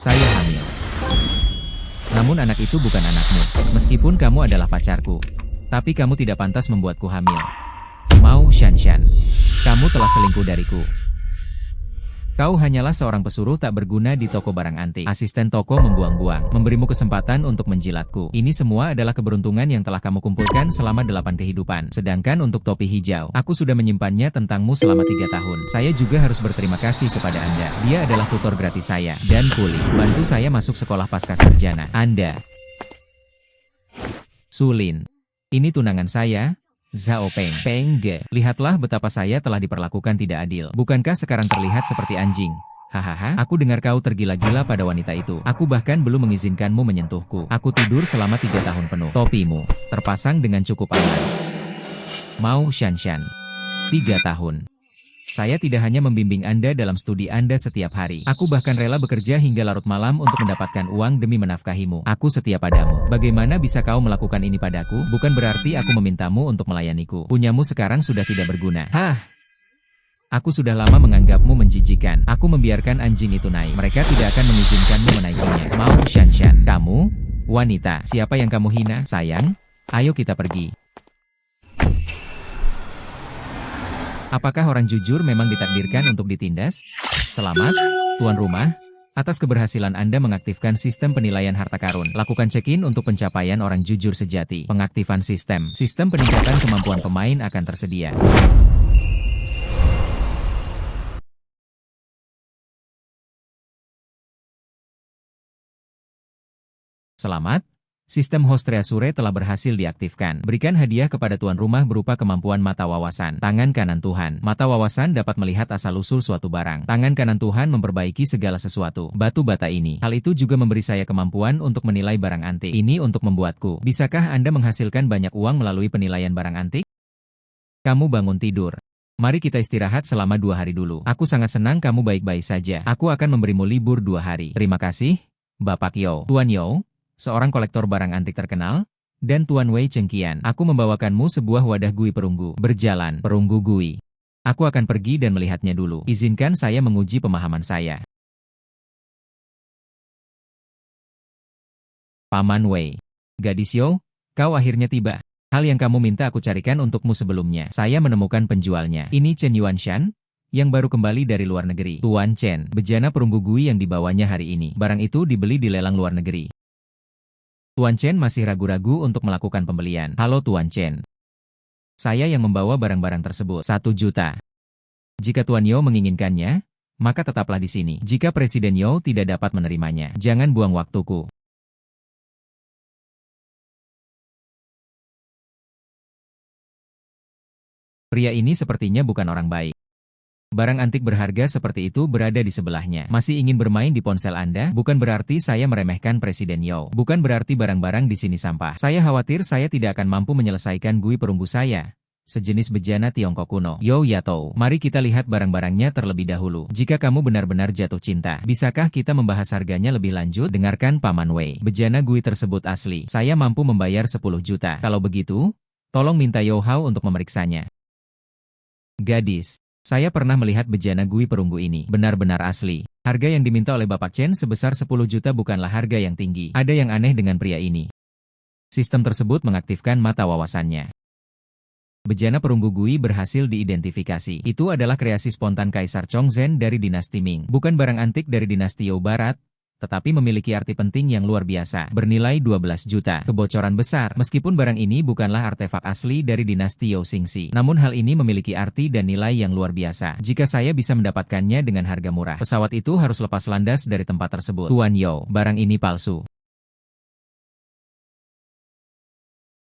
Saya hamil. Namun anak itu bukan anakmu. Meskipun kamu adalah pacarku. Tapi kamu tidak pantas membuatku hamil. Mao Shanshan. Kamu telah selingkuh dariku. Kau hanyalah seorang pesuruh tak berguna di toko barang antik. Asisten toko membuang-buang, memberimu kesempatan untuk menjilatku. Ini semua adalah keberuntungan yang telah kamu kumpulkan selama 8 kehidupan. Sedangkan untuk topi hijau, aku sudah menyimpannya tentangmu selama 3 tahun. Saya juga harus berterima kasih kepada Anda. Dia adalah tutor gratis saya, dan kuli. Bantu saya masuk sekolah pasca sarjana. Anda. Sulin. Ini tunangan saya. Zhao Peng. Peng Ge. Lihatlah betapa saya telah diperlakukan tidak adil. Bukankah sekarang terlihat seperti anjing? Hahaha, aku dengar kau tergila-gila pada wanita itu. Aku bahkan belum mengizinkanmu menyentuhku. Aku tidur selama 3 tahun penuh. Topimu terpasang dengan cukup aman. Mao Shanshan. 3 tahun. Saya tidak hanya membimbing Anda dalam studi Anda setiap hari. Aku bahkan rela bekerja hingga larut malam untuk mendapatkan uang demi menafkahimu. Aku setia padamu. Bagaimana bisa kau melakukan ini padaku? Bukan berarti aku memintamu untuk melayaniku. Punyamu sekarang sudah tidak berguna. Hah? Aku sudah lama menganggapmu menjijikan. Aku membiarkan anjing itu naik. Mereka tidak akan mengizinkanmu menaikinya. Mao Shanshan. Kamu? Wanita. Siapa yang kamu hina? Sayang? Ayo kita pergi. Apakah orang jujur memang ditakdirkan untuk ditindas? Selamat, tuan rumah, atas keberhasilan Anda mengaktifkan sistem penilaian harta karun. Lakukan check-in untuk pencapaian orang jujur sejati. Pengaktifan sistem. Sistem peningkatan kemampuan pemain akan tersedia. Selamat. Sistem host Treasure telah berhasil diaktifkan. Berikan hadiah kepada tuan rumah berupa kemampuan mata wawasan. Tangan kanan Tuhan. Mata wawasan dapat melihat asal-usul suatu barang. Tangan kanan Tuhan memperbaiki segala sesuatu. Batu bata ini. Hal itu juga memberi saya kemampuan untuk menilai barang antik. Ini untuk membuatku. Bisakah Anda menghasilkan banyak uang melalui penilaian barang antik? Kamu bangun tidur. Mari kita istirahat selama 2 hari dulu. Aku sangat senang kamu baik-baik saja. Aku akan memberimu libur 2 hari. Terima kasih, Bapak Yo. Tuan Yo, seorang kolektor barang antik terkenal, dan Tuan Wei Chengqian. Aku membawakanmu sebuah wadah gui perunggu. Berjalan, perunggu gui. Aku akan pergi dan melihatnya dulu. Izinkan saya menguji pemahaman saya. Paman Wei. Gadis Yo, kau akhirnya tiba. Hal yang kamu minta aku carikan untukmu sebelumnya. Saya menemukan penjualnya. Ini Chen Yuanshan, yang baru kembali dari luar negeri. Tuan Chen, bejana perunggu gui yang dibawanya hari ini. Barang itu dibeli di lelang luar negeri. Tuan Chen masih ragu-ragu untuk melakukan pembelian. Halo Tuan Chen. Saya yang membawa barang-barang tersebut. 1 juta. Jika Tuan Yo menginginkannya, maka tetaplah di sini. Jika Presiden Yo tidak dapat menerimanya, jangan buang waktuku. Pria ini sepertinya bukan orang baik. Barang antik berharga seperti itu berada di sebelahnya. Masih ingin bermain di ponsel Anda? Bukan berarti saya meremehkan Presiden Yo. Bukan berarti barang-barang di sini sampah. Saya khawatir saya tidak akan mampu menyelesaikan gui perunggu saya. Sejenis bejana Tiongkok kuno. Yo Yatou, mari kita lihat barang-barangnya terlebih dahulu. Jika kamu benar-benar jatuh cinta, bisakah kita membahas harganya lebih lanjut? Dengarkan Paman Wei. Bejana gui tersebut asli. Saya mampu membayar 10 juta. Kalau begitu, tolong minta Yo Hao untuk memeriksanya. Gadis. Saya pernah melihat bejana gui perunggu ini. Benar-benar asli. Harga yang diminta oleh Bapak Chen sebesar 10 juta bukanlah harga yang tinggi. Ada yang aneh dengan pria ini. Sistem tersebut mengaktifkan mata wawasannya. Bejana perunggu gui berhasil diidentifikasi. Itu adalah kreasi spontan Kaisar Chongzhen dari dinasti Ming. Bukan barang antik dari dinasti You Barat, tetapi memiliki arti penting yang luar biasa. Bernilai 12 juta. Kebocoran besar. Meskipun barang ini bukanlah artefak asli dari dinasti You Xingxi, namun hal ini memiliki arti dan nilai yang luar biasa. Jika saya bisa mendapatkannya dengan harga murah, pesawat itu harus lepas landas dari tempat tersebut. Tuan Yo, barang ini palsu.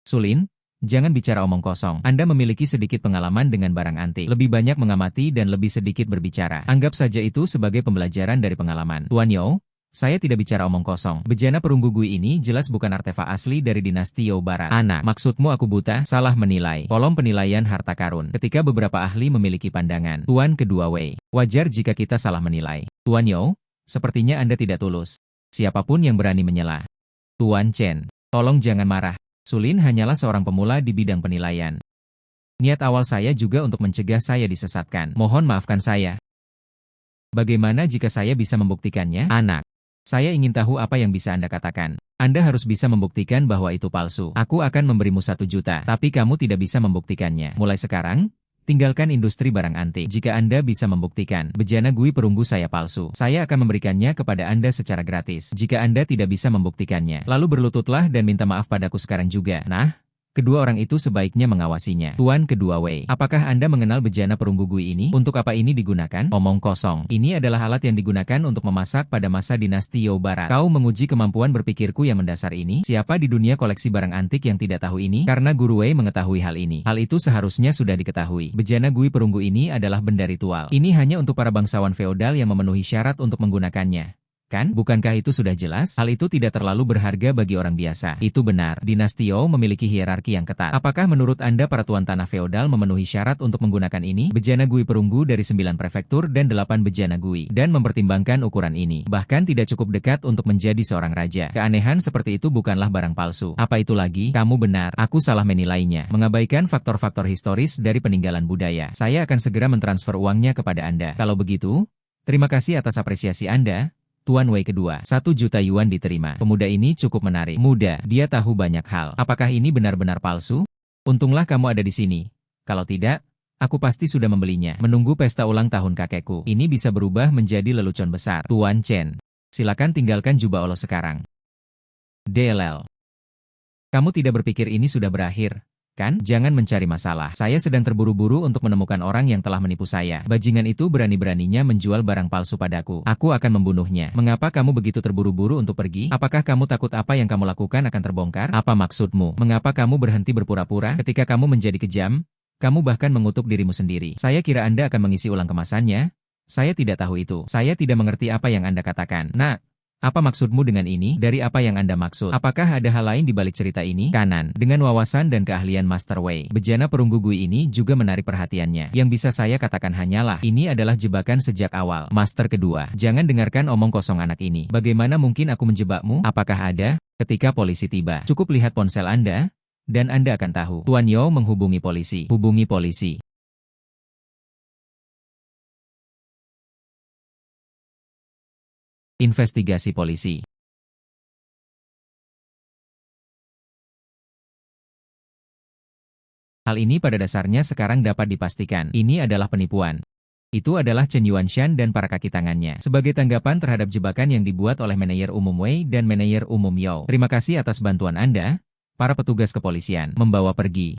Sulin, jangan bicara omong kosong. Anda memiliki sedikit pengalaman dengan barang antik. Lebih banyak mengamati dan lebih sedikit berbicara. Anggap saja itu sebagai pembelajaran dari pengalaman. Tuan Yo, saya tidak bicara omong kosong. Bejana perunggu gui ini jelas bukan artefak asli dari dinasti You Barat. Anak, maksudmu aku buta? Salah menilai. Kolom penilaian harta karun. Ketika beberapa ahli memiliki pandangan. Tuan kedua Wei. Wajar jika kita salah menilai. Tuan Yo, sepertinya Anda tidak tulus. Siapapun yang berani menyela. Tuan Chen, tolong jangan marah. Sulin hanyalah seorang pemula di bidang penilaian. Niat awal saya juga untuk mencegah saya disesatkan. Mohon maafkan saya. Bagaimana jika saya bisa membuktikannya? Anak. Saya ingin tahu apa yang bisa Anda katakan. Anda harus bisa membuktikan bahwa itu palsu. Aku akan memberimu 1 juta, tapi kamu tidak bisa membuktikannya. Mulai sekarang, tinggalkan industri barang antik. Jika Anda bisa membuktikan bejana gui perunggu saya palsu, saya akan memberikannya kepada Anda secara gratis. Jika Anda tidak bisa membuktikannya, lalu berlututlah dan minta maaf padaku sekarang juga. Nah, kedua orang itu sebaiknya mengawasinya. Tuan kedua Wei, apakah Anda mengenal bejana perunggu gui ini? Untuk apa ini digunakan? Omong kosong. Ini adalah alat yang digunakan untuk memasak pada masa dinasti Youo Barat. Kau menguji kemampuan berpikirku yang mendasar ini? Siapa di dunia koleksi barang antik yang tidak tahu ini? Karena Guru Wei mengetahui hal ini. Hal itu seharusnya sudah diketahui. Bejana gui perunggu ini adalah benda ritual. Ini hanya untuk para bangsawan feodal yang memenuhi syarat untuk menggunakannya. Kan? Bukankah itu sudah jelas? Hal itu tidak terlalu berharga bagi orang biasa. Itu benar, dinasti Youo memiliki hierarki yang ketat. Apakah menurut Anda para tuan tanah feodal memenuhi syarat untuk menggunakan ini? Bejana gui perunggu dari 9 prefektur dan 8 bejana gui. Dan mempertimbangkan ukuran ini. Bahkan tidak cukup dekat untuk menjadi seorang raja. Keanehan seperti itu bukanlah barang palsu. Apa itu lagi? Kamu benar, aku salah menilainya. Mengabaikan faktor-faktor historis dari peninggalan budaya. Saya akan segera mentransfer uangnya kepada Anda. Kalau begitu, terima kasih atas apresiasi Anda. Tuan Wei kedua, 1 juta yuan diterima. Pemuda ini cukup menarik. Muda, dia tahu banyak hal. Apakah ini benar-benar palsu? Untunglah kamu ada di sini. Kalau tidak, aku pasti sudah membelinya. Menunggu pesta ulang tahun kakekku. Ini bisa berubah menjadi lelucon besar. Tuan Chen, silakan tinggalkan jubah Olo sekarang. DLL. Kamu tidak berpikir ini sudah berakhir? Kan? Jangan mencari masalah. Saya sedang terburu-buru untuk menemukan orang yang telah menipu saya. Bajingan itu berani-beraninya menjual barang palsu padaku. Aku akan membunuhnya. Mengapa kamu begitu terburu-buru untuk pergi? Apakah kamu takut apa yang kamu lakukan akan terbongkar? Apa maksudmu? Mengapa kamu berhenti berpura-pura? Ketika kamu menjadi kejam, kamu bahkan mengutuk dirimu sendiri. Saya kira Anda akan mengisi ulang kemasannya. Saya tidak tahu itu. Saya tidak mengerti apa yang Anda katakan. Nah, apa maksudmu dengan ini? Dari apa yang Anda maksud? Apakah ada hal lain di balik cerita ini? Kanan, dengan wawasan dan keahlian Master Wei, bejana perunggu gui ini juga menarik perhatiannya. Yang bisa saya katakan hanyalah, ini adalah jebakan sejak awal. Master kedua, jangan dengarkan omong kosong anak ini. Bagaimana mungkin aku menjebakmu? Apakah ada? Ketika polisi tiba, cukup lihat ponsel Anda, dan Anda akan tahu. Tuan Youo menghubungi polisi. Hubungi polisi. Investigasi polisi. Hal ini pada dasarnya sekarang dapat dipastikan. Ini adalah penipuan. Itu adalah Chen Yuanshan dan para kaki tangannya. Sebagai tanggapan terhadap jebakan yang dibuat oleh manajer umum Wei dan manajer umum Youo. Terima kasih atas bantuan Anda, para petugas kepolisian. Membawa pergi.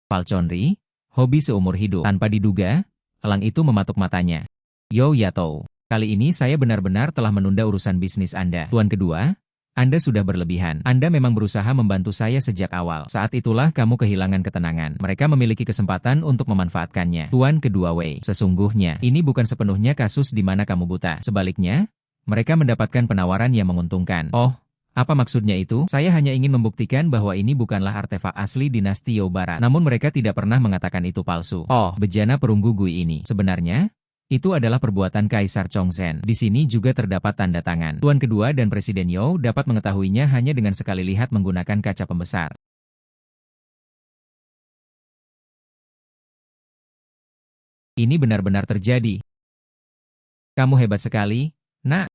Palchonri, hobi seumur hidup. Tanpa diduga, elang itu mematuk matanya. Youo Yatou. Kali ini saya benar-benar telah menunda urusan bisnis Anda. Tuan kedua, Anda sudah berlebihan. Anda memang berusaha membantu saya sejak awal. Saat itulah kamu kehilangan ketenangan. Mereka memiliki kesempatan untuk memanfaatkannya. Tuan kedua Wei, sesungguhnya, ini bukan sepenuhnya kasus di mana kamu buta. Sebaliknya, mereka mendapatkan penawaran yang menguntungkan. Oh, apa maksudnya itu? Saya hanya ingin membuktikan bahwa ini bukanlah artefak asli dinasti Youo Barat. Namun mereka tidak pernah mengatakan itu palsu. Oh, bejana perunggu gui ini. Sebenarnya, itu adalah perbuatan Kaisar Chongzhen. Di sini juga terdapat tanda tangan. Tuan kedua dan Presiden Youo dapat mengetahuinya hanya dengan sekali lihat menggunakan kaca pembesar. Ini benar-benar terjadi. Kamu hebat sekali, Nak.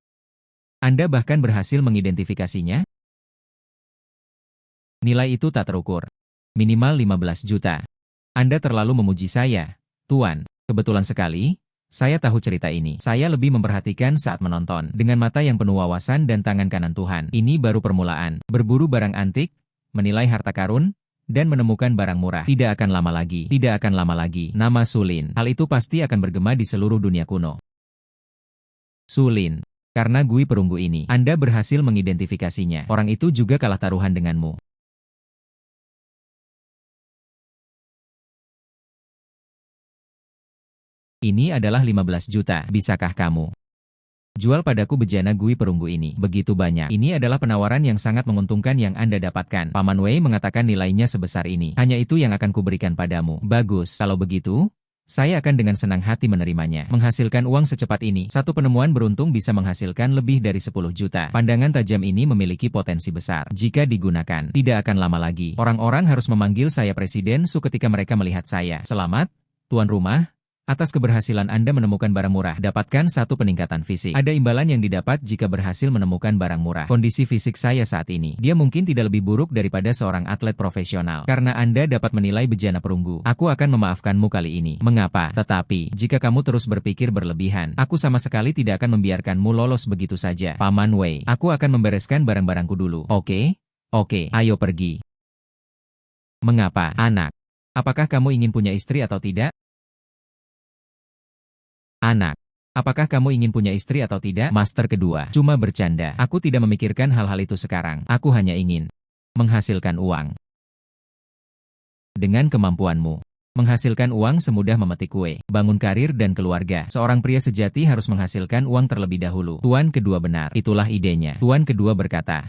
Anda bahkan berhasil mengidentifikasinya? Nilai itu tak terukur. Minimal 15 juta. Anda terlalu memuji saya, Tuan. Kebetulan sekali, saya tahu cerita ini. Saya lebih memperhatikan saat menonton. Dengan mata yang penuh wawasan dan tangan kanan Tuhan. Ini baru permulaan. Berburu barang antik, menilai harta karun, dan menemukan barang murah. Tidak akan lama lagi. Tidak akan lama lagi. Nama Sulin. Hal itu pasti akan bergema di seluruh dunia kuno. Sulin. Karena gui perunggu ini, Anda berhasil mengidentifikasinya. Orang itu juga kalah taruhan denganmu. Ini adalah 15 juta. Bisakah kamu jual padaku bejana gui perunggu ini? Begitu banyak. Ini adalah penawaran yang sangat menguntungkan yang Anda dapatkan. Paman Wei mengatakan nilainya sebesar ini. Hanya itu yang akan kuberikan padamu. Bagus. Kalau begitu, saya akan dengan senang hati menerimanya. Menghasilkan uang secepat ini, satu penemuan beruntung bisa menghasilkan lebih dari 10 juta. Pandangan tajam ini memiliki potensi besar. Jika digunakan, tidak akan lama lagi. Orang-orang harus memanggil saya Presiden Su ketika mereka melihat saya. Selamat, tuan rumah. Atas keberhasilan Anda menemukan barang murah, dapatkan satu peningkatan fisik. Ada imbalan yang didapat jika berhasil menemukan barang murah. Kondisi fisik saya saat ini, dia mungkin tidak lebih buruk daripada seorang atlet profesional. Karena Anda dapat menilai bejana perunggu, aku akan memaafkanmu kali ini. Mengapa? Tetapi, jika kamu terus berpikir berlebihan, aku sama sekali tidak akan membiarkanmu lolos begitu saja. Paman Wei, aku akan membereskan barang-barangku dulu. Oke? Oke, ayo pergi. Mengapa, anak? Apakah kamu ingin punya istri atau tidak? Anak, apakah kamu ingin punya istri atau tidak? Master kedua, cuma bercanda. Aku tidak memikirkan hal-hal itu sekarang. Aku hanya ingin menghasilkan uang. Dengan kemampuanmu, menghasilkan uang semudah memetik kue, bangun karir dan keluarga. Seorang pria sejati harus menghasilkan uang terlebih dahulu. Tuan kedua benar, itulah idenya. Tuan kedua berkata,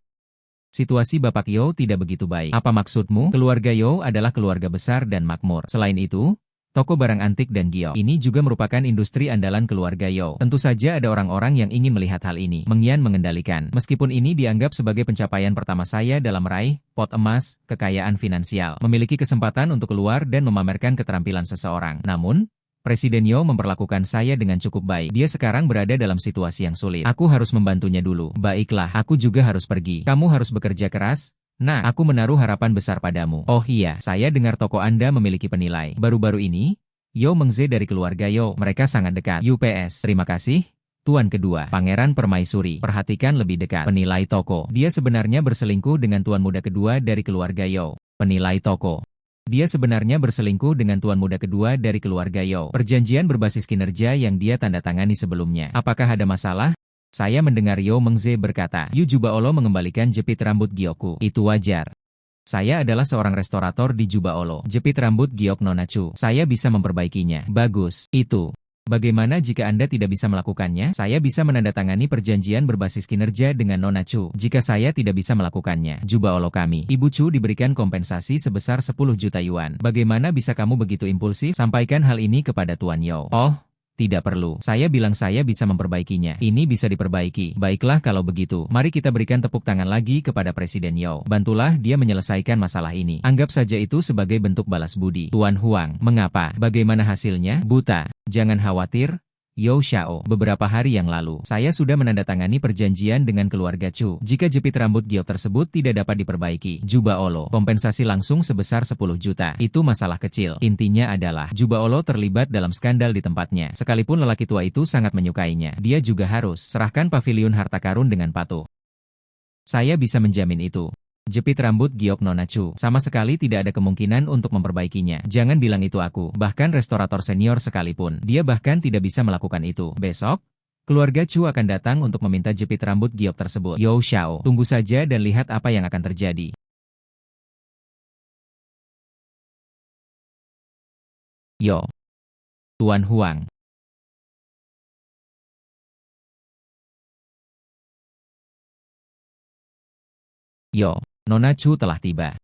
situasi Bapak Yo tidak begitu baik. Apa maksudmu? Keluarga Yo adalah keluarga besar dan makmur. Selain itu, toko barang antik dan giok ini juga merupakan industri andalan keluarga Yo. Tentu saja ada orang-orang yang ingin melihat hal ini. Mengian mengendalikan. Meskipun ini dianggap sebagai pencapaian pertama saya dalam meraih pot emas, kekayaan finansial, memiliki kesempatan untuk keluar dan memamerkan keterampilan seseorang. Namun, Presiden Yo memperlakukan saya dengan cukup baik. Dia sekarang berada dalam situasi yang sulit. Aku harus membantunya dulu. Baiklah, aku juga harus pergi. Kamu harus bekerja keras. Nah, aku menaruh harapan besar padamu. Oh iya, saya dengar toko Anda memiliki penilai. Baru-baru ini, Yo Mengze dari keluarga Yo. Mereka sangat dekat. UPS. Terima kasih. Tuan kedua, Pangeran Permaisuri. Perhatikan lebih dekat. Penilai toko. Dia sebenarnya berselingkuh dengan tuan muda kedua dari keluarga Yo. Penilai toko. Dia sebenarnya berselingkuh dengan tuan muda kedua dari keluarga Yo. Perjanjian berbasis kinerja yang dia tanda tangani sebelumnya. Apakah ada masalah? Saya mendengar Yo Mengze berkata, Yu Jubaolo mengembalikan jepit rambut Gioku. Itu wajar. Saya adalah seorang restorator di Jubaolo. Jepit rambut Giok Nona Chu. Saya bisa memperbaikinya. Bagus. Itu. Bagaimana jika Anda tidak bisa melakukannya? Saya bisa menandatangani perjanjian berbasis kinerja dengan Nona Chu. Jika saya tidak bisa melakukannya, Jubaolo kami, Ibu Chu diberikan kompensasi sebesar 10 juta yuan. Bagaimana bisa kamu begitu impulsif? Sampaikan hal ini kepada Tuan Yo. Oh, tidak perlu. Saya bilang saya bisa memperbaikinya. Ini bisa diperbaiki. Baiklah kalau begitu, mari kita berikan tepuk tangan lagi kepada Presiden Yo. Bantulah dia menyelesaikan masalah ini. Anggap saja itu sebagai bentuk balas budi. Tuan Huang, mengapa? Bagaimana hasilnya? Buta. Jangan khawatir. Yo Xiao, beberapa hari yang lalu, saya sudah menandatangani perjanjian dengan keluarga Chu. Jika jepit rambut Giok tersebut tidak dapat diperbaiki, Jubaolo, kompensasi langsung sebesar 10 juta. Itu masalah kecil. Intinya adalah, Jubaolo terlibat dalam skandal di tempatnya. Sekalipun lelaki tua itu sangat menyukainya, dia juga harus serahkan paviliun harta karun dengan patuh. Saya bisa menjamin itu. Jepit rambut Giok Nona Chu sama sekali tidak ada kemungkinan untuk memperbaikinya. Jangan bilang itu aku, bahkan restorator senior sekalipun. Dia bahkan tidak bisa melakukan itu. Besok, keluarga Chu akan datang untuk meminta jepit rambut Giok tersebut. Yo Xiao, tunggu saja dan lihat apa yang akan terjadi. Yo. Tuan Huang. Yo. Nona Chu telah tiba.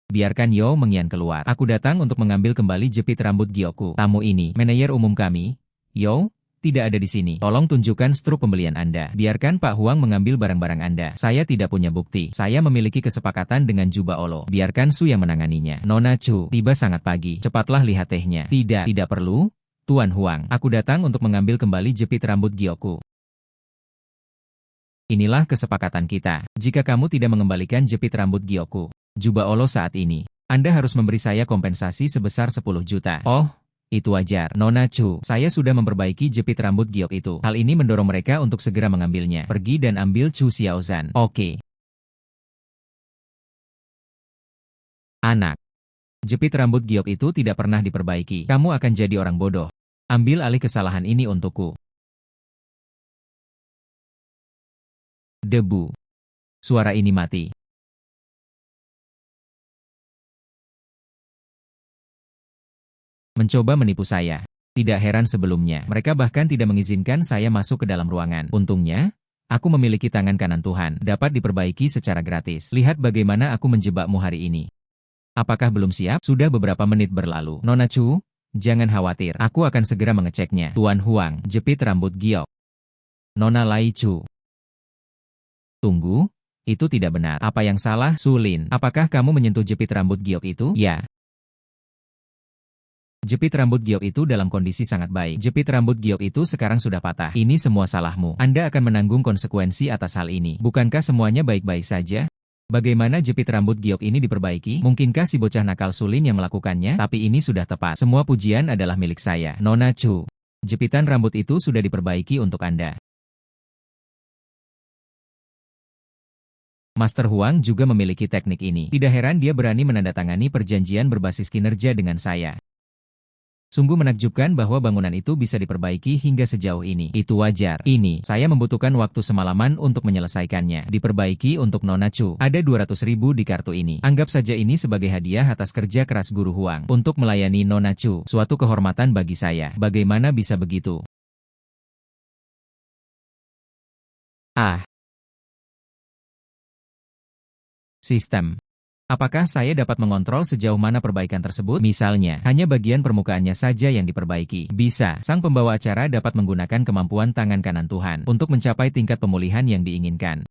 Biarkan Yo Mengian keluar. Aku datang untuk mengambil kembali jepit rambut Gioku. Tamu ini, manajer umum kami. Yo, tidak ada di sini. Tolong tunjukkan struk pembelian Anda. Biarkan Pak Huang mengambil barang-barang Anda. Saya tidak punya bukti. Saya memiliki kesepakatan dengan Jubaolo. Biarkan Su yang menanganinya. Nona Chu, tiba sangat pagi. Cepatlah lihat tehnya. Tidak perlu. Tuan Huang, aku datang untuk mengambil kembali jepit rambut Gioku. Inilah kesepakatan kita. Jika kamu tidak mengembalikan jepit rambut Gioku, Jubaolo saat ini, Anda harus memberi saya kompensasi sebesar 10 juta. Oh, itu wajar. Nona Chu, saya sudah memperbaiki jepit rambut Giok itu. Hal ini mendorong mereka untuk segera mengambilnya. Pergi dan ambil Chu Xiaozan. Oke. Anak. Jepit rambut Giok itu tidak pernah diperbaiki. Kamu akan jadi orang bodoh. Ambil alih kesalahan ini untukku. Debu. Suara ini mati. Mencoba menipu saya. Tidak heran sebelumnya, mereka bahkan tidak mengizinkan saya masuk ke dalam ruangan. Untungnya, aku memiliki tangan kanan Tuhan, dapat diperbaiki secara gratis. Lihat bagaimana aku menjebakmu hari ini. Apakah belum siap? Sudah beberapa menit berlalu. Nona Chu, jangan khawatir, aku akan segera mengeceknya. Tuan Huang, jepit rambut Giok. Nona Lai Chu. Tunggu, itu tidak benar. Apa yang salah? Sulin, apakah kamu menyentuh jepit rambut Giok itu? Ya. Jepit rambut giok itu dalam kondisi sangat baik. Jepit rambut giok itu sekarang sudah patah. Ini semua salahmu. Anda akan menanggung konsekuensi atas hal ini. Bukankah semuanya baik-baik saja? Bagaimana jepit rambut giok ini diperbaiki? Mungkinkah si bocah nakal sulin yang melakukannya? Tapi ini sudah tepat. Semua pujian adalah milik saya. Nona Chu. Jepitan rambut itu sudah diperbaiki untuk Anda. Master Huang juga memiliki teknik ini. Tidak heran dia berani menandatangani perjanjian berbasis kinerja dengan saya. Sungguh menakjubkan bahwa bangunan itu bisa diperbaiki hingga sejauh ini. Itu wajar. Ini, saya membutuhkan waktu semalaman untuk menyelesaikannya. Diperbaiki untuk Nona Chu. Ada 200.000 di kartu ini. Anggap saja ini sebagai hadiah atas kerja keras Guru Huang. Untuk melayani Nona Chu, suatu kehormatan bagi saya. Bagaimana bisa begitu? Sistem. Apakah saya dapat mengontrol sejauh mana perbaikan tersebut? Misalnya, hanya bagian permukaannya saja yang diperbaiki. Bisa, sang pembawa acara dapat menggunakan kemampuan tangan kanan Tuhan untuk mencapai tingkat pemulihan yang diinginkan.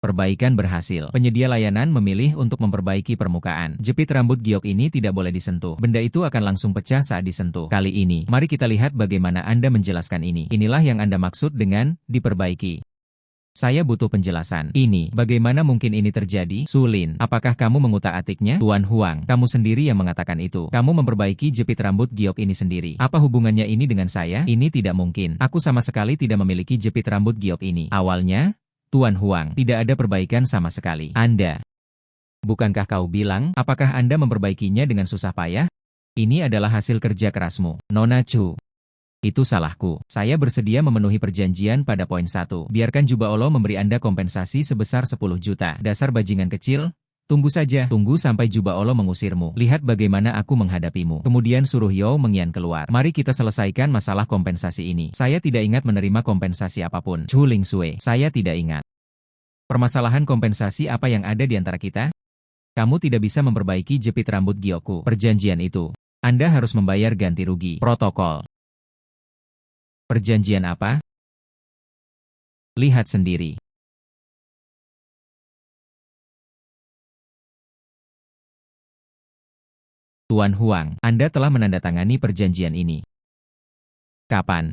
Perbaikan berhasil. Penyedia layanan memilih untuk memperbaiki permukaan. Jepit rambut giok ini tidak boleh disentuh. Benda itu akan langsung pecah saat disentuh. Kali ini, mari kita lihat bagaimana Anda menjelaskan ini. Inilah yang Anda maksud dengan diperbaiki. Saya butuh penjelasan. Ini, bagaimana mungkin ini terjadi? Sulin, apakah kamu mengutak-atiknya? Tuan Huang, kamu sendiri yang mengatakan itu. Kamu memperbaiki jepit rambut giok ini sendiri. Apa hubungannya ini dengan saya? Ini tidak mungkin. Aku sama sekali tidak memiliki jepit rambut giok ini. Awalnya, Tuan Huang, tidak ada perbaikan sama sekali. Anda, bukankah kau bilang, apakah Anda memperbaikinya dengan susah payah? Ini adalah hasil kerja kerasmu. Nona Chu. Itu salahku. Saya bersedia memenuhi perjanjian pada poin 1. Biarkan Juba Olo memberi Anda kompensasi sebesar 10 juta. Dasar bajingan kecil. Tunggu saja. Tunggu sampai Juba Olo mengusirmu. Lihat bagaimana aku menghadapimu. Kemudian suruh Yao Mengyan keluar. Mari kita selesaikan masalah kompensasi ini. Saya tidak ingat menerima kompensasi apapun. Chu Ling Sui. Saya tidak ingat. Permasalahan kompensasi apa yang ada di antara kita? Kamu tidak bisa memperbaiki jepit rambut giokku. Perjanjian itu. Anda harus membayar ganti rugi. Protokol. Perjanjian apa? Lihat sendiri. Tuan Huang, Anda telah menandatangani perjanjian ini. Kapan?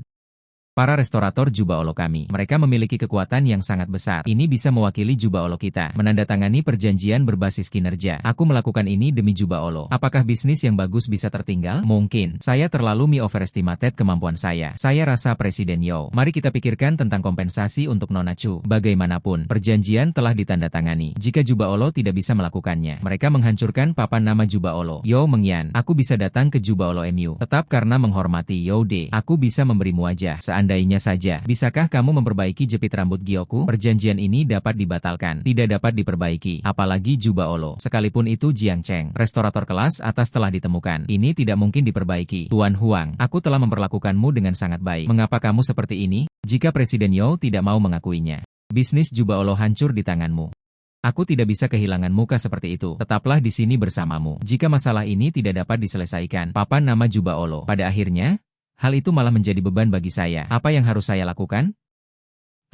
Para restorator Juba Olo kami, mereka memiliki kekuatan yang sangat besar. Ini bisa mewakili Juba Olo kita. Menandatangani perjanjian berbasis kinerja. Aku melakukan ini demi Juba Olo. Apakah bisnis yang bagus bisa tertinggal? Mungkin. Saya terlalu overestimated kemampuan saya. Saya rasa Presiden Yao. Mari kita pikirkan tentang kompensasi untuk Nona Chu. Bagaimanapun, perjanjian telah ditandatangani. Jika Juba Olo tidak bisa melakukannya, mereka menghancurkan papan nama Juba Olo. Yao Mengyan, aku bisa datang ke Juba Olo MU. Tetap karena menghormati Yao De, aku bisa memberimu wajah. Seandainya saja, bisakah kamu memperbaiki jepit rambut giokku? Perjanjian ini dapat dibatalkan, tidak dapat diperbaiki, apalagi Juba Olo. Sekalipun itu Jiang Cheng, restorator kelas atas telah ditemukan. Ini tidak mungkin diperbaiki. Tuan Huang, aku telah memperlakukanmu dengan sangat baik. Mengapa kamu seperti ini? Jika Presiden Yao tidak mau mengakuinya, bisnis Juba Olo hancur di tanganmu. Aku tidak bisa kehilangan muka seperti itu. Tetaplah di sini bersamamu. Jika masalah ini tidak dapat diselesaikan, papan nama Juba Olo. Pada akhirnya, hal itu malah menjadi beban bagi saya. Apa yang harus saya lakukan?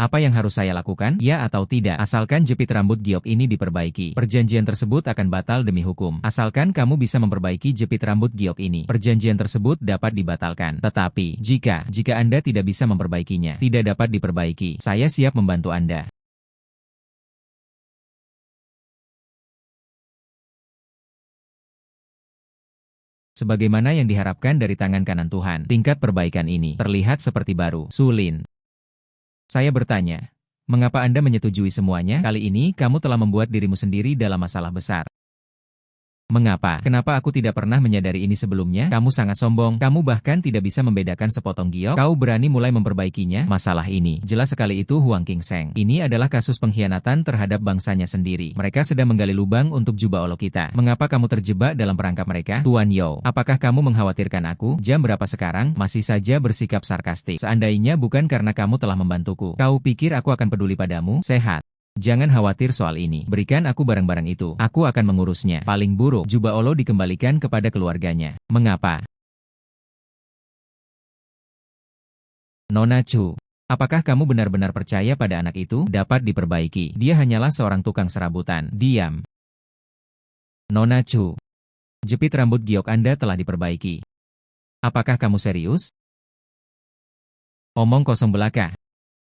Apa yang harus saya lakukan? Ya atau tidak? Asalkan jepit rambut giok ini diperbaiki, perjanjian tersebut akan batal demi hukum. Asalkan kamu bisa memperbaiki jepit rambut giok ini, perjanjian tersebut dapat dibatalkan. Tetapi, jika Anda tidak bisa memperbaikinya, tidak dapat diperbaiki, saya siap membantu Anda. Sebagaimana yang diharapkan dari tangan kanan Tuhan, tingkat perbaikan ini terlihat seperti baru. Sulin. Saya bertanya, mengapa Anda menyetujui semuanya? Kali ini kamu telah membuat dirimu sendiri dalam masalah besar. Mengapa? Kenapa aku tidak pernah menyadari ini sebelumnya? Kamu sangat sombong. Kamu bahkan tidak bisa membedakan sepotong giok. Kau berani mulai memperbaikinya? Masalah ini, jelas sekali itu Huang Qingseng. Ini adalah kasus pengkhianatan terhadap bangsanya sendiri. Mereka sedang menggali lubang untuk Juba Olo kita. Mengapa kamu terjebak dalam perangkap mereka? Tuan Yao, apakah kamu mengkhawatirkan aku? Jam berapa sekarang? Masih saja bersikap sarkastik. Seandainya bukan karena kamu telah membantuku, kau pikir aku akan peduli padamu? Sehat. Jangan khawatir soal ini. Berikan aku barang-barang itu. Aku akan mengurusnya. Paling buruk, Juba Olo dikembalikan kepada keluarganya. Mengapa? Nona Chu, apakah kamu benar-benar percaya pada anak itu? Dapat diperbaiki. Dia hanyalah seorang tukang serabutan. Diam. Nona Chu. Jepit rambut giok Anda telah diperbaiki. Apakah kamu serius? Omong kosong belaka.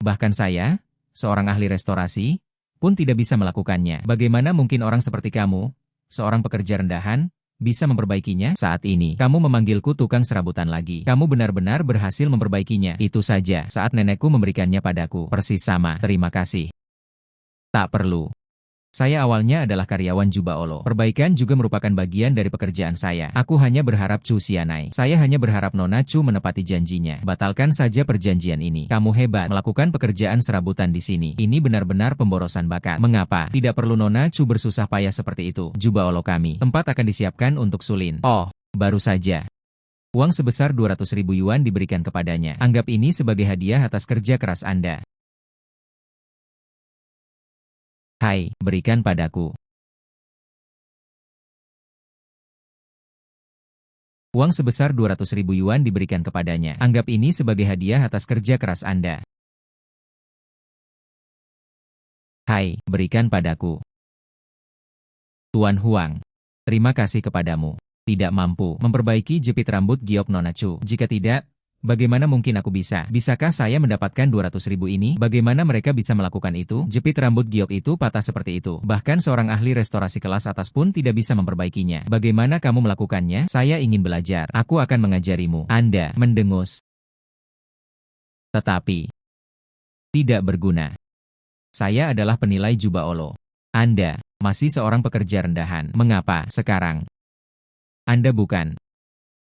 Bahkan saya, seorang ahli restorasi, pun tidak bisa melakukannya. Bagaimana mungkin orang seperti kamu, seorang pekerja rendahan, bisa memperbaikinya? Saat ini, kamu memanggilku tukang serabutan lagi. Kamu benar-benar berhasil memperbaikinya. Itu saja, saat nenekku memberikannya padaku. Persis sama, terima kasih. Tak perlu. Saya awalnya adalah karyawan Jubaolo. Perbaikan juga merupakan bagian dari pekerjaan saya. Aku hanya berharap Chu Xianai. Saya hanya berharap Nona Chu menepati janjinya. Batalkan saja perjanjian ini. Kamu hebat melakukan pekerjaan serabutan di sini. Ini benar-benar pemborosan bakat. Mengapa? Tidak perlu Nona Chu bersusah payah seperti itu. Jubaolo kami. Tempat akan disiapkan untuk Sulin. Oh, baru saja. Uang sebesar 200.000 yuan diberikan kepadanya. Anggap ini sebagai hadiah atas kerja keras Anda. Hai, berikan padaku. Uang sebesar 200.000 yuan diberikan kepadanya. Anggap ini sebagai hadiah atas kerja keras Anda. Hai, berikan padaku. Tuan Huang, terima kasih kepadamu. Tidak mampu memperbaiki jepit rambut giok Nona Chu. Jika tidak, bagaimana mungkin aku bisa? Bisakah saya mendapatkan 200.000 ini? Bagaimana mereka bisa melakukan itu? Jepit rambut giok itu patah seperti itu. Bahkan seorang ahli restorasi kelas atas pun tidak bisa memperbaikinya. Bagaimana kamu melakukannya? Saya ingin belajar. Aku akan mengajarimu. Anda mendengus. Tetapi tidak berguna. Saya adalah penilai Jubaolo. Anda masih seorang pekerja rendahan. Mengapa sekarang Anda bukan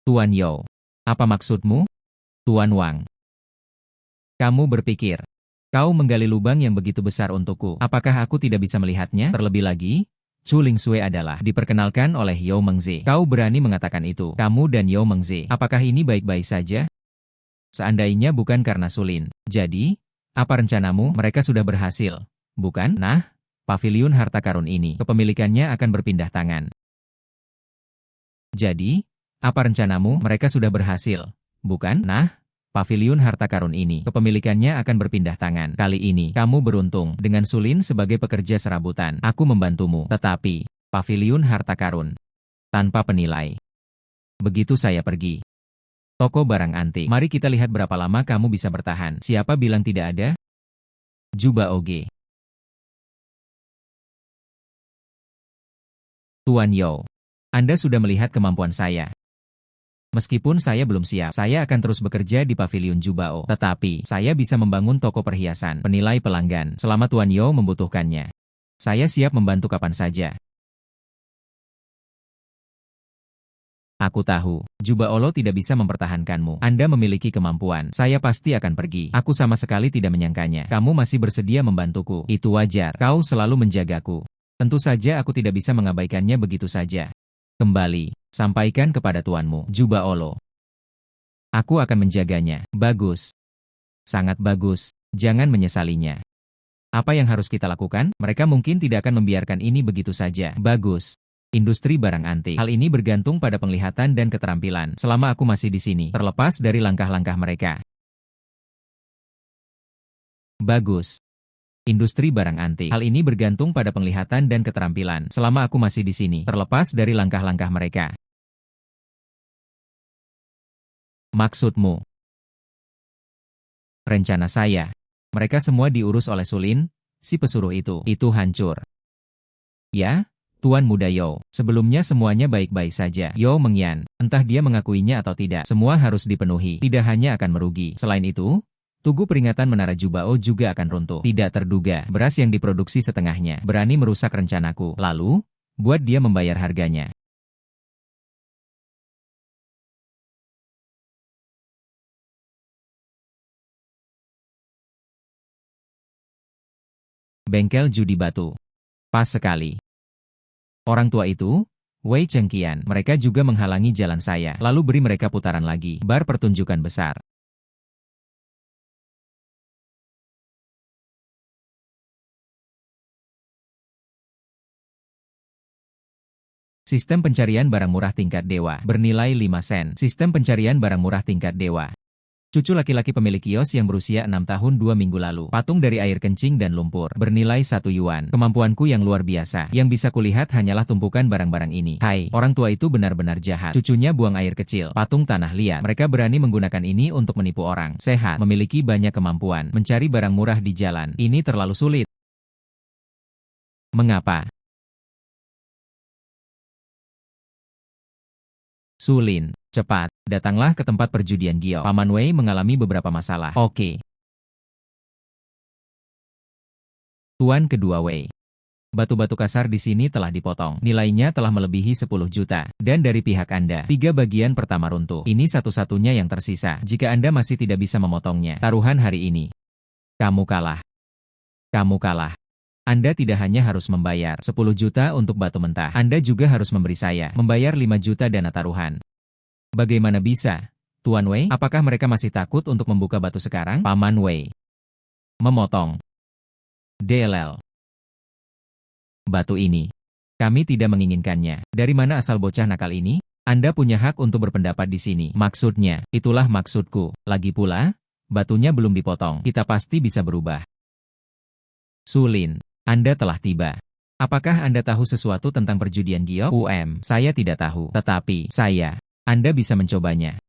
Tuan Yao? Apa maksudmu? Tuan Wang. Kamu berpikir, kau menggali lubang yang begitu besar untukku. Apakah aku tidak bisa melihatnya? Terlebih lagi, Chu Lingsui adalah diperkenalkan oleh Yao Mengzi. Kau berani mengatakan itu? Kamu dan Yao Mengzi. Apakah ini baik-baik saja? Seandainya bukan karena Sulin. Jadi, apa rencanamu? Mereka sudah berhasil, bukan? Nah, paviliun harta karun ini, kepemilikannya akan berpindah tangan. Jadi, apa rencanamu? Mereka sudah berhasil, bukan? Nah, paviliun harta karun ini, kepemilikannya akan berpindah tangan. Kali ini, kamu beruntung. Dengan Sulin sebagai pekerja serabutan, aku membantumu. Tetapi, paviliun harta karun, tanpa penilai. Begitu saya pergi. Toko barang antik. Mari kita lihat berapa lama kamu bisa bertahan. Siapa bilang tidak ada? Juba Oge. Tuan Yao, Anda sudah melihat kemampuan saya. Meskipun saya belum siap, saya akan terus bekerja di paviliun Jubao. Tetapi, saya bisa membangun toko perhiasan, penilai pelanggan, selama Tuan Yao membutuhkannya. Saya siap membantu kapan saja. Aku tahu, Jubaolo tidak bisa mempertahankanmu. Anda memiliki kemampuan. Saya pasti akan pergi. Aku sama sekali tidak menyangkanya. Kamu masih bersedia membantuku. Itu wajar. Kau selalu menjagaku. Tentu saja aku tidak bisa mengabaikannya begitu saja. Kembali, sampaikan kepada tuanmu, Jubaolo. Aku akan menjaganya. Bagus. Sangat bagus. Jangan menyesalinya. Apa yang harus kita lakukan? Mereka mungkin tidak akan membiarkan ini begitu saja. Bagus. Industri barang antik. Hal ini bergantung pada penglihatan dan keterampilan. Selama aku masih di sini, terlepas dari langkah-langkah mereka. Bagus. Industri barang antik. Hal ini bergantung pada penglihatan dan keterampilan. Selama aku masih di sini, terlepas dari langkah-langkah mereka. Maksudmu? Rencana saya. Mereka semua diurus oleh Sulin, si pesuruh itu. Itu hancur. Ya? Tuan Muda Yao, sebelumnya semuanya baik-baik saja. Yao Mengyan, entah dia mengakuinya atau tidak, semua harus dipenuhi. Tidak hanya akan merugi. Selain itu, tugu peringatan Menara Jubao juga akan runtuh. Tidak terduga, beras yang diproduksi setengahnya, berani merusak rencanaku. Lalu, buat dia membayar harganya. Bengkel judi batu. Pas sekali. Orang tua itu, Wei Chengqian, mereka juga menghalangi jalan saya, lalu beri mereka putaran lagi, bar pertunjukan besar. Sistem pencarian barang murah tingkat dewa, bernilai 5 sen. Sistem pencarian barang murah tingkat dewa. Cucu laki-laki pemilik kios yang berusia 6 tahun 2 minggu lalu. Patung dari air kencing dan lumpur. Bernilai 1 yuan. Kemampuanku yang luar biasa. Yang bisa kulihat hanyalah tumpukan barang-barang ini. Hai, orang tua itu benar-benar jahat. Cucunya buang air kecil. Patung tanah liat. Mereka berani menggunakan ini untuk menipu orang. Sehat. Memiliki banyak kemampuan. Mencari barang murah di jalan. Ini terlalu sulit. Mengapa? Sulin. Cepat, datanglah ke tempat perjudian Giok. Paman Wei mengalami beberapa masalah. Oke. Tuan kedua Wei. Batu-batu kasar di sini telah dipotong. Nilainya telah melebihi 10 juta. Dan dari pihak Anda, 3 bagian pertama runtuh. Ini satu-satunya yang tersisa. Jika Anda masih tidak bisa memotongnya, taruhan hari ini. Kamu kalah. Kamu kalah. Anda tidak hanya harus membayar 10 juta untuk batu mentah. Anda juga harus memberi saya membayar 5 juta dana taruhan. Bagaimana bisa? Tuan Wei, apakah mereka masih takut untuk membuka batu sekarang? Paman Wei. Memotong. DLL. Batu ini. Kami tidak menginginkannya. Dari mana asal bocah nakal ini? Anda punya hak untuk berpendapat di sini. Maksudnya, itulah maksudku. Lagi pula, batunya belum dipotong. Kita pasti bisa berubah. Sulin, Anda telah tiba. Apakah Anda tahu sesuatu tentang perjudian Giok? Saya tidak tahu. Tetapi, Anda bisa mencobanya.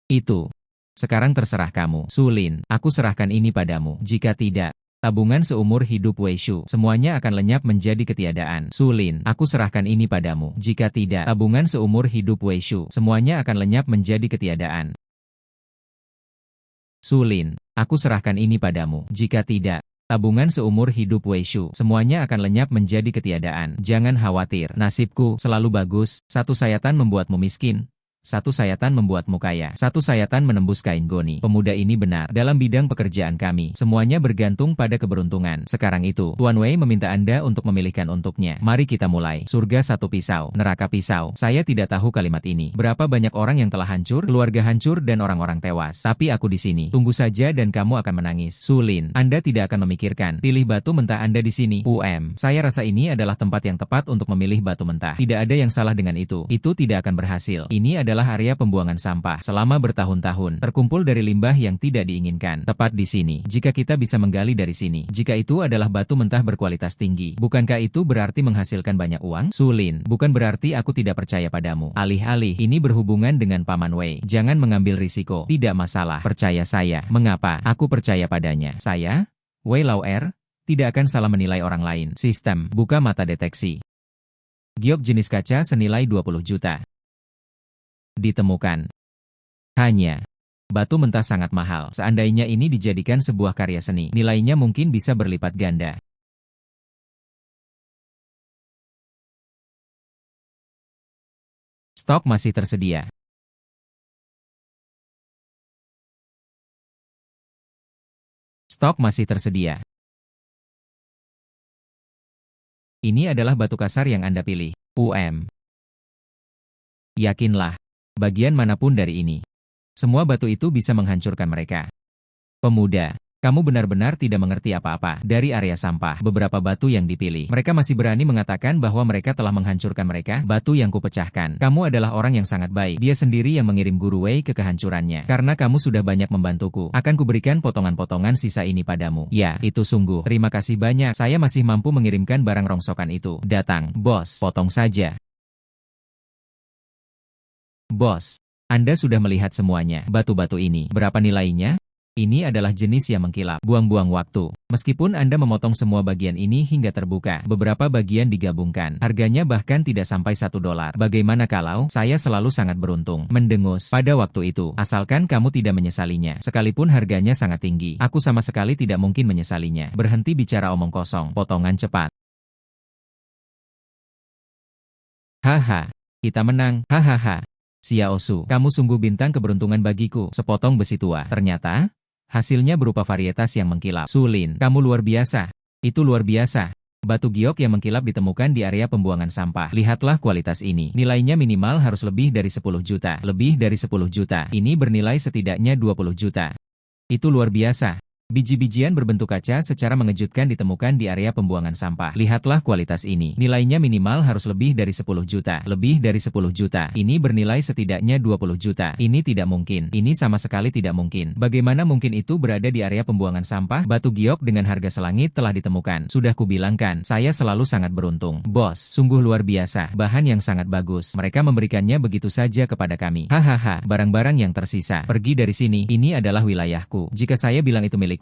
Itu. Sekarang terserah kamu. Sulin, aku serahkan ini padamu. Jika tidak, tabungan seumur hidup Wei Shu semuanya akan lenyap menjadi ketiadaan. Sulin, aku serahkan ini padamu. Jika tidak, tabungan seumur hidup Wei Shu semuanya akan lenyap menjadi ketiadaan. Sulin, aku serahkan ini padamu. Jika tidak, tabungan seumur hidup Wei Shu semuanya akan lenyap menjadi ketiadaan. Jangan khawatir, nasibku selalu bagus. Satu sayatan membuatmu miskin. Satu sayatan membuatmu kaya. Satu sayatan menembus kain goni. Pemuda ini benar. Dalam bidang pekerjaan kami, semuanya bergantung pada keberuntungan. Sekarang itu, Tuan Wei meminta Anda untuk memilihkan untuknya. Mari kita mulai. Surga satu pisau, neraka pisau. Saya tidak tahu kalimat ini. Berapa banyak orang yang telah hancur, keluarga hancur dan orang-orang tewas. Tapi aku di sini. Tunggu saja dan kamu akan menangis. Sulin, Anda tidak akan memikirkan. Pilih batu mentah Anda di sini. Saya rasa ini adalah tempat yang tepat untuk memilih batu mentah. Tidak ada yang salah dengan itu. Itu tidak akan berhasil. Ini adalah area pembuangan sampah selama bertahun-tahun, terkumpul dari limbah yang tidak diinginkan. Tepat di sini, jika kita bisa menggali dari sini, jika itu adalah batu mentah berkualitas tinggi, bukankah itu berarti menghasilkan banyak uang? Sulin, bukan berarti aku tidak percaya padamu. Alih-alih, ini berhubungan dengan Paman Wei. Jangan mengambil risiko. Tidak masalah. Percaya saya. Mengapa? Aku percaya padanya. Saya, Wei Lauer, tidak akan salah menilai orang lain. Sistem, buka mata deteksi. Giok jenis kaca senilai 20 juta. Ditemukan. Hanya. Batu mentah sangat mahal. Seandainya ini dijadikan sebuah karya seni, nilainya mungkin bisa berlipat ganda. Stok masih tersedia. Stok masih tersedia. Ini adalah batu kasar yang Anda pilih. Yakinlah. Bagian manapun dari ini. Semua batu itu bisa menghancurkan mereka. Pemuda, kamu benar-benar tidak mengerti apa-apa. Dari area sampah, beberapa batu yang dipilih. Mereka masih berani mengatakan bahwa mereka telah menghancurkan mereka. Batu yang kupecahkan. Kamu adalah orang yang sangat baik. Dia sendiri yang mengirim Guru Wei ke kehancurannya. Karena kamu sudah banyak membantuku, akan kuberikan potongan-potongan sisa ini padamu. Ya, itu sungguh. Terima kasih banyak. Saya masih mampu mengirimkan barang rongsokan itu. Datang, bos. Potong saja. Bos, Anda sudah melihat semuanya. Batu-batu ini, berapa nilainya? Ini adalah jenis yang mengkilap. Buang-buang waktu. Meskipun Anda memotong semua bagian ini hingga terbuka, beberapa bagian digabungkan. Harganya bahkan tidak sampai $1. Bagaimana kalau saya selalu sangat beruntung? Mendengus. Pada waktu itu, asalkan kamu tidak menyesalinya. Sekalipun harganya sangat tinggi, aku sama sekali tidak mungkin menyesalinya. Berhenti bicara omong kosong. Potongan cepat. Haha. Kita menang. Hahaha. Xiao Su, kamu sungguh bintang keberuntungan bagiku. Sepotong besi tua. Ternyata, hasilnya berupa varietas yang mengkilap. Sulin, kamu luar biasa. Itu luar biasa. Batu giok yang mengkilap ditemukan di area pembuangan sampah. Lihatlah kualitas ini. Nilainya minimal harus lebih dari 10 juta. Lebih dari 10 juta. Ini bernilai setidaknya 20 juta. Itu luar biasa. Biji-bijian berbentuk kaca secara mengejutkan ditemukan di area pembuangan sampah. Lihatlah kualitas ini. Nilainya minimal harus lebih dari 10 juta. Lebih dari 10 juta. Ini bernilai setidaknya 20 juta. Ini tidak mungkin. Ini sama sekali tidak mungkin. Bagaimana mungkin itu berada di area pembuangan sampah? Batu giok dengan harga selangit telah ditemukan. Sudah kubilangkan, saya selalu sangat beruntung. Bos, sungguh luar biasa. Bahan yang sangat bagus. Mereka memberikannya begitu saja kepada kami. Hahaha, barang-barang yang tersisa. Pergi dari sini. Ini adalah wilayahku. Jika saya bilang itu milikmu,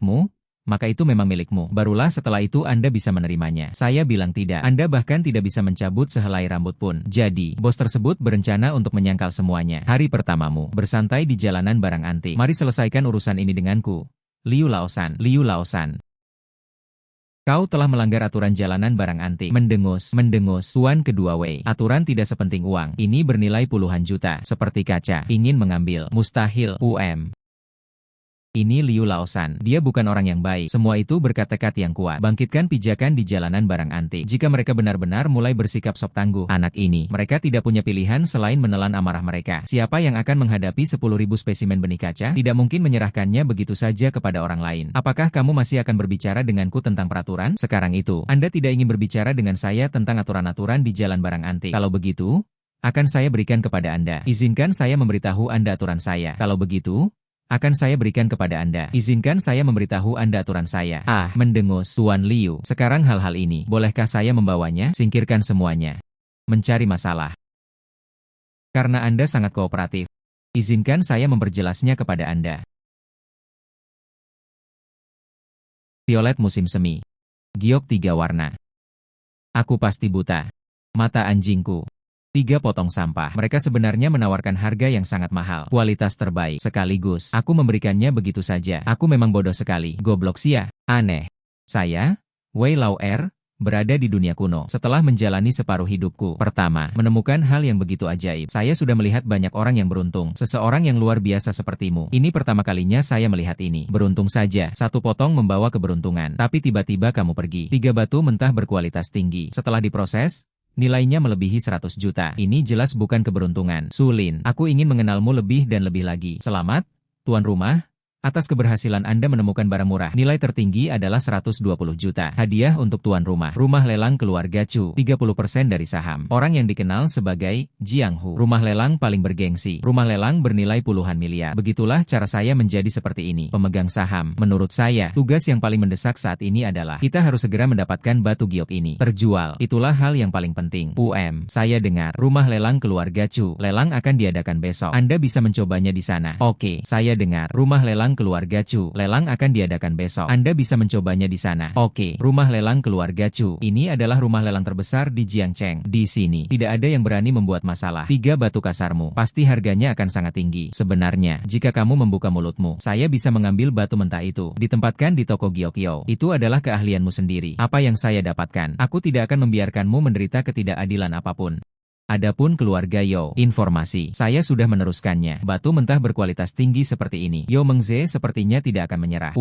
maka itu memang milikmu. Barulah setelah itu Anda bisa menerimanya. Saya bilang tidak. Anda bahkan tidak bisa mencabut sehelai rambut pun. Jadi, bos tersebut berencana untuk menyangkal semuanya. Hari pertamamu, bersantai di jalanan barang antik. Mari selesaikan urusan ini denganku. Liu Laosan. Liu Laosan. Kau telah melanggar aturan jalanan barang antik. Mendengus, mendengus. Tuan kedua Wei. Aturan tidak sepenting uang. Ini bernilai puluhan juta. Seperti kaca. Ingin mengambil. Mustahil. Ini Liu Laosan. Dia bukan orang yang baik. Semua itu berkata-kata yang kuat. Bangkitkan pijakan di jalanan barang antik. Jika mereka benar-benar mulai bersikap sok tangguh, anak ini, mereka tidak punya pilihan selain menelan amarah mereka. Siapa yang akan menghadapi 10.000 spesimen benih kaca? Tidak mungkin menyerahkannya begitu saja kepada orang lain. Apakah kamu masih akan berbicara denganku tentang peraturan? Sekarang itu, Anda tidak ingin berbicara dengan saya tentang aturan-aturan di jalan barang antik. Kalau begitu, akan saya berikan kepada Anda. Izinkan saya memberitahu Anda aturan saya. Kalau begitu, akan saya berikan kepada Anda. Izinkan saya memberitahu Anda aturan saya. Ah, mendengus, Tuan Liu. Sekarang hal-hal ini, bolehkah saya membawanya? Singkirkan semuanya. Mencari masalah. Karena Anda sangat kooperatif. Izinkan saya memperjelasnya kepada Anda. Violet musim semi. Giok 3 warna. Aku pasti buta. Mata anjingku. 3 potong sampah. Mereka sebenarnya menawarkan harga yang sangat mahal. Kualitas terbaik. Sekaligus, aku memberikannya begitu saja. Aku memang bodoh sekali. Goblok sia. Aneh. Saya, Wei Lao berada di dunia kuno. Setelah menjalani separuh hidupku. Pertama, menemukan hal yang begitu ajaib. Saya sudah melihat banyak orang yang beruntung. Seseorang yang luar biasa sepertimu. Ini pertama kalinya saya melihat ini. Beruntung saja. 1 potong membawa keberuntungan. Tapi tiba-tiba kamu pergi. 3 batu mentah berkualitas tinggi. Setelah diproses, nilainya melebihi 100 juta. Ini jelas bukan keberuntungan. Sulin, aku ingin mengenalmu lebih dan lebih lagi. Selamat, tuan rumah. Atas keberhasilan Anda menemukan barang murah, nilai tertinggi adalah 120 juta. Hadiah untuk tuan rumah. Rumah lelang keluarga Chu, 30% dari saham. Orang yang dikenal sebagai Jiang Hu. Rumah lelang paling bergengsi. Rumah lelang bernilai puluhan miliar. Begitulah cara saya menjadi seperti ini. Pemegang saham. Menurut saya, tugas yang paling mendesak saat ini adalah kita harus segera mendapatkan batu giok ini. Terjual. Itulah hal yang paling penting. Saya dengar rumah lelang keluarga Chu. Lelang akan diadakan besok. Anda bisa mencobanya di sana. Oke, saya dengar rumah lelang keluarga Chu. Lelang akan diadakan besok. Anda bisa mencobanya di sana. Oke, rumah lelang keluarga Chu. Ini adalah rumah lelang terbesar di Jiangcheng. Di sini, tidak ada yang berani membuat masalah. 3 batu kasarmu. Pasti harganya akan sangat tinggi. Sebenarnya, jika kamu membuka mulutmu, saya bisa mengambil batu mentah itu. Ditempatkan di toko Giokyo. Itu adalah keahlianmu sendiri. Apa yang saya dapatkan? Aku tidak akan membiarkanmu menderita ketidakadilan apapun. Adapun keluarga Yo, informasi, saya sudah meneruskannya. Batu mentah berkualitas tinggi seperti ini. Yo Mengze sepertinya tidak akan menyerah.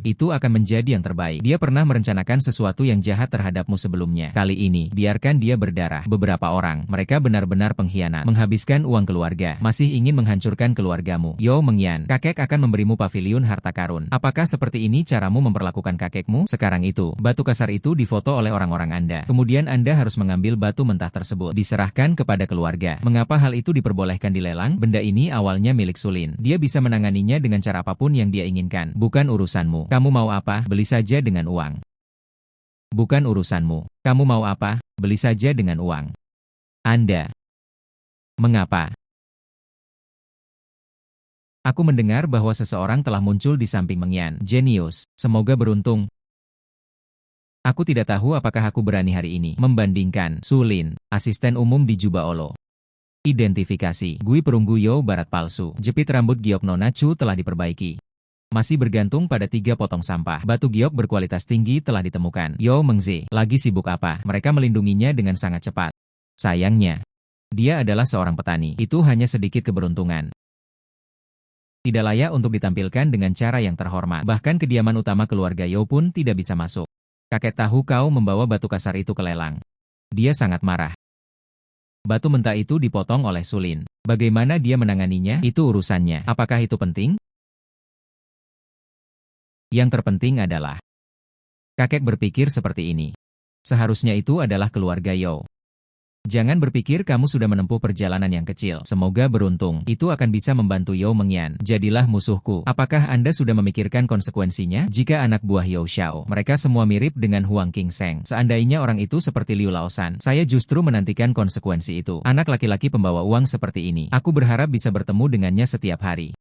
Itu akan menjadi yang terbaik. Dia pernah merencanakan sesuatu yang jahat terhadapmu sebelumnya. Kali ini, biarkan dia berdarah. Beberapa orang, mereka benar-benar pengkhianat. Menghabiskan uang keluarga, masih ingin menghancurkan keluargamu. Yo Mengyan, kakek akan memberimu paviliun harta karun. Apakah seperti ini caramu memperlakukan kakekmu? Sekarang itu, batu kasar itu difoto oleh orang-orang Anda. Kemudian Anda harus mengambil batu mentah tersebut. Diserahkan kepada keluarga. Mengapa hal itu diperbolehkan dilelang? Benda ini awalnya milik Sulin. Dia bisa menanganinya dengan cara apapun yang dia inginkan. Bukan urusanmu. Kamu mau apa? Beli saja dengan uang. Bukan urusanmu. Kamu mau apa? Beli saja dengan uang. Anda. Mengapa? Aku mendengar bahwa seseorang telah muncul di samping Mengyan. Jenius. Semoga beruntung. Aku tidak tahu apakah aku berani hari ini membandingkan Sulin, asisten umum di Juba Olo. Identifikasi, Gui perunggu Yo barat palsu. Jepit rambut giok Nona Chu telah diperbaiki. Masih bergantung pada 3 potong sampah. Batu giok berkualitas tinggi telah ditemukan. Yo Mengze, lagi sibuk apa? Mereka melindunginya dengan sangat cepat. Sayangnya, dia adalah seorang petani. Itu hanya sedikit keberuntungan. Tidak layak untuk ditampilkan dengan cara yang terhormat. Bahkan kediaman utama keluarga Yo pun tidak bisa masuk. Kakek tahu kau membawa batu kasar itu ke lelang. Dia sangat marah. Batu mentah itu dipotong oleh Sulin. Bagaimana dia menanganinya? Itu urusannya. Apakah itu penting? Yang terpenting adalah, kakek berpikir seperti ini. Seharusnya itu adalah keluarga Yao. Jangan berpikir kamu sudah menempuh perjalanan yang kecil. Semoga beruntung. Itu akan bisa membantu Yao Mengyan. Jadilah musuhku. Apakah Anda sudah memikirkan konsekuensinya? Jika anak buah Yao Xiao, mereka semua mirip dengan Huang Qingseng. Seandainya orang itu seperti Liu Laosan, saya justru menantikan konsekuensi itu. Anak laki-laki pembawa uang seperti ini. Aku berharap bisa bertemu dengannya setiap hari.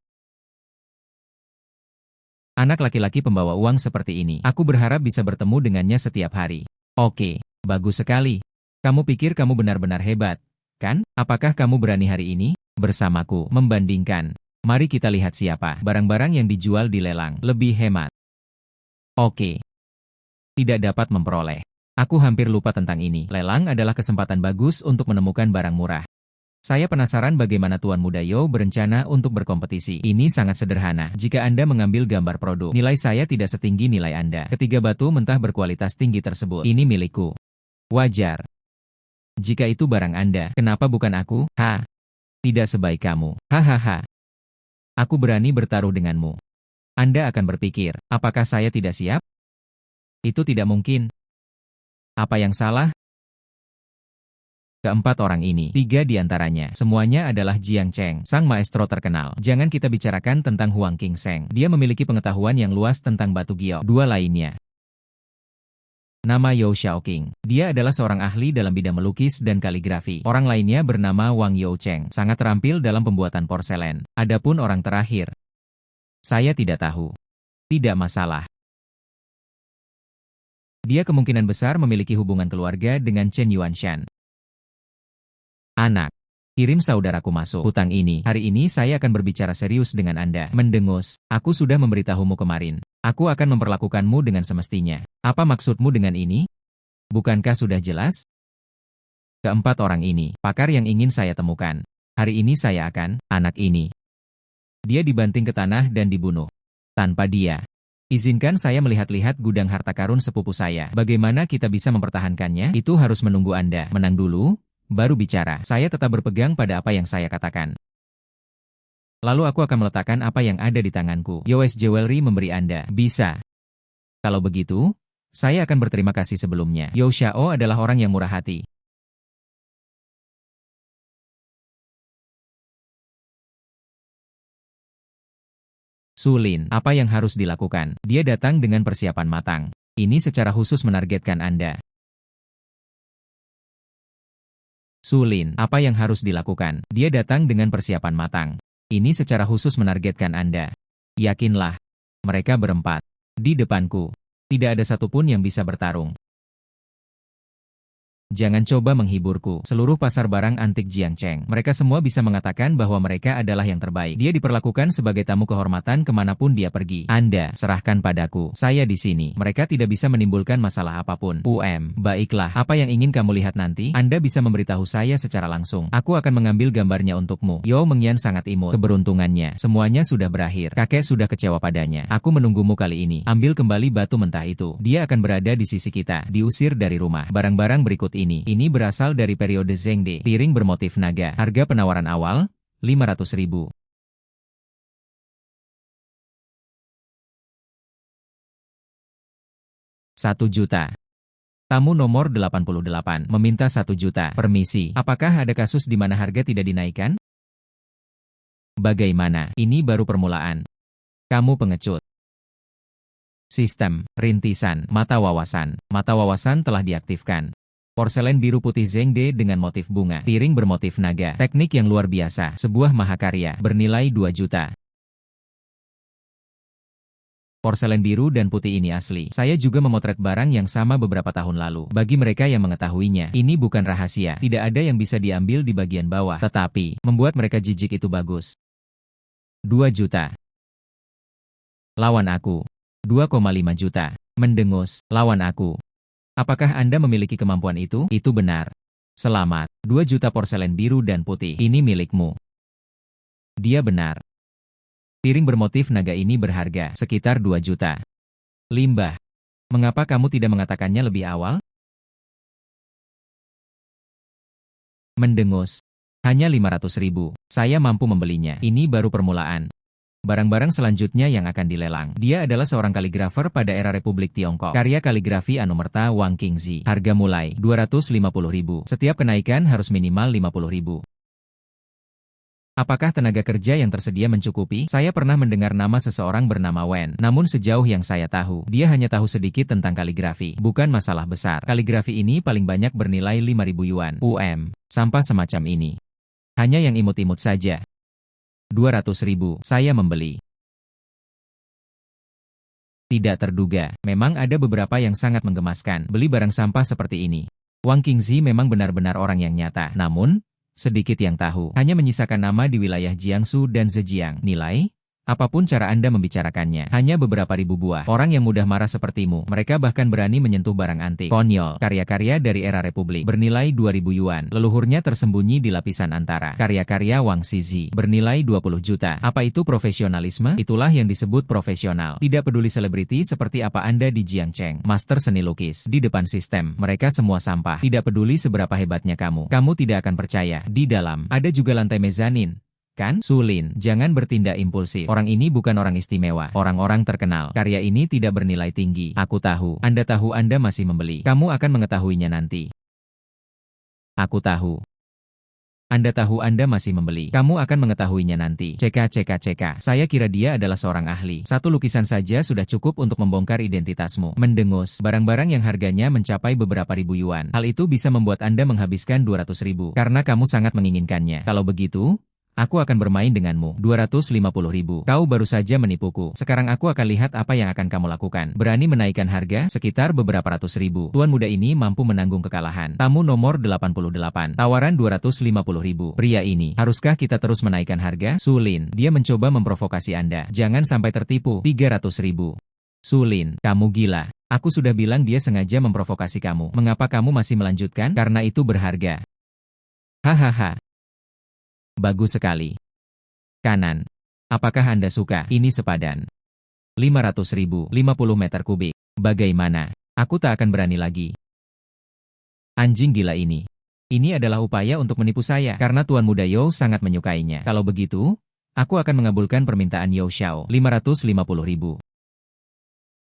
Anak laki-laki pembawa uang seperti ini. Aku berharap bisa bertemu dengannya setiap hari. Oke, bagus sekali. Kamu pikir kamu benar-benar hebat, kan? Apakah kamu berani hari ini bersamaku membandingkan? Mari kita lihat siapa barang-barang yang dijual di lelang lebih hemat. Oke. Tidak dapat memperoleh. Aku hampir lupa tentang ini. Lelang adalah kesempatan bagus untuk menemukan barang murah. Saya penasaran bagaimana Tuan Muda Yao berencana untuk berkompetisi. Ini sangat sederhana. Jika Anda mengambil gambar produk, nilai saya tidak setinggi nilai Anda. Ketiga batu mentah berkualitas tinggi tersebut, ini milikku. Wajar. Jika itu barang Anda, kenapa bukan aku? Tidak sebaik kamu. Hahaha. Aku berani bertaruh denganmu. Anda akan berpikir, apakah saya tidak siap? Itu tidak mungkin. Apa yang salah? Keempat orang ini, 3 di antaranya, semuanya adalah Jiang Cheng, sang maestro terkenal. Jangan kita bicarakan tentang Huang Qingseng. Dia memiliki pengetahuan yang luas tentang batu giok. 2 lainnya. Nama Yao Xiaoqing. Dia adalah seorang ahli dalam bidang melukis dan kaligrafi. Orang lainnya bernama Wang Youcheng, sangat terampil dalam pembuatan porselen. Adapun orang terakhir, saya tidak tahu. Tidak masalah. Dia kemungkinan besar memiliki hubungan keluarga dengan Chen Yuanshan. Anak, kirim saudaraku masuk hutang ini. Hari ini saya akan berbicara serius dengan Anda. Mendengus, aku sudah memberitahumu kemarin. Aku akan memperlakukanmu dengan semestinya. Apa maksudmu dengan ini? Bukankah sudah jelas? Keempat orang ini, pakar yang ingin saya temukan. Hari ini saya akan, anak ini. Dia dibanting ke tanah dan dibunuh. Tanpa dia. Izinkan saya melihat-lihat gudang harta karun sepupu saya. Bagaimana kita bisa mempertahankannya? Itu harus menunggu Anda menang dulu, baru bicara. Saya tetap berpegang pada apa yang saya katakan. Lalu aku akan meletakkan apa yang ada di tanganku. US Jewelry memberi Anda. Bisa. Kalau begitu, saya akan berterima kasih sebelumnya. Yao Xiao adalah orang yang murah hati. Sulin, apa yang harus dilakukan? Dia datang dengan persiapan matang. Ini secara khusus menargetkan Anda. Sulin, apa yang harus dilakukan? Dia datang dengan persiapan matang. Ini secara khusus menargetkan Anda. Yakinlah. Mereka berempat. Di depanku. Tidak ada satupun yang bisa bertarung. Jangan coba menghiburku. Seluruh pasar barang antik Jiang Cheng. Mereka semua bisa mengatakan bahwa mereka adalah yang terbaik. Dia diperlakukan sebagai tamu kehormatan kemanapun dia pergi. Anda, serahkan padaku. Saya di sini. Mereka tidak bisa menimbulkan masalah apapun. Baiklah. Apa yang ingin kamu lihat nanti? Anda bisa memberitahu saya secara langsung. Aku akan mengambil gambarnya untukmu. Yao Mengyan sangat imut. Keberuntungannya. Semuanya sudah berakhir. Kakek sudah kecewa padanya. Aku menunggumu kali ini. Ambil kembali batu mentah itu. Dia akan berada di sisi kita. Diusir dari rumah. Barang-barang berikut ini berasal dari periode Zhengde. Piring bermotif naga. Harga penawaran awal, 500.000. Rp1.000.000. Tamu nomor 88 meminta 1 juta. Permisi, apakah ada kasus di mana harga tidak dinaikkan? Bagaimana? Ini baru permulaan. Kamu pengecut. Sistem, rintisan, mata wawasan. Mata wawasan telah diaktifkan. Porselen biru putih Zhengde dengan motif bunga. Piring bermotif naga. Teknik yang luar biasa. Sebuah mahakarya. Bernilai 2 juta. Porselen biru dan putih ini asli. Saya juga memotret barang yang sama beberapa tahun lalu. Bagi mereka yang mengetahuinya, ini bukan rahasia. Tidak ada yang bisa diambil di bagian bawah. Tetapi, membuat mereka jijik itu bagus. 2 juta. Lawan aku. 2,5 juta. Mendengus. Lawan aku. Apakah Anda memiliki kemampuan itu? Itu benar. Selamat. 2 juta porselen biru dan putih. Ini milikmu. Dia benar. Piring bermotif naga ini berharga sekitar 2 juta. Limbah. Mengapa kamu tidak mengatakannya lebih awal? Mendengus. Hanya 500.000. Saya mampu membelinya. Ini baru permulaan. Barang-barang selanjutnya yang akan dilelang. Dia adalah seorang kaligrafer pada era Republik Tiongkok. Karya kaligrafi Anumerta Wang Qingzi. Harga mulai 250.000. Setiap kenaikan harus minimal 50.000. Apakah tenaga kerja yang tersedia mencukupi? Saya pernah mendengar nama seseorang bernama Wen. Namun sejauh yang saya tahu, dia hanya tahu sedikit tentang kaligrafi. Bukan masalah besar. Kaligrafi ini paling banyak bernilai 5.000 yuan. Sampah semacam ini. Hanya yang imut-imut saja. 200.000, saya membeli. Tidak terduga, memang ada beberapa yang sangat menggemaskan beli barang sampah seperti ini. Wang Qingzi memang benar-benar orang yang nyata. Namun, sedikit yang tahu, hanya menyisakan nama di wilayah Jiangsu dan Zhejiang. Nilai? Apapun cara Anda membicarakannya, hanya beberapa ribu buah. Orang yang mudah marah sepertimu, mereka bahkan berani menyentuh barang antik. Konyol, karya-karya dari era Republik, bernilai 2.000 yuan. Leluhurnya tersembunyi di lapisan antara. Karya-karya Wang Zizi, bernilai 20 juta. Apa itu profesionalisme? Itulah yang disebut profesional. Tidak peduli selebriti seperti apa Anda di Jiangcheng, master seni lukis, di depan sistem, mereka semua sampah. Tidak peduli seberapa hebatnya kamu tidak akan percaya. Di dalam, ada juga lantai mezanin. Kan? Sulin, jangan bertindak impulsif. Orang ini bukan orang istimewa, orang-orang terkenal. Karya ini tidak bernilai tinggi. Aku tahu Anda masih membeli. Kamu akan mengetahuinya nanti. Aku tahu. Anda tahu Anda masih membeli. Kamu akan mengetahuinya nanti. Cek. Saya kira dia adalah seorang ahli. Satu lukisan saja sudah cukup untuk membongkar identitasmu. Mendengus, barang-barang yang harganya mencapai beberapa ribu yuan. Hal itu bisa membuat Anda menghabiskan 200.000. Karena kamu sangat menginginkannya. Kalau begitu, aku akan bermain denganmu. 250.000. Kau baru saja menipuku. Sekarang aku akan lihat apa yang akan kamu lakukan. Berani menaikkan harga? Sekitar beberapa ratus ribu. Tuan muda ini mampu menanggung kekalahan. Tamu nomor 88. Tawaran 250.000. Pria ini, haruskah kita terus menaikkan harga? Sulin, dia mencoba memprovokasi Anda. Jangan sampai tertipu. 300.000. Sulin, kamu gila. Aku sudah bilang dia sengaja memprovokasi kamu. Mengapa kamu masih melanjutkan? Karena itu berharga. Hahaha. Bagus sekali. Kanan. Apakah Anda suka? Ini sepadan. 500.000, 50 meter kubik. Bagaimana? Aku tak akan berani lagi. Anjing gila ini. Ini adalah upaya untuk menipu saya, karena Tuan Muda You sangat menyukainya. Kalau begitu, aku akan mengabulkan permintaan You Xiao. 550.000.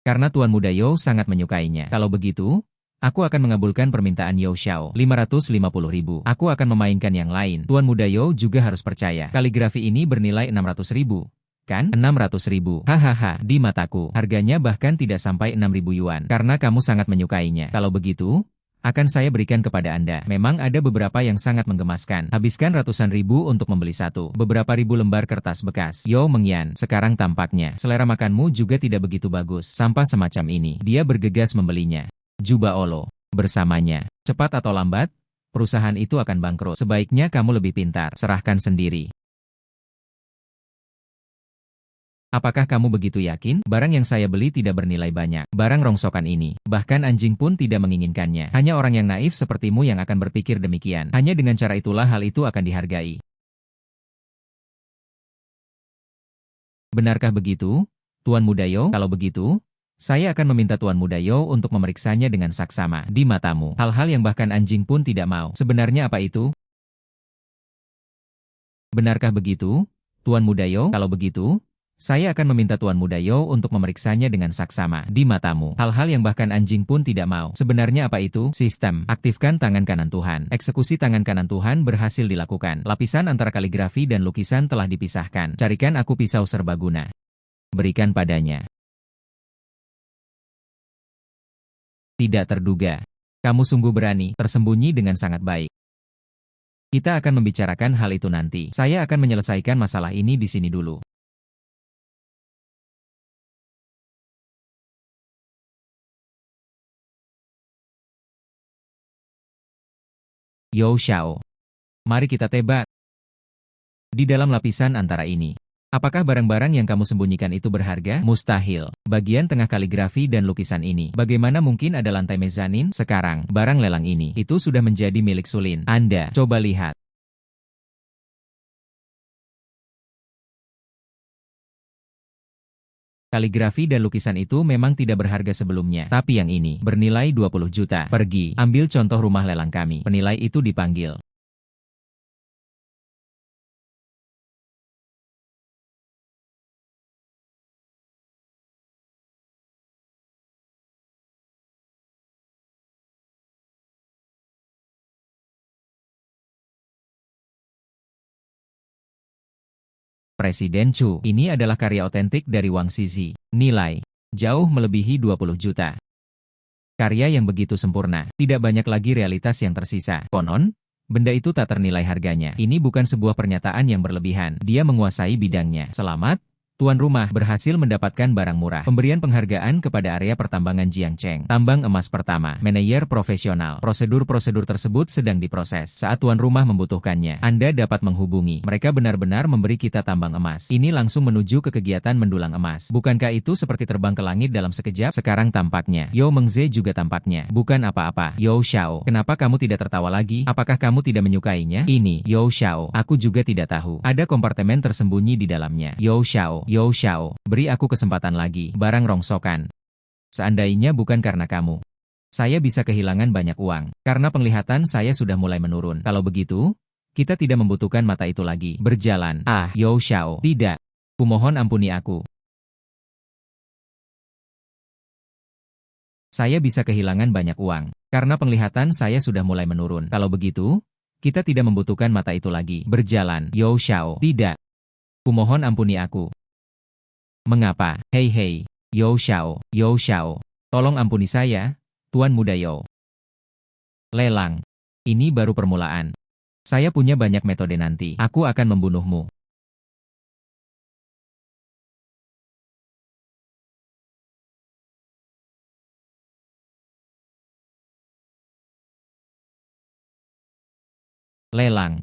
Karena Tuan Muda You sangat menyukainya. Kalau begitu, aku akan mengabulkan permintaan You Xiao. 550.000. Aku akan memainkan yang lain. Tuan Muda You juga harus percaya. Kaligrafi ini bernilai 600.000. Kan? 600.000. Hahaha, di mataku. Harganya bahkan tidak sampai 6.000 yuan. Karena kamu sangat menyukainya. Kalau begitu, akan saya berikan kepada Anda. Memang ada beberapa yang sangat menggemaskan. Habiskan ratusan ribu untuk membeli satu. Beberapa ribu lembar kertas bekas. Yo Mengyan, sekarang tampaknya selera makanmu juga tidak begitu bagus. Sampah semacam ini. Dia bergegas membelinya. Juba Olo, bersamanya. Cepat atau lambat, perusahaan itu akan bangkrut. Sebaiknya kamu lebih pintar, serahkan sendiri. Apakah kamu begitu yakin? Barang yang saya beli tidak bernilai banyak. Barang rongsokan ini, bahkan anjing pun tidak menginginkannya. Hanya orang yang naif sepertimu yang akan berpikir demikian. Hanya dengan cara itulah hal itu akan dihargai. Benarkah begitu, Tuan Muda You? Kalau begitu, saya akan meminta Tuan Muda You untuk memeriksanya dengan saksama. Di matamu, hal-hal yang bahkan anjing pun tidak mau. Sebenarnya apa itu? Benarkah begitu, Tuan Muda You? Kalau begitu, saya akan meminta Tuan Muda You untuk memeriksanya dengan saksama. Di matamu, hal-hal yang bahkan anjing pun tidak mau. Sebenarnya apa itu? Sistem. Aktifkan tangan kanan Tuhan. Eksekusi tangan kanan Tuhan berhasil dilakukan. Lapisan antara kaligrafi dan lukisan telah dipisahkan. Carikan aku pisau serbaguna. Berikan padanya. Tidak terduga. Kamu sungguh berani, tersembunyi dengan sangat baik. Kita akan membicarakan hal itu nanti. Saya akan menyelesaikan masalah ini di sini dulu. Yo Xiao. Mari kita tebak. Di dalam lapisan antara ini. Apakah barang-barang yang kamu sembunyikan itu berharga? Mustahil. Bagian tengah kaligrafi dan lukisan ini. Bagaimana mungkin ada lantai mezanin? Sekarang, barang lelang ini. Itu sudah menjadi milik Sulin. Anda, coba lihat. Kaligrafi dan lukisan itu memang tidak berharga sebelumnya. Tapi yang ini, bernilai 20 juta. Pergi, ambil contoh rumah lelang kami. Penilai itu dipanggil. Presiden Chu, ini adalah karya otentik dari Wang Zizi. Nilai jauh melebihi 20 juta. Karya yang begitu sempurna, tidak banyak lagi realitas yang tersisa. Konon, benda itu tak ternilai harganya. Ini bukan sebuah pernyataan yang berlebihan. Dia menguasai bidangnya. Selamat, tuan rumah berhasil mendapatkan barang murah. Pemberian penghargaan kepada area pertambangan Jiangcheng. Tambang emas pertama. Manajer profesional. Prosedur-prosedur tersebut sedang diproses. Saat tuan rumah membutuhkannya, Anda dapat menghubungi. Mereka benar-benar memberi kita tambang emas. Ini langsung menuju ke kegiatan mendulang emas. Bukankah itu seperti terbang ke langit dalam sekejap? Sekarang tampaknya. Yao Mengze juga tampaknya bukan apa-apa. Yao Xiao, kenapa kamu tidak tertawa lagi? Apakah kamu tidak menyukainya? Ini, Yao Xiao, aku juga tidak tahu. Ada kompartemen tersembunyi di dalamnya. Yao Xiao, beri aku kesempatan lagi, barang rongsokan. Seandainya bukan karena kamu, saya bisa kehilangan banyak uang, karena penglihatan saya sudah mulai menurun. Kalau begitu, kita tidak membutuhkan mata itu lagi. Berjalan. Yao Xiao, tidak. Kumohon ampuni aku. Saya bisa kehilangan banyak uang, karena penglihatan saya sudah mulai menurun. Kalau begitu, kita tidak membutuhkan mata itu lagi. Berjalan. Yao Xiao, tidak. Kumohon ampuni aku. Mengapa? Hei, Yao Xiao, tolong ampuni saya, Tuan Muda Yao. Lelang. Ini baru permulaan. Saya punya banyak metode nanti. Aku akan membunuhmu. Lelang.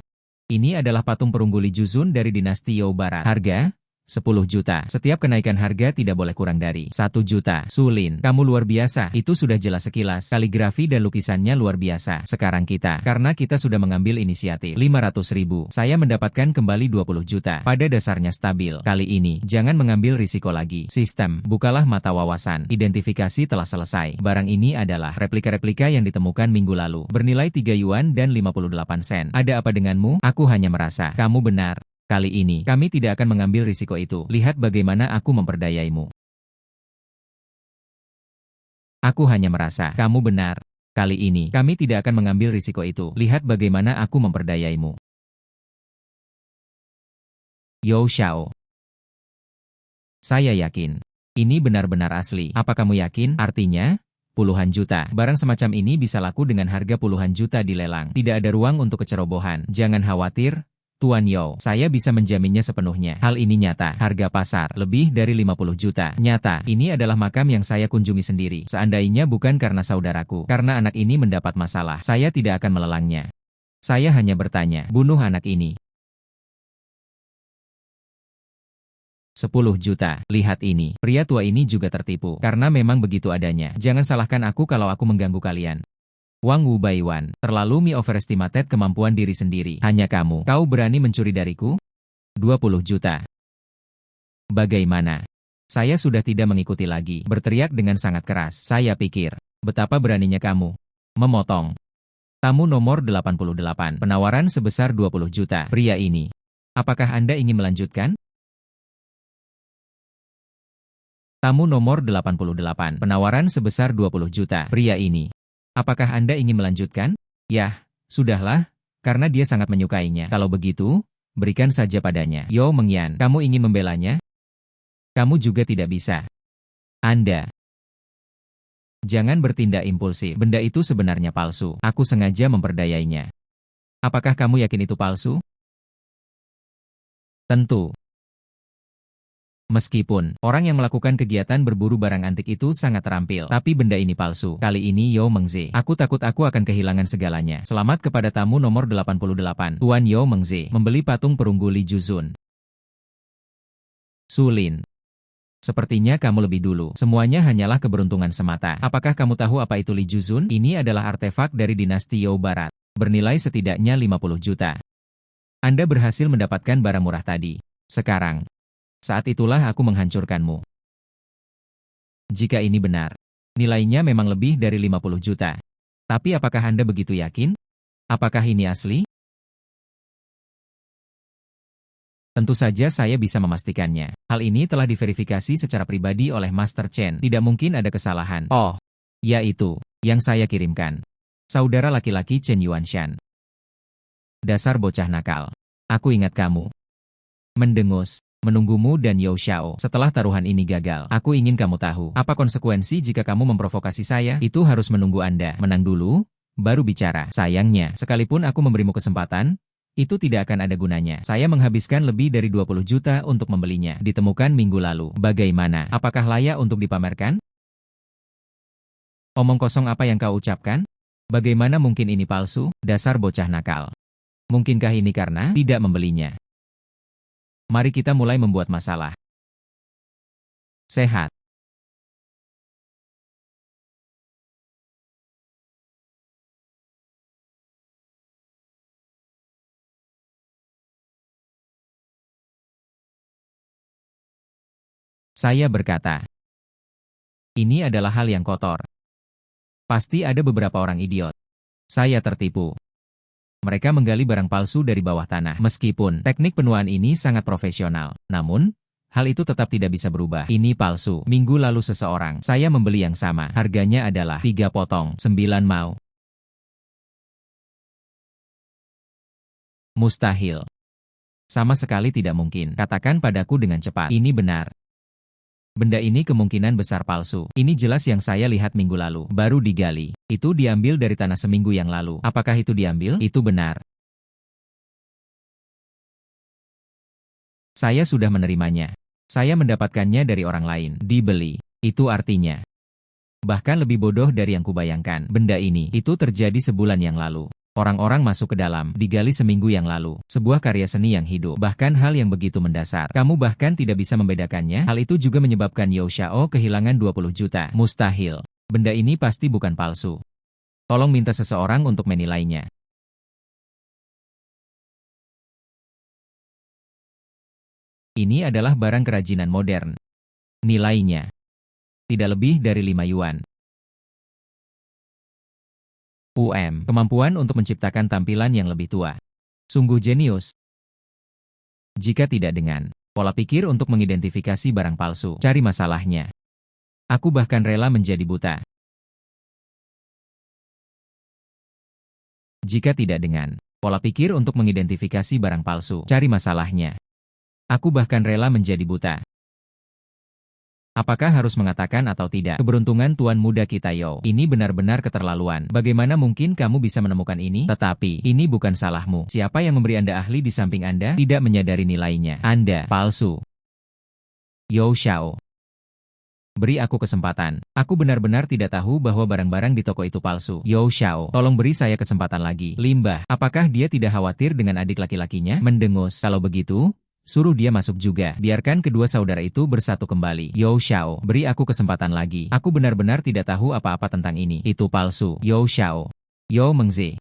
Ini adalah patung perunggu Li Juzun dari dinasti Yao Barat. Harga? 10 juta. Setiap kenaikan harga tidak boleh kurang dari 1 juta. Sulin, kamu luar biasa. Itu sudah jelas sekilas. Kaligrafi dan lukisannya luar biasa. Sekarang karena kita sudah mengambil inisiatif 500.000, saya mendapatkan kembali 20 juta. Pada dasarnya stabil. Kali ini, jangan mengambil risiko lagi. Sistem, bukalah mata wawasan. Identifikasi telah selesai. Barang ini adalah replika-replika yang ditemukan minggu lalu. Bernilai 3 yuan dan 58 sen. Ada apa denganmu? Aku hanya merasa, kamu benar. Kali ini, kami tidak akan mengambil risiko itu. Lihat bagaimana aku memperdayaimu. Aku hanya merasa, kamu benar. Kali ini, kami tidak akan mengambil risiko itu. Lihat bagaimana aku memperdayaimu. Yao Xiao. Saya yakin. Ini benar-benar asli. Apa kamu yakin? Artinya, puluhan juta. Barang semacam ini bisa laku dengan harga puluhan juta di lelang. Tidak ada ruang untuk kecerobohan. Jangan khawatir, Tuan Yao, saya bisa menjaminnya sepenuhnya. Hal ini nyata. Harga pasar lebih dari 50 juta. Nyata, ini adalah makam yang saya kunjungi sendiri. Seandainya bukan karena saudaraku, karena anak ini mendapat masalah, saya tidak akan melelangnya. Saya hanya bertanya, bunuh anak ini. 10 juta. Lihat ini. Pria tua ini juga tertipu. Karena memang begitu adanya. Jangan salahkan aku kalau aku mengganggu kalian. Wang Wu Baiwan, terlalu overestimated kemampuan diri sendiri. Hanya kamu. Kau berani mencuri dariku? 20 juta. Bagaimana? Saya sudah tidak mengikuti lagi. Berteriak dengan sangat keras. Saya pikir, betapa beraninya kamu. Memotong. Tamu nomor 88. Penawaran sebesar 20 juta. Pria ini. Apakah Anda ingin melanjutkan? Tamu nomor 88. Penawaran sebesar 20 juta. Pria ini. Apakah Anda ingin melanjutkan? Yah, sudahlah, karena dia sangat menyukainya. Kalau begitu, berikan saja padanya. Yao Mengyan, kamu ingin membelanya? Kamu juga tidak bisa. Anda. Jangan bertindak impulsif. Benda itu sebenarnya palsu. Aku sengaja memperdayainya. Apakah kamu yakin itu palsu? Tentu. Meskipun orang yang melakukan kegiatan berburu barang antik itu sangat terampil, tapi benda ini palsu. Kali ini Yao Mengze. Aku takut aku akan kehilangan segalanya. Selamat kepada tamu nomor 88. Tuan Yao Mengze membeli patung perunggu Li Juzun. Sulin. Sepertinya kamu lebih dulu. Semuanya hanyalah keberuntungan semata. Apakah kamu tahu apa itu Li Juzun? Ini adalah artefak dari dinasti Yao Barat. Bernilai setidaknya 50 juta. Anda berhasil mendapatkan barang murah tadi. Sekarang. Saat itulah aku menghancurkanmu. Jika ini benar, nilainya memang lebih dari 50 juta. Tapi apakah Anda begitu yakin? Apakah ini asli? Tentu saja saya bisa memastikannya. Hal ini telah diverifikasi secara pribadi oleh Master Chen. Tidak mungkin ada kesalahan. Oh, yaitu yang saya kirimkan. Saudara laki-laki Chen Yuanshan. Dasar bocah nakal. Aku ingat kamu. Mendengus. menunggumu dan Yao Xiao. Setelah taruhan ini gagal, aku ingin kamu tahu, apa konsekuensi jika kamu memprovokasi saya? Itu harus menunggu Anda menang dulu, baru bicara. Sayangnya, sekalipun aku memberimu kesempatan, itu tidak akan ada gunanya. Saya menghabiskan lebih dari 20 juta untuk membelinya. Ditemukan minggu lalu. Bagaimana? Apakah layak untuk dipamerkan? Omong kosong apa yang kau ucapkan? Bagaimana mungkin ini palsu? Dasar bocah nakal. Mungkinkah ini karena tidak membelinya? Mari kita mulai membuat masalah. Sehat. Saya berkata, ini adalah hal yang kotor. Pasti ada beberapa orang idiot. Saya tertipu. Mereka menggali barang palsu dari bawah tanah. Meskipun teknik penuaan ini sangat profesional, namun, hal itu tetap tidak bisa berubah. Ini palsu. Minggu lalu seseorang, saya membeli yang sama. Harganya adalah 3 potong, 9 mau. Mustahil. Sama sekali tidak mungkin. Katakan padaku dengan cepat. Ini benar. Benda ini kemungkinan besar palsu. Ini jelas yang saya lihat minggu lalu. Baru digali. Itu diambil dari tanah seminggu yang lalu. Apakah itu diambil? Itu benar. Saya sudah menerimanya. Saya mendapatkannya dari orang lain. Dibeli. Itu artinya. Bahkan lebih bodoh dari yang kubayangkan. Benda ini, itu terjadi sebulan yang lalu. Orang-orang masuk ke dalam, digali seminggu yang lalu. Sebuah karya seni yang hidup, bahkan hal yang begitu mendasar. Kamu bahkan tidak bisa membedakannya. Hal itu juga menyebabkan Yao Xiao kehilangan 20 juta. Mustahil. Benda ini pasti bukan palsu. Tolong minta seseorang untuk menilainya. Ini adalah barang kerajinan modern. Nilainya tidak lebih dari 5 yuan. Kemampuan untuk menciptakan tampilan yang lebih tua. Sungguh jenius. Jika tidak dengan pola pikir untuk mengidentifikasi barang palsu, cari masalahnya. Aku bahkan rela menjadi buta. Jika tidak dengan pola pikir untuk mengidentifikasi barang palsu, cari masalahnya. Aku bahkan rela menjadi buta. Apakah harus mengatakan atau tidak? Keberuntungan tuan muda kita Yao. Ini benar-benar keterlaluan. Bagaimana mungkin kamu bisa menemukan ini? Tetapi, ini bukan salahmu. Siapa yang memberi Anda ahli di samping Anda tidak menyadari nilainya? Anda palsu. Yao Xiao. Beri aku kesempatan. Aku benar-benar tidak tahu bahwa barang-barang di toko itu palsu. Yao Xiao, tolong beri saya kesempatan lagi. Limbah, apakah dia tidak khawatir dengan adik laki-lakinya? Mendengus. Kalau begitu, suruh dia masuk juga. Biarkan kedua saudara itu bersatu kembali. Yao Xiao, beri aku kesempatan lagi. Aku benar-benar tidak tahu apa-apa tentang ini. Itu palsu. Yao Xiao. Yao Mengzi.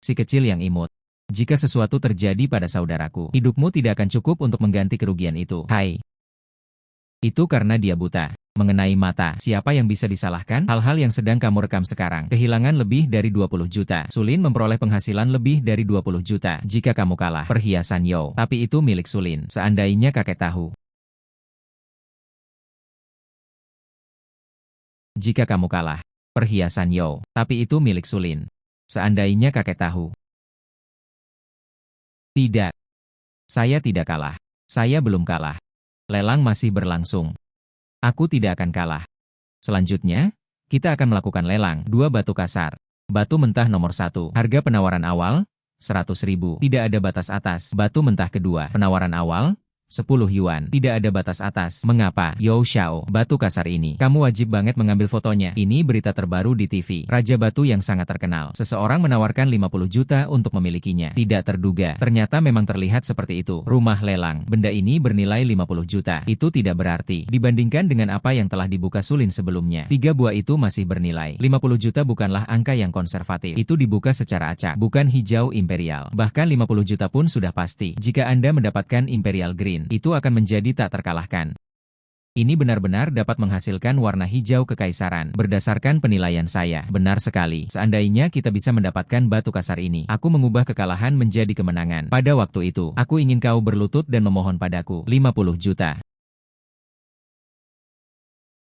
Si kecil yang imut. Jika sesuatu terjadi pada saudaraku, hidupmu tidak akan cukup untuk mengganti kerugian itu. Hai. Itu karena dia buta. Mengenai mata, siapa yang bisa disalahkan? Hal-hal yang sedang kamu rekam sekarang. Kehilangan lebih dari 20 juta. Sulin memperoleh penghasilan lebih dari 20 juta. Jika kamu kalah, perhiasan Yao. Tapi itu milik Sulin. Seandainya kakek tahu. Jika kamu kalah, perhiasan Yao. Tapi itu milik Sulin. Seandainya kakek tahu. Tidak. Saya tidak kalah. Saya belum kalah. Lelang masih berlangsung. Aku tidak akan kalah. Selanjutnya, kita akan melakukan lelang 2 batu kasar. Batu mentah nomor 1. Harga penawaran awal, 100.000. Tidak ada batas atas. Batu mentah kedua. Penawaran awal, 10 yuan. Tidak ada batas atas. Mengapa? Yao Xiao, batu kasar ini. Kamu wajib banget mengambil fotonya. Ini berita terbaru di TV. Raja batu yang sangat terkenal. Seseorang menawarkan 50 juta untuk memilikinya. Tidak terduga. Ternyata memang terlihat seperti itu. Rumah lelang. Benda ini bernilai 50 juta. Itu tidak berarti. Dibandingkan dengan apa yang telah dibuka Sulin sebelumnya. 3 buah itu masih bernilai. 50 juta bukanlah angka yang konservatif. Itu dibuka secara acak. Bukan hijau imperial. Bahkan 50 juta pun sudah pasti. Jika Anda mendapatkan imperial green, itu akan menjadi tak terkalahkan. Ini benar-benar dapat menghasilkan warna hijau kekaisaran. Berdasarkan penilaian saya, benar sekali. Seandainya kita bisa mendapatkan batu kasar ini, aku mengubah kekalahan menjadi kemenangan. Pada waktu itu, aku ingin kau berlutut dan memohon padaku. 50 juta.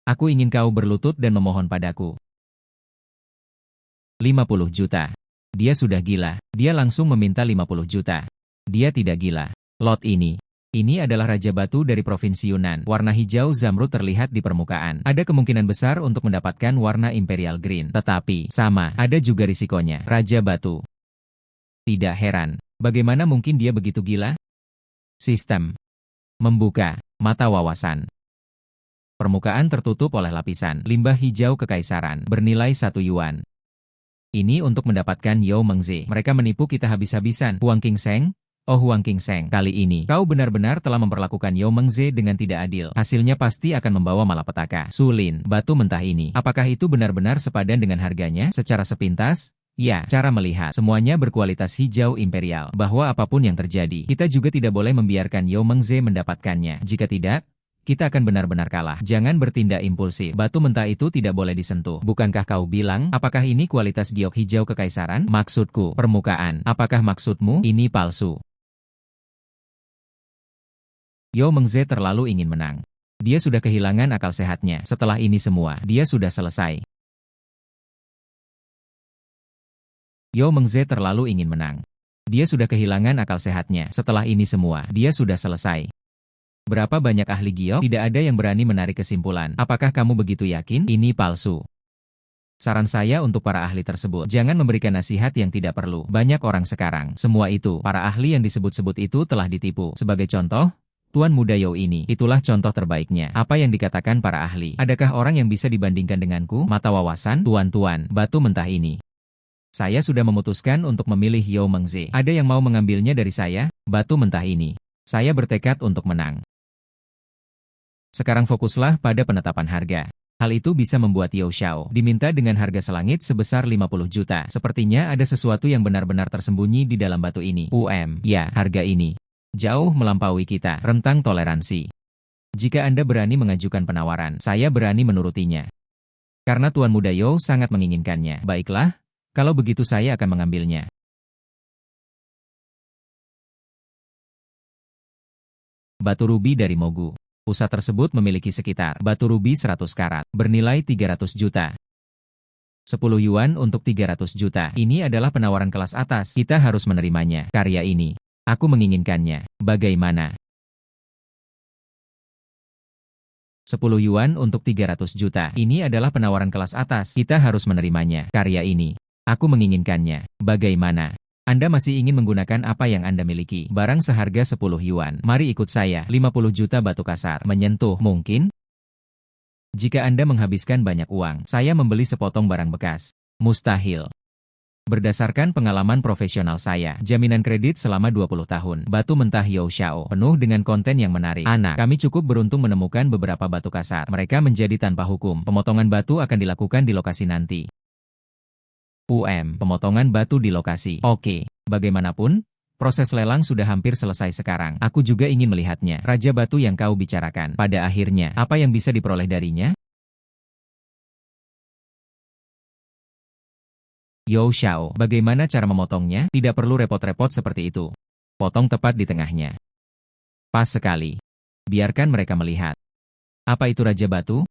Aku ingin kau berlutut dan memohon padaku. 50 juta. Dia sudah gila. Dia langsung meminta 50 juta. Dia tidak gila. Lot ini. Ini adalah Raja Batu dari Provinsi Yunnan. Warna hijau zamrud terlihat di permukaan. Ada kemungkinan besar untuk mendapatkan warna Imperial Green. Tetapi, sama, ada juga risikonya. Raja Batu. Tidak heran. Bagaimana mungkin dia begitu gila? Sistem. Membuka. Mata wawasan. Permukaan tertutup oleh lapisan limbah hijau kekaisaran bernilai 1 yuan. Ini untuk mendapatkan Yao Mengze. Mereka menipu kita habis-habisan. Huang Qingseng. Oh Huang Qingseng, kali ini kau benar-benar telah memperlakukan Yao Mengze dengan tidak adil. Hasilnya pasti akan membawa malapetaka. Sulin, batu mentah ini. Apakah itu benar-benar sepadan dengan harganya? Secara sepintas, ya, cara melihat semuanya berkualitas hijau imperial. Bahwa apapun yang terjadi, kita juga tidak boleh membiarkan Yao Mengze mendapatkannya. Jika tidak, kita akan benar-benar kalah. Jangan bertindak impulsif. Batu mentah itu tidak boleh disentuh. Bukankah kau bilang, apakah ini kualitas giok hijau kekaisaran? Maksudku, permukaan. Apakah maksudmu, ini palsu? Yao Mengze terlalu ingin menang. Dia sudah kehilangan akal sehatnya. Setelah ini semua, dia sudah selesai. Yao Mengze terlalu ingin menang. Dia sudah kehilangan akal sehatnya. Setelah ini semua, dia sudah selesai. Berapa banyak ahli giok? Tidak ada yang berani menarik kesimpulan. Apakah kamu begitu yakin? Ini palsu. Saran saya untuk para ahli tersebut, jangan memberikan nasihat yang tidak perlu. Banyak orang sekarang, semua itu, para ahli yang disebut-sebut itu telah ditipu. Sebagai contoh, Tuan Muda Yao ini, itulah contoh terbaiknya. Apa yang dikatakan para ahli? Adakah orang yang bisa dibandingkan denganku? Mata wawasan, tuan-tuan, batu mentah ini. Saya sudah memutuskan untuk memilih Yao Mengze. Ada yang mau mengambilnya dari saya? Batu mentah ini. Saya bertekad untuk menang. Sekarang fokuslah pada penetapan harga. Hal itu bisa membuat Yao Xiao diminta dengan harga selangit sebesar 50 juta. Sepertinya ada sesuatu yang benar-benar tersembunyi di dalam batu ini. Ya, harga ini jauh melampaui kita, rentang toleransi. Jika Anda berani mengajukan penawaran, saya berani menurutinya. Karena Tuan Muda Yao sangat menginginkannya. Baiklah, kalau begitu saya akan mengambilnya. Batu rubi dari Mogu. Pusat tersebut memiliki sekitar batu rubi 100 karat, bernilai 300 juta. 10 yuan untuk 300 juta. Ini adalah penawaran kelas atas. Kita harus menerimanya. Karya ini. Aku menginginkannya. Bagaimana? 10 yuan untuk 300 juta. Ini adalah penawaran kelas atas. Kita harus menerimanya. Karya ini. Aku menginginkannya. Bagaimana? Anda masih ingin menggunakan apa yang Anda miliki? Barang seharga 10 yuan. Mari ikut saya. 50 juta batu kasar. Menyentuh. Mungkin? Jika Anda menghabiskan banyak uang, saya membeli sepotong barang bekas. Mustahil. Berdasarkan pengalaman profesional saya, jaminan kredit selama 20 tahun, batu mentah Yao Xiao, penuh dengan konten yang menarik. Anak, kami cukup beruntung menemukan beberapa batu kasar. Mereka menjadi tanpa hukum. Pemotongan batu akan dilakukan di lokasi nanti. Pemotongan batu di lokasi. Oke, bagaimanapun, proses lelang sudah hampir selesai sekarang. Aku juga ingin melihatnya. Raja batu yang kau bicarakan. Pada akhirnya, apa yang bisa diperoleh darinya? Yao Xiao, bagaimana cara memotongnya? Tidak perlu repot-repot seperti itu. Potong tepat di tengahnya. Pas sekali. Biarkan mereka melihat. Apa itu Raja Batu?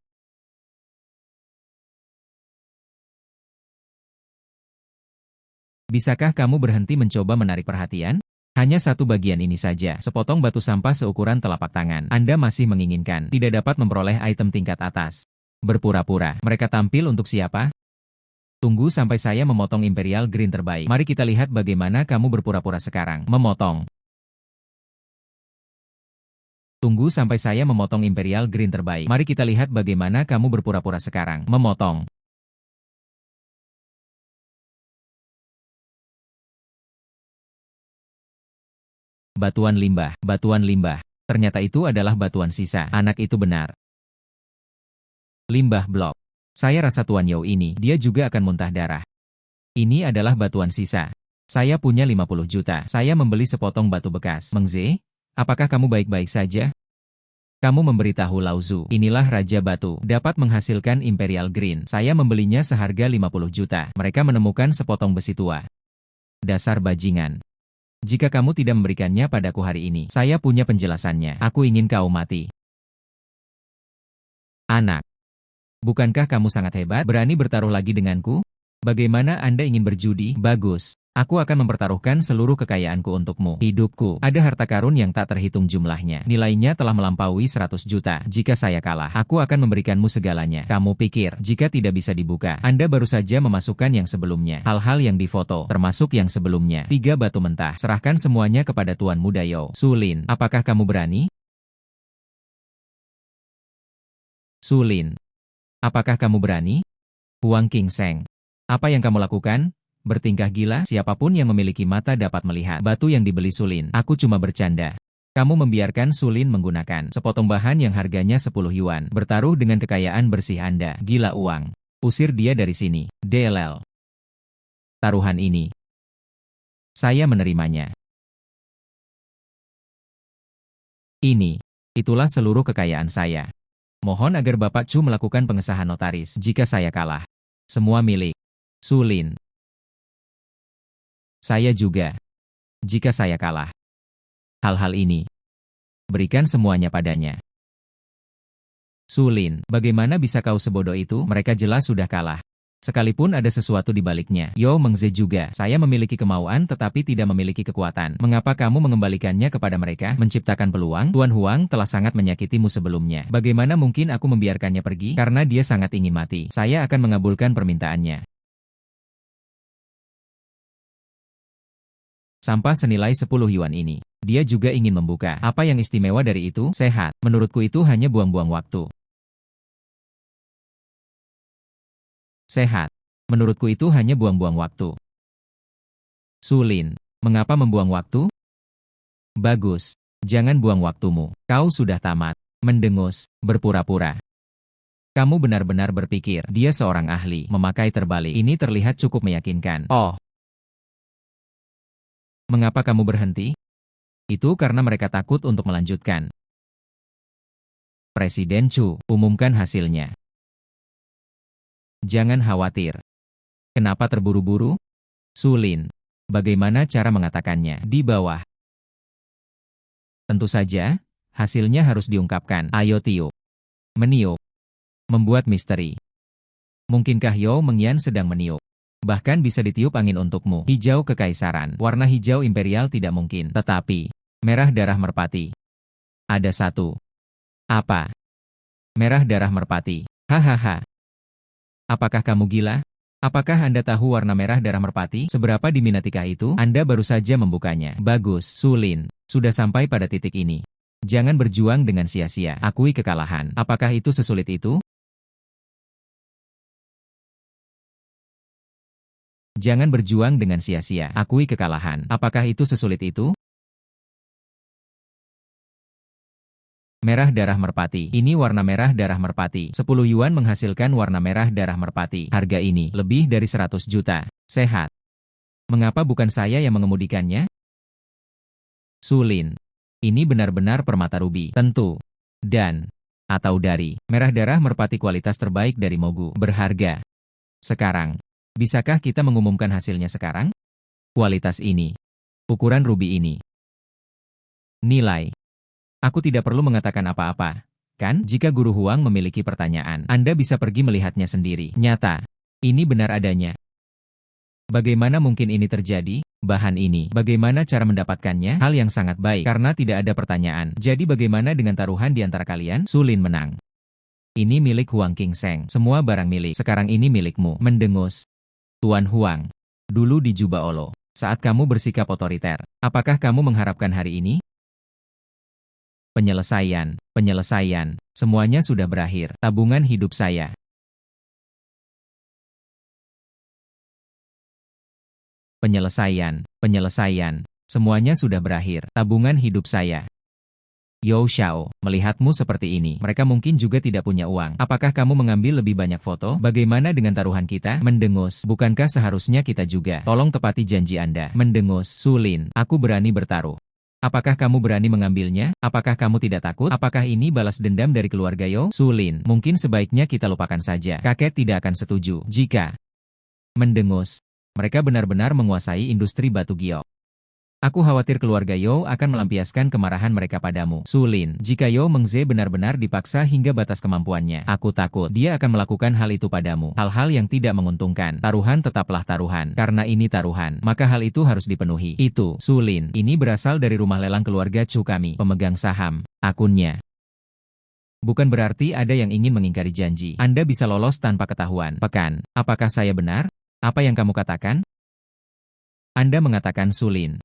Bisakah kamu berhenti mencoba menarik perhatian? Hanya satu bagian ini saja, sepotong batu sampah seukuran telapak tangan. Anda masih menginginkan, tidak dapat memperoleh item tingkat atas. Berpura-pura, mereka tampil untuk siapa? Tunggu sampai saya memotong Imperial Green terbaik. Mari kita lihat bagaimana kamu berpura-pura sekarang. Memotong. Tunggu sampai saya memotong Imperial Green terbaik. Mari kita lihat bagaimana kamu berpura-pura sekarang. Memotong. Batuan limbah. Batuan limbah. Ternyata itu adalah batuan sisa. Anak itu benar. Limbah blok. Saya rasa Tuan Yao ini, dia juga akan muntah darah. Ini adalah batuan sisa. Saya punya 50 juta. Saya membeli sepotong batu bekas. Mengze, apakah kamu baik-baik saja? Kamu memberitahu Lao Zu, inilah Raja Batu, dapat menghasilkan Imperial Green. Saya membelinya seharga 50 juta. Mereka menemukan sepotong besi tua. Dasar bajingan. Jika kamu tidak memberikannya padaku hari ini, saya punya penjelasannya. Aku ingin kau mati. Anak. Bukankah kamu sangat hebat, berani bertaruh lagi denganku? Bagaimana Anda ingin berjudi? Bagus. Aku akan mempertaruhkan seluruh kekayaanku untukmu. Hidupku, ada harta karun yang tak terhitung jumlahnya. Nilainya telah melampaui 100 juta. Jika saya kalah, aku akan memberikanmu segalanya. Kamu pikir, jika tidak bisa dibuka, Anda baru saja memasukkan yang sebelumnya. Hal-hal yang difoto, termasuk yang sebelumnya. 3 batu mentah. Serahkan semuanya kepada Tuan Muda Yao. Su Lin, apakah kamu berani? Su Lin, apakah kamu berani? Huang Qingseng, apa yang kamu lakukan? Bertingkah gila, siapapun yang memiliki mata dapat melihat batu yang dibeli Su Lin. Aku cuma bercanda. Kamu membiarkan Su Lin menggunakan sepotong bahan yang harganya 10 yuan, bertaruh dengan kekayaan bersih Anda. Gila uang. Usir dia dari sini. DLL. Taruhan ini. Saya menerimanya. Itulah seluruh kekayaan saya. Mohon agar Bapak Chu melakukan pengesahan notaris jika saya kalah. Semua milik Su Lin. Saya juga. Jika saya kalah. Hal-hal ini. Berikan semuanya padanya. Su Lin, bagaimana bisa kau sebodoh itu? Mereka jelas sudah kalah. Sekalipun ada sesuatu di baliknya. Yao Mengze juga. Saya memiliki kemauan tetapi tidak memiliki kekuatan. Mengapa kamu mengembalikannya kepada mereka? Menciptakan peluang? Tuan Huang telah sangat menyakitimu sebelumnya. Bagaimana mungkin aku membiarkannya pergi? Karena dia sangat ingin mati. Saya akan mengabulkan permintaannya. Sampah senilai 10 yuan ini. Dia juga ingin membuka. Apa yang istimewa dari itu? Sehat. Menurutku itu hanya buang-buang waktu. Sehat. Menurutku itu hanya buang-buang waktu. Su Lin, mengapa membuang waktu? Bagus. Jangan buang waktumu. Kau sudah tamat. Mendengus. Berpura-pura. Kamu benar-benar berpikir dia seorang ahli memakai terbalik. Ini terlihat cukup meyakinkan. Oh. Mengapa kamu berhenti? Itu karena mereka takut untuk melanjutkan. Presiden Chu, umumkan hasilnya. Jangan khawatir. Kenapa terburu-buru? Su Lin, bagaimana cara mengatakannya? Di bawah. Tentu saja, hasilnya harus diungkapkan. Ayo tiup. Meniup. Membuat misteri. Mungkinkah Yao Mengyan sedang meniup? Bahkan bisa ditiup angin untukmu. Hijau kekaisaran. Warna hijau imperial tidak mungkin. Tetapi, merah darah merpati. Ada satu. Apa? Merah darah merpati. Hahaha. Apakah kamu gila? Apakah Anda tahu warna merah darah merpati? Seberapa diminatikah itu? Anda baru saja membukanya. Bagus, Su Lin. Sudah sampai pada titik ini. Jangan berjuang dengan sia-sia. Akui kekalahan. Apakah itu sesulit itu? Jangan berjuang dengan sia-sia. Akui kekalahan. Apakah itu sesulit itu? Merah darah merpati. Ini warna merah darah merpati. 10 yuan menghasilkan warna merah darah merpati. Harga ini lebih dari 100 juta. Sehat. Mengapa bukan saya yang mengemudikannya? Su Lin. Ini benar-benar permata rubi. Tentu. Dan. Atau dari. Merah darah merpati kualitas terbaik dari Mogu. Berharga. Sekarang. Bisakah kita mengumumkan hasilnya sekarang? Kualitas ini. Ukuran rubi ini. Nilai. Aku tidak perlu mengatakan apa-apa. Kan? Jika Guru Huang memiliki pertanyaan, Anda bisa pergi melihatnya sendiri. Nyata. Ini benar adanya. Bagaimana mungkin ini terjadi? Bahan ini. Bagaimana cara mendapatkannya? Hal yang sangat baik. Karena tidak ada pertanyaan. Jadi bagaimana dengan taruhan di antara kalian? Su Lin menang. Ini milik Huang Qingseng. Semua barang milik. Sekarang ini milikmu. Mendengus. Tuan Huang, dulu di Juba Olo, saat kamu bersikap otoriter, apakah kamu mengharapkan hari ini? Penyelesaian, semuanya sudah berakhir, tabungan hidup saya. Penyelesaian, semuanya sudah berakhir, tabungan hidup saya. Yao Xiao, melihatmu seperti ini, mereka mungkin juga tidak punya uang. Apakah kamu mengambil lebih banyak foto? Bagaimana dengan taruhan kita? Mendengus, bukankah seharusnya kita juga? Tolong tepati janji Anda. Mendengus, Su Lin, aku berani bertaruh. Apakah kamu berani mengambilnya? Apakah kamu tidak takut? Apakah ini balas dendam dari keluarga Yao? Su Lin, mungkin sebaiknya kita lupakan saja. Kakek tidak akan setuju. Jika. Mendengus, mereka benar-benar menguasai industri batu giok. Aku khawatir keluarga Yao akan melampiaskan kemarahan mereka padamu. Sulin, jika Yao Mengze benar-benar dipaksa hingga batas kemampuannya, aku takut dia akan melakukan hal itu padamu. Hal-hal yang tidak menguntungkan. Taruhan tetaplah taruhan. Karena ini taruhan, maka hal itu harus dipenuhi. Itu, Sulin, ini berasal dari rumah lelang keluarga Chu kami, pemegang saham, akunnya. Bukan berarti ada yang ingin mengingkari janji. Anda bisa lolos tanpa ketahuan. Pekan, apakah saya benar? Apa yang kamu katakan? Anda mengatakan Sulin.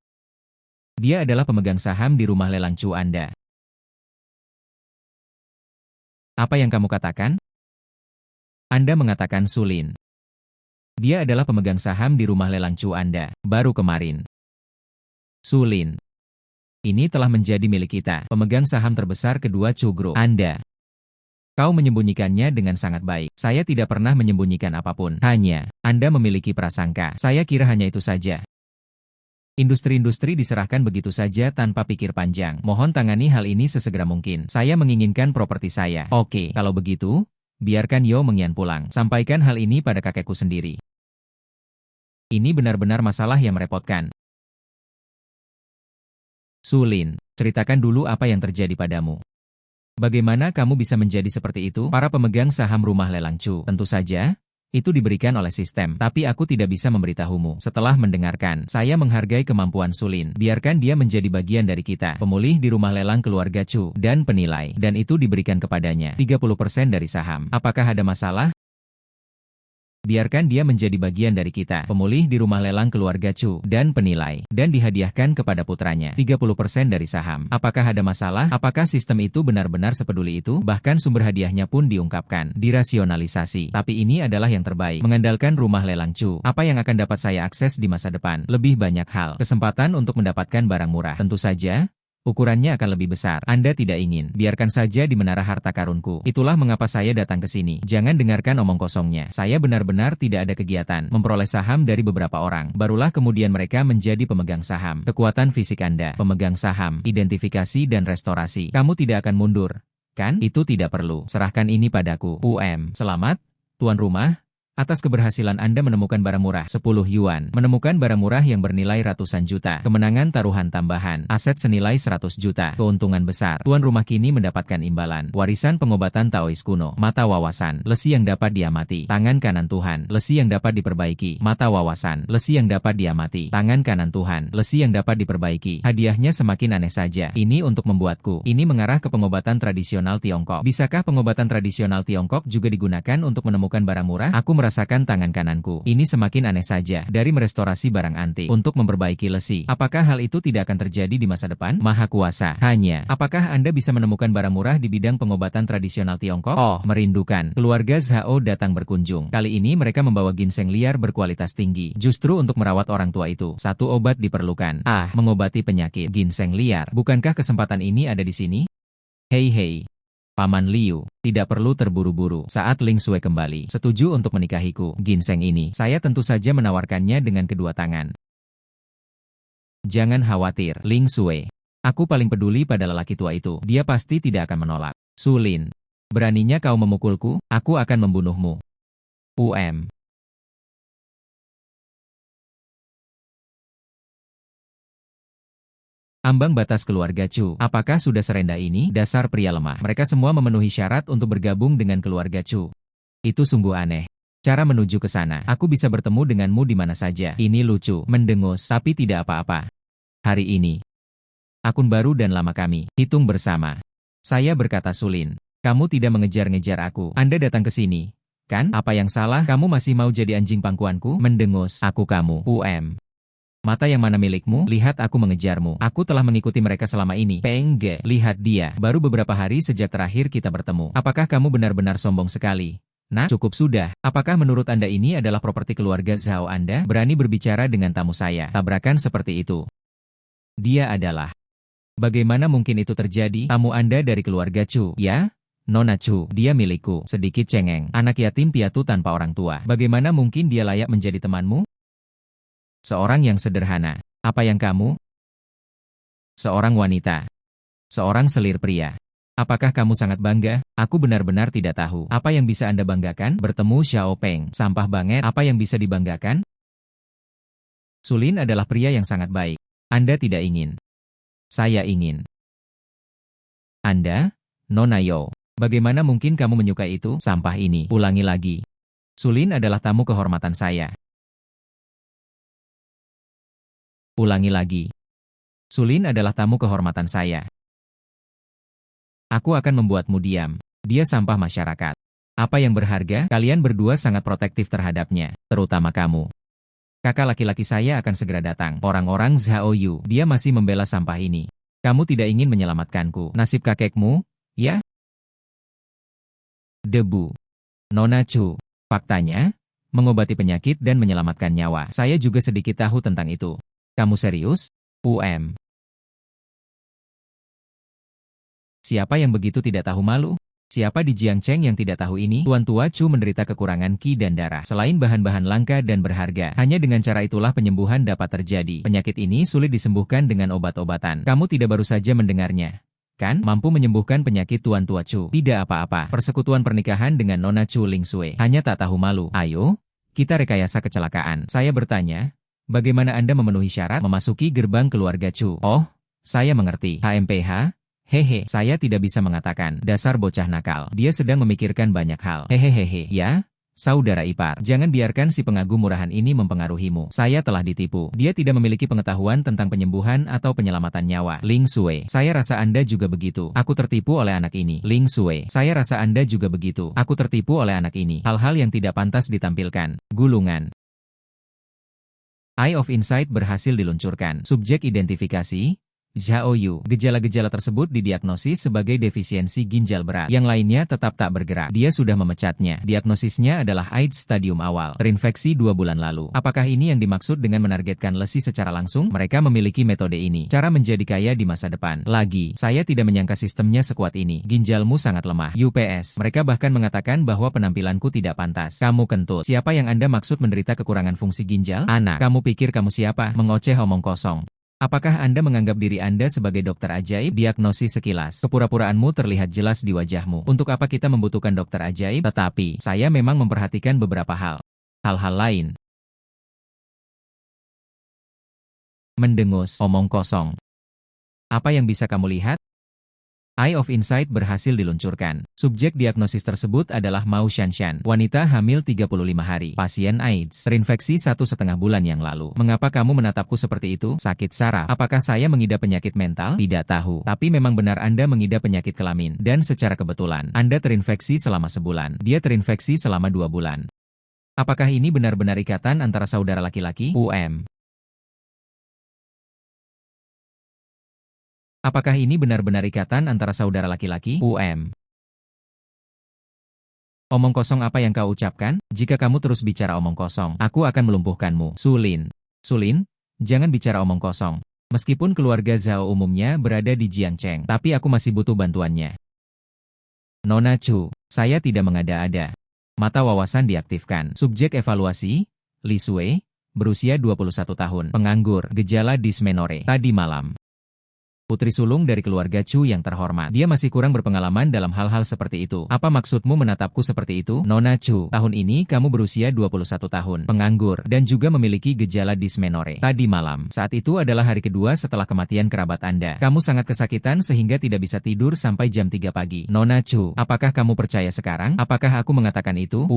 Dia adalah pemegang saham di rumah lelang Chu Anda. Apa yang kamu katakan? Anda mengatakan Sulin. Dia adalah pemegang saham di rumah lelang Chu Anda, baru kemarin. Sulin. Ini telah menjadi milik kita, pemegang saham terbesar kedua Chu Group. Anda. Kau menyembunyikannya dengan sangat baik. Saya tidak pernah menyembunyikan apapun. Hanya, Anda memiliki prasangka. Saya kira hanya itu saja. Industri-industri diserahkan begitu saja tanpa pikir panjang. Mohon tangani hal ini sesegera mungkin. Saya menginginkan properti saya. Oke, kalau begitu, biarkan Yao Mengyan pulang. Sampaikan hal ini pada kakekku sendiri. Ini benar-benar masalah yang merepotkan. Sulin, ceritakan dulu apa yang terjadi padamu. Bagaimana kamu bisa menjadi seperti itu? Para pemegang saham rumah lelang Chu, tentu saja, itu diberikan oleh sistem, tapi aku tidak bisa memberitahumu. Setelah mendengarkan, saya menghargai kemampuan Sulin. Biarkan dia menjadi bagian dari kita. Pemulih di rumah lelang keluarga Chu, dan penilai, dan itu diberikan kepadanya. 30% dari saham. Apakah ada masalah? Biarkan dia menjadi bagian dari kita. Pemulih di rumah lelang keluarga Chu, dan penilai, dan dihadiahkan kepada putranya. 30% dari saham. Apakah ada masalah? Apakah sistem itu benar-benar sepeduli itu? Bahkan sumber hadiahnya pun diungkapkan, dirasionalisasi. Tapi ini adalah yang terbaik. Mengandalkan rumah lelang Chu. Apa yang akan dapat saya akses di masa depan? Lebih banyak hal. Kesempatan untuk mendapatkan barang murah. Tentu saja, ukurannya akan lebih besar. Anda tidak ingin. Biarkan saja di menara harta karunku. Itulah mengapa saya datang ke sini. Jangan dengarkan omong kosongnya. Saya benar-benar tidak ada kegiatan. Memperoleh saham dari beberapa orang. Barulah kemudian mereka menjadi pemegang saham. Kekuatan fisik Anda. Pemegang saham. Identifikasi dan restorasi. Kamu tidak akan mundur. Kan? Itu tidak perlu. Serahkan ini padaku. Selamat, tuan rumah. Atas keberhasilan Anda menemukan barang murah 10 yuan, menemukan barang murah yang bernilai ratusan juta, kemenangan taruhan tambahan, aset senilai 100 juta, keuntungan besar. Tuan rumah kini mendapatkan imbalan, warisan pengobatan Taois kuno, mata wawasan, lesi yang dapat diamati, tangan kanan Tuhan, lesi yang dapat diperbaiki, mata wawasan, lesi yang dapat diamati, tangan kanan Tuhan, lesi yang dapat diperbaiki. Hadiahnya semakin aneh saja. Ini untuk membuatku. Ini mengarah ke pengobatan tradisional Tiongkok. Bisakah pengobatan tradisional Tiongkok juga digunakan untuk menemukan barang murah? Aku merasakan tangan kananku. Ini semakin aneh saja. Dari merestorasi barang antik untuk memperbaiki lesi. Apakah hal itu tidak akan terjadi di masa depan? Maha Kuasa. Hanya, apakah Anda bisa menemukan barang murah di bidang pengobatan tradisional Tiongkok? Oh, merindukan. Keluarga Zhao datang berkunjung. Kali ini mereka membawa ginseng liar berkualitas tinggi. Justru untuk merawat orang tua itu, satu obat diperlukan. Mengobati penyakit. Ginseng liar. Bukankah kesempatan ini ada di sini? Hei. Paman Liu, tidak perlu terburu-buru. Saat Ling Sui kembali, setuju untuk menikahiku. Ginseng ini, saya tentu saja menawarkannya dengan kedua tangan. Jangan khawatir, Ling Sui. Aku paling peduli pada lelaki tua itu. Dia pasti tidak akan menolak. Sulin, beraninya kau memukulku, aku akan membunuhmu. Ambang batas keluarga Chu. Apakah sudah serendah ini? Dasar pria lemah. Mereka semua memenuhi syarat untuk bergabung dengan keluarga Chu. Itu sungguh aneh. Cara menuju ke sana. Aku bisa bertemu denganmu di mana saja. Ini lucu, mendengus, tapi tidak apa-apa. Hari ini. Akun baru dan lama kami. Hitung bersama. Saya berkata Sulin. Kamu tidak mengejar-ngejar aku. Anda datang ke sini. Kan? Apa yang salah? Kamu masih mau jadi anjing pangkuanku? Mendengus. Aku kamu. Mata yang mana milikmu? Lihat aku mengejarmu. Aku telah mengikuti mereka selama ini. Pengge, lihat dia. Baru beberapa hari sejak terakhir kita bertemu. Apakah kamu benar-benar sombong sekali? Nah, cukup sudah. Apakah menurut Anda ini adalah properti keluarga Zhao Anda? Berani berbicara dengan tamu saya. Tabrakan seperti itu. Dia adalah. Bagaimana mungkin itu terjadi? Tamu Anda dari keluarga Chu, ya? Nona Chu, dia milikku. Sedikit cengeng. Anak yatim piatu tanpa orang tua. Bagaimana mungkin dia layak menjadi temanmu? Seorang yang sederhana. Apa yang kamu? Seorang wanita. Seorang selir pria. Apakah kamu sangat bangga? Aku benar-benar tidak tahu. Apa yang bisa Anda banggakan? Bertemu Xiao Peng. Sampah banget. Apa yang bisa dibanggakan? Sulin adalah pria yang sangat baik. Anda tidak ingin. Saya ingin. Anda, Nona Yo. Bagaimana mungkin kamu menyukai itu? Sampah ini. Ulangi lagi. Sulin adalah tamu kehormatan saya. Ulangi lagi. Sulin adalah tamu kehormatan saya. Aku akan membuatmu diam. Dia sampah masyarakat. Apa yang berharga? Kalian berdua sangat protektif terhadapnya, terutama kamu. Kakak laki-laki saya akan segera datang. Orang-orang Zhao Yu, dia masih membela sampah ini. Kamu tidak ingin menyelamatkanku. Nasib kakekmu, ya? Debu. Nona Chu. Faktanya, mengobati penyakit dan menyelamatkan nyawa. Saya juga sedikit tahu tentang itu. Kamu serius? Siapa yang begitu tidak tahu malu? Siapa di Jiangcheng yang tidak tahu ini? Tuan Tua Chu menderita kekurangan qi dan darah. Selain bahan-bahan langka dan berharga, hanya dengan cara itulah penyembuhan dapat terjadi. Penyakit ini sulit disembuhkan dengan obat-obatan. Kamu tidak baru saja mendengarnya, kan? Mampu menyembuhkan penyakit Tuan Tua Chu. Tidak apa-apa. Persekutuan pernikahan dengan Nona Chu Ling Sui. Hanya tak tahu malu. Ayo, kita rekayasa kecelakaan. Saya bertanya, bagaimana Anda memenuhi syarat memasuki gerbang keluarga Chu? Oh, saya mengerti. HMPH? Hehe, saya tidak bisa mengatakan. Dasar bocah nakal. Dia sedang memikirkan banyak hal. Hehehehe, ya? Saudara ipar, jangan biarkan si pengagum murahan ini mempengaruhimu. Saya telah ditipu. Dia tidak memiliki pengetahuan tentang penyembuhan atau penyelamatan nyawa. Ling Sui, saya rasa Anda juga begitu. Aku tertipu oleh anak ini. Ling Sui, saya rasa Anda juga begitu. Aku tertipu oleh anak ini. Hal-hal yang tidak pantas ditampilkan. Gulungan. Eye of Insight berhasil diluncurkan. Subjek identifikasi Zhao Yu. Gejala-gejala tersebut didiagnosis sebagai defisiensi ginjal berat. Yang lainnya tetap tak bergerak. Dia sudah memecatnya. Diagnosisnya adalah AIDS stadium awal. Terinfeksi 2 bulan lalu. Apakah ini yang dimaksud dengan menargetkan lesi secara langsung? Mereka memiliki metode ini. Cara menjadi kaya di masa depan. Lagi, saya tidak menyangka sistemnya sekuat ini. Ginjalmu sangat lemah. UPS. Mereka bahkan mengatakan bahwa penampilanku tidak pantas. Kamu kentut. Siapa yang Anda maksud menderita kekurangan fungsi ginjal? Anak. Kamu pikir kamu siapa? Mengoceh omong kosong. Apakah Anda menganggap diri Anda sebagai dokter ajaib? Diagnosis sekilas. Kepura-puraanmu terlihat jelas di wajahmu. Untuk apa kita membutuhkan dokter ajaib? Tetapi, saya memang memperhatikan beberapa hal. Hal-hal lain. Mendengus, omong kosong. Apa yang bisa kamu lihat? Eye of Insight berhasil diluncurkan. Subjek diagnosis tersebut adalah Mao Shanshan, wanita hamil 35 hari, pasien AIDS, terinfeksi 1,5 bulan yang lalu. Mengapa kamu menatapku seperti itu? Sakit saraf. Apakah saya mengidap penyakit mental? Tidak tahu. Tapi memang benar Anda mengidap penyakit kelamin. Dan secara kebetulan, Anda terinfeksi selama sebulan. Dia terinfeksi selama 2 bulan. Apakah ini benar-benar ikatan antara saudara laki-laki? Apakah ini benar-benar ikatan antara saudara laki-laki? Omong kosong apa yang kau ucapkan? Jika kamu terus bicara omong kosong, aku akan melumpuhkanmu. Sulin, jangan bicara omong kosong. Meskipun keluarga Zhao umumnya berada di Jiangcheng, tapi aku masih butuh bantuannya. Nona Chu, saya tidak mengada-ada. Mata wawasan diaktifkan. Subjek evaluasi, Li Sui, berusia 21 tahun, penganggur, gejala dysmenorrhea. Tadi malam. Putri sulung dari keluarga Chu yang terhormat. Dia masih kurang berpengalaman dalam hal-hal seperti itu. Apa maksudmu menatapku seperti itu? Nona Chu, tahun ini kamu berusia 21 tahun, penganggur, dan juga memiliki gejala dysmenorrhea. Tadi malam, saat itu adalah hari kedua setelah kematian kerabat Anda. Kamu sangat kesakitan sehingga tidak bisa tidur sampai jam 3 pagi. Nona Chu, apakah kamu percaya sekarang? Apakah aku mengatakan itu?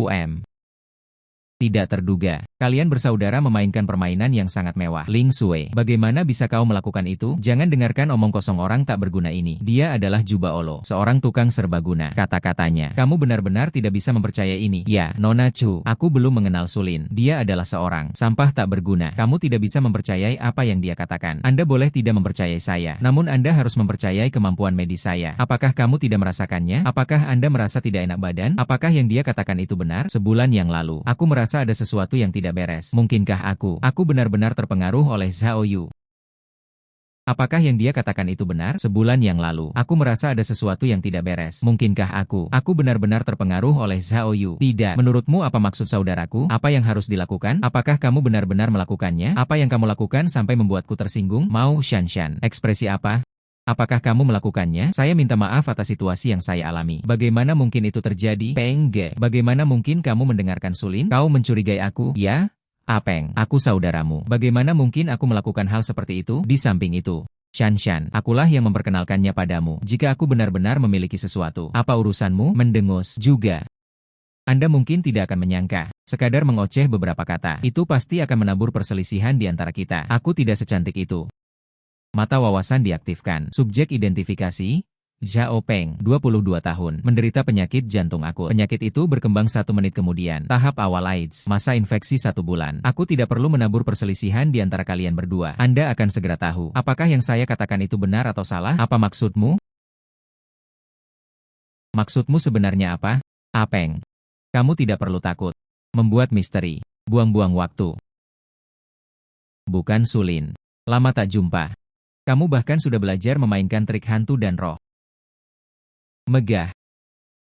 Tidak terduga. Kalian bersaudara memainkan permainan yang sangat mewah. Ling Sui, bagaimana bisa kau melakukan itu? Jangan dengarkan omong kosong orang tak berguna ini. Dia adalah Juba Olo, seorang tukang serbaguna. Kata-katanya, kamu benar-benar tidak bisa mempercayai ini. Ya, Nona Chu, aku belum mengenal Sulin. Dia adalah seorang sampah tak berguna. Kamu tidak bisa mempercayai apa yang dia katakan. Anda boleh tidak mempercayai saya, namun Anda harus mempercayai kemampuan medis saya. Apakah kamu tidak merasakannya? Apakah Anda merasa tidak enak badan? Apakah yang dia katakan itu benar? Sebulan yang lalu, aku merasa ada sesuatu yang tidak beres. Mungkinkah aku benar-benar terpengaruh oleh Zhao Yu? Apakah yang dia katakan itu benar? Sebulan yang lalu, aku merasa ada sesuatu yang tidak beres. Mungkinkah aku benar-benar terpengaruh oleh Zhao Yu? Tidak. Menurutmu apa maksud saudaraku? Apa yang harus dilakukan? Apakah kamu benar-benar melakukannya? Apa yang kamu lakukan sampai membuatku tersinggung? Mao Shanshan, ekspresi apa? Apakah kamu melakukannya? Saya minta maaf atas situasi yang saya alami. Bagaimana mungkin itu terjadi? Peng Ge, bagaimana mungkin kamu mendengarkan Sulin? Kau mencurigai aku? Ya? Apeng, aku saudaramu. Bagaimana mungkin aku melakukan hal seperti itu? Di samping itu, Shanshan, akulah yang memperkenalkannya padamu. Jika aku benar-benar memiliki sesuatu, apa urusanmu? Mendengus juga. Anda mungkin tidak akan menyangka, sekadar mengoceh beberapa kata, itu pasti akan menabur perselisihan di antara kita. Aku tidak secantik itu. Mata wawasan diaktifkan. Subjek identifikasi, Zhao Peng, 22 tahun, menderita penyakit jantung akut. Penyakit itu berkembang 1 menit kemudian. Tahap awal AIDS, masa infeksi 1 bulan. Aku tidak perlu menabur perselisihan di antara kalian berdua. Anda akan segera tahu, apakah yang saya katakan itu benar atau salah? Apa maksudmu? Maksudmu sebenarnya apa? Apeng. Kamu tidak perlu takut. Membuat misteri. Buang-buang waktu. Bukan Sulin. Lama tak jumpa. Kamu bahkan sudah belajar memainkan trik hantu dan roh. Megah.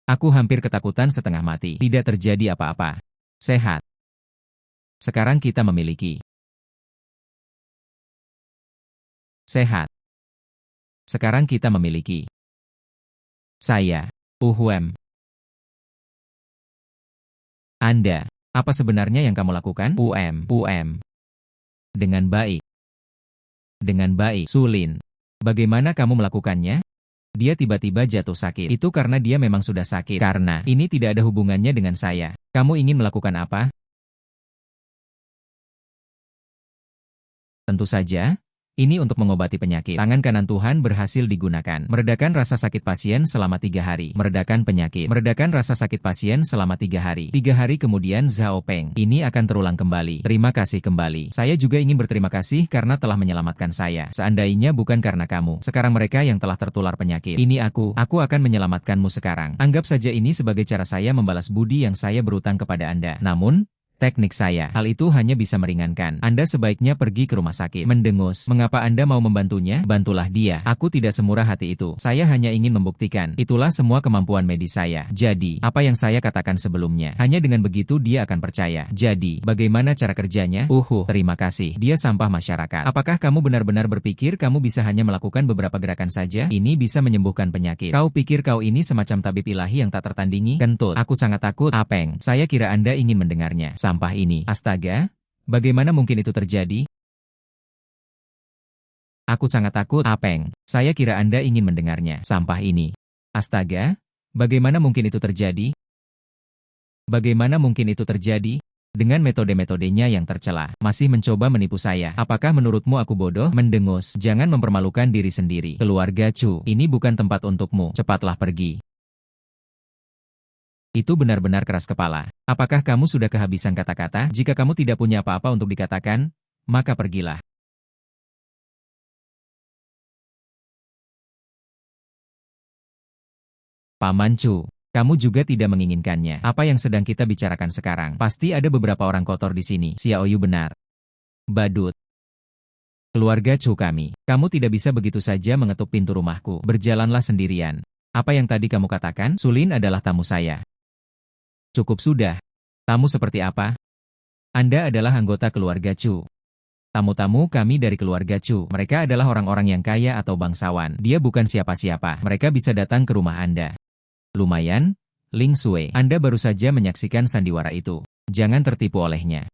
Aku hampir ketakutan setengah mati. Tidak terjadi apa-apa. Sehat. Sekarang kita memiliki. Sehat. Sekarang kita memiliki. Saya. Uhuem. Anda, apa sebenarnya yang kamu lakukan? UM. Dengan baik. Dengan baik. Sulin. Bagaimana kamu melakukannya? Dia tiba-tiba jatuh sakit. Itu karena dia memang sudah sakit. Karena ini tidak ada hubungannya dengan saya. Kamu ingin melakukan apa? Tentu saja. Ini untuk mengobati penyakit. Tangan kanan Tuhan berhasil digunakan. Meredakan rasa sakit pasien selama 3 hari. Meredakan penyakit. Meredakan rasa sakit pasien selama 3 hari. 3 hari kemudian Zhao Peng. Ini akan terulang kembali. Terima kasih kembali. Saya juga ingin berterima kasih karena telah menyelamatkan saya. Seandainya bukan karena kamu. Sekarang mereka yang telah tertular penyakit. Ini aku akan menyelamatkanmu sekarang. Anggap saja ini sebagai cara saya membalas budi yang saya berutang kepada Anda. Namun, teknik saya, hal itu hanya bisa meringankan. Anda sebaiknya pergi ke rumah sakit. Mendengus, mengapa Anda mau membantunya? Bantulah dia. Aku tidak semurah hati itu. Saya hanya ingin membuktikan. Itulah semua kemampuan medis saya. Jadi, apa yang saya katakan sebelumnya. Hanya dengan begitu dia akan percaya. Jadi, bagaimana cara kerjanya? Terima kasih. Dia sampah masyarakat. Apakah kamu benar-benar berpikir kamu bisa hanya melakukan beberapa gerakan saja? Ini bisa menyembuhkan penyakit. Kau pikir kau ini semacam tabib ilahi yang tak tertandingi? Kentut. Aku sangat takut. Apeng. Saya kira Anda ingin mendengarnya. Sampah ini. Astaga, bagaimana mungkin itu terjadi? Aku sangat takut. Apeng, saya kira Anda ingin mendengarnya. Sampah ini. Astaga, bagaimana mungkin itu terjadi? Bagaimana mungkin itu terjadi? Dengan metode-metodenya yang tercela, masih mencoba menipu saya. Apakah menurutmu aku bodoh? Mendengus, jangan mempermalukan diri sendiri. Keluarga Chu, ini bukan tempat untukmu. Cepatlah pergi. Itu benar-benar keras kepala. Apakah kamu sudah kehabisan kata-kata? Jika kamu tidak punya apa-apa untuk dikatakan, maka pergilah. Paman Chu, kamu juga tidak menginginkannya. Apa yang sedang kita bicarakan sekarang? Pasti ada beberapa orang kotor di sini. Xiaoyu benar. Badut. Keluarga Chu kami. Kamu tidak bisa begitu saja mengetuk pintu rumahku. Berjalanlah sendirian. Apa yang tadi kamu katakan? Sulin adalah tamu saya. Cukup sudah. Tamu seperti apa? Anda adalah anggota keluarga Chu. Tamu-tamu kami dari keluarga Chu. Mereka adalah orang-orang yang kaya atau bangsawan. Dia bukan siapa-siapa. Mereka bisa datang ke rumah Anda. Lumayan, Ling Sui. Anda baru saja menyaksikan sandiwara itu. Jangan tertipu olehnya.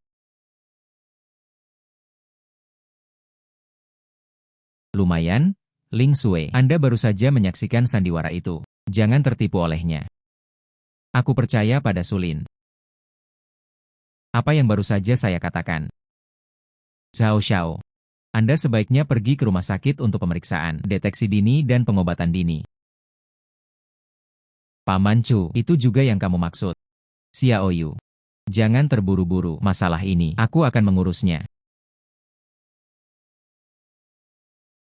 Lumayan, Ling Sui. Anda baru saja menyaksikan sandiwara itu. Jangan tertipu olehnya. Aku percaya pada Sulin. Apa yang baru saja saya katakan? Zhao Xiao. Anda sebaiknya pergi ke rumah sakit untuk pemeriksaan, deteksi dini dan pengobatan dini. Paman Chu, itu juga yang kamu maksud. Xiaoyu. Jangan terburu-buru, masalah ini, aku akan mengurusnya.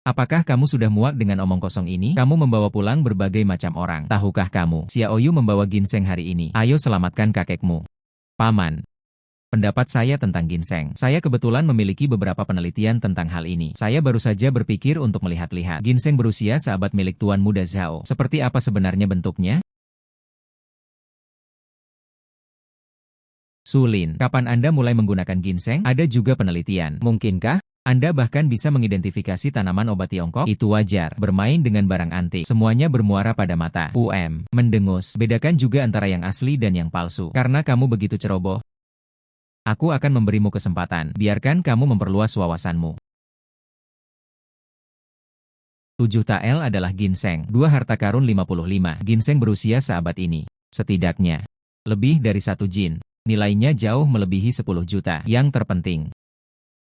Apakah kamu sudah muak dengan omong kosong ini? Kamu membawa pulang berbagai macam orang. Tahukah kamu, Xiaoyu membawa ginseng hari ini. Ayo selamatkan kakekmu. Paman. Pendapat saya tentang ginseng. Saya kebetulan memiliki beberapa penelitian tentang hal ini. Saya baru saja berpikir untuk melihat-lihat. Ginseng berusia seabad milik Tuan Muda Zhao. Seperti apa sebenarnya bentuknya? Sulin, kapan Anda mulai menggunakan ginseng? Ada juga penelitian. Mungkinkah Anda bahkan bisa mengidentifikasi tanaman obat Tiongkok? Itu wajar. Bermain dengan barang antik. Semuanya bermuara pada mata. Mendengus. Bedakan juga antara yang asli dan yang palsu. Karena kamu begitu ceroboh. Aku akan memberimu kesempatan, biarkan kamu memperluas wawasanmu. 7 tael adalah ginseng, 2 harta karun 55. Ginseng berusia seabad ini. Setidaknya, lebih dari 1 jin. Nilainya jauh melebihi 10 juta. Yang terpenting,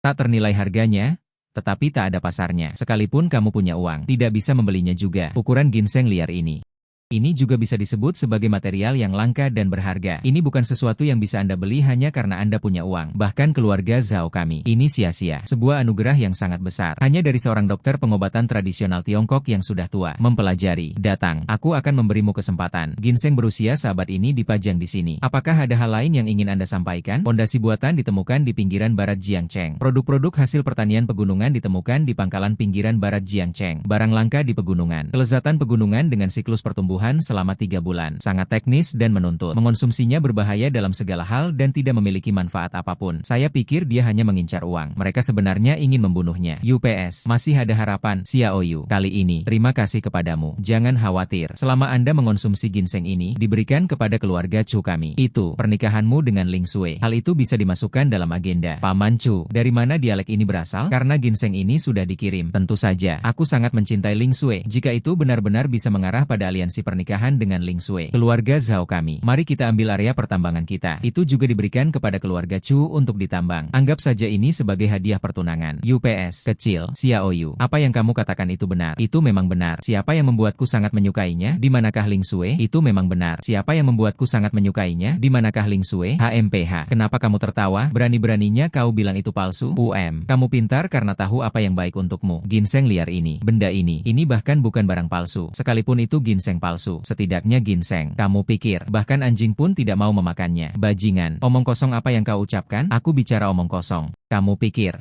tak ternilai harganya, tetapi tak ada pasarnya. Sekalipun kamu punya uang, tidak bisa membelinya juga. Ukuran ginseng liar ini. Ini juga bisa disebut sebagai material yang langka dan berharga. Ini bukan sesuatu yang bisa Anda beli hanya karena Anda punya uang. Bahkan keluarga Zhao kami. Ini sia-sia. Sebuah anugerah yang sangat besar. Hanya dari seorang dokter pengobatan tradisional Tiongkok yang sudah tua. Mempelajari. Datang. Aku akan memberimu kesempatan. Ginseng berusia seabad ini dipajang di sini. Apakah ada hal lain yang ingin Anda sampaikan? Pondasi buatan ditemukan di pinggiran barat Jiangcheng. Produk-produk hasil pertanian pegunungan ditemukan di pangkalan pinggiran barat Jiangcheng. Barang langka di pegunungan. Kelezatan pegunungan dengan siklus pertumbuhan selama 3 bulan. Sangat teknis dan menuntut. Mengonsumsinya berbahaya dalam segala hal dan tidak memiliki manfaat apapun. Saya pikir dia hanya mengincar uang. Mereka sebenarnya ingin membunuhnya. UPS. Masih ada harapan, Xiaoyu. Kali ini, terima kasih kepadamu. Jangan khawatir. Selama Anda mengonsumsi ginseng ini, diberikan kepada keluarga Chu kami. Itu, pernikahanmu dengan Ling Sui. Hal itu bisa dimasukkan dalam agenda. Paman Chu, dari mana dialek ini berasal? Karena ginseng ini sudah dikirim. Tentu saja, aku sangat mencintai Ling Sui. Jika itu benar-benar bisa mengarah pada aliansi pernikahan dengan Ling Sui. Keluarga Zhao kami. Mari kita ambil area pertambangan kita. Itu juga diberikan kepada keluarga Chu untuk ditambang. Anggap saja ini sebagai hadiah pertunangan. UPS. Kecil. Xiaoyu. Apa yang kamu katakan itu benar? Itu memang benar. Siapa yang membuatku sangat menyukainya? Di manakah Ling Sui? Itu memang benar. Siapa yang membuatku sangat menyukainya? Di manakah Ling Sui? HMPH. Kenapa kamu tertawa? Berani-beraninya kau bilang itu palsu? Kamu pintar karena tahu apa yang baik untukmu. Ginseng liar ini. Benda ini. Ini bahkan bukan barang palsu. Sekalipun itu ginseng palsu. Setidaknya ginseng. Kamu pikir, bahkan anjing pun tidak mau memakannya. Bajingan. Omong kosong apa yang kau ucapkan? Aku bicara omong kosong. Kamu pikir.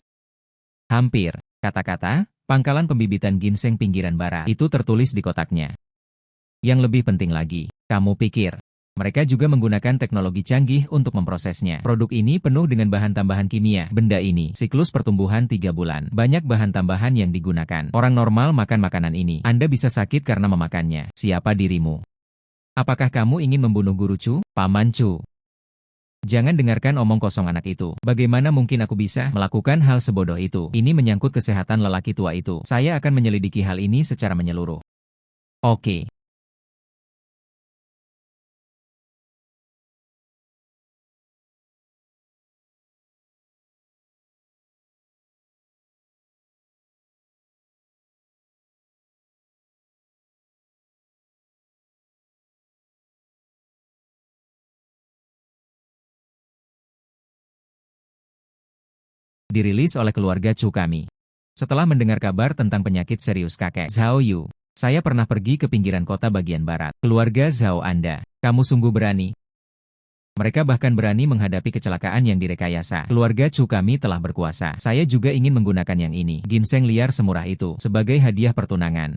Hampir. Kata-kata, pangkalan pembibitan ginseng pinggiran barat. Itu tertulis di kotaknya. Yang lebih penting lagi, kamu pikir. Mereka juga menggunakan teknologi canggih untuk memprosesnya. Produk ini penuh dengan bahan tambahan kimia. Benda ini, siklus pertumbuhan 3 bulan. Banyak bahan tambahan yang digunakan. Orang normal makan makanan ini. Anda bisa sakit karena memakannya. Siapa dirimu? Apakah kamu ingin membunuh Guru Chu? Paman Chu. Jangan dengarkan omong kosong anak itu. Bagaimana mungkin aku bisa melakukan hal sebodoh itu? Ini menyangkut kesehatan lelaki tua itu. Saya akan menyelidiki hal ini secara menyeluruh. Oke. Dirilis oleh keluarga Chu kami. Setelah mendengar kabar tentang penyakit serius kakek Zhao Yu, saya pernah pergi ke pinggiran kota bagian barat. Keluarga Zhao Anda, kamu sungguh berani. Mereka bahkan berani menghadapi kecelakaan yang direkayasa. Keluarga Chu kami telah berkuasa. Saya juga ingin menggunakan yang ini, ginseng liar semurah itu, sebagai hadiah pertunangan.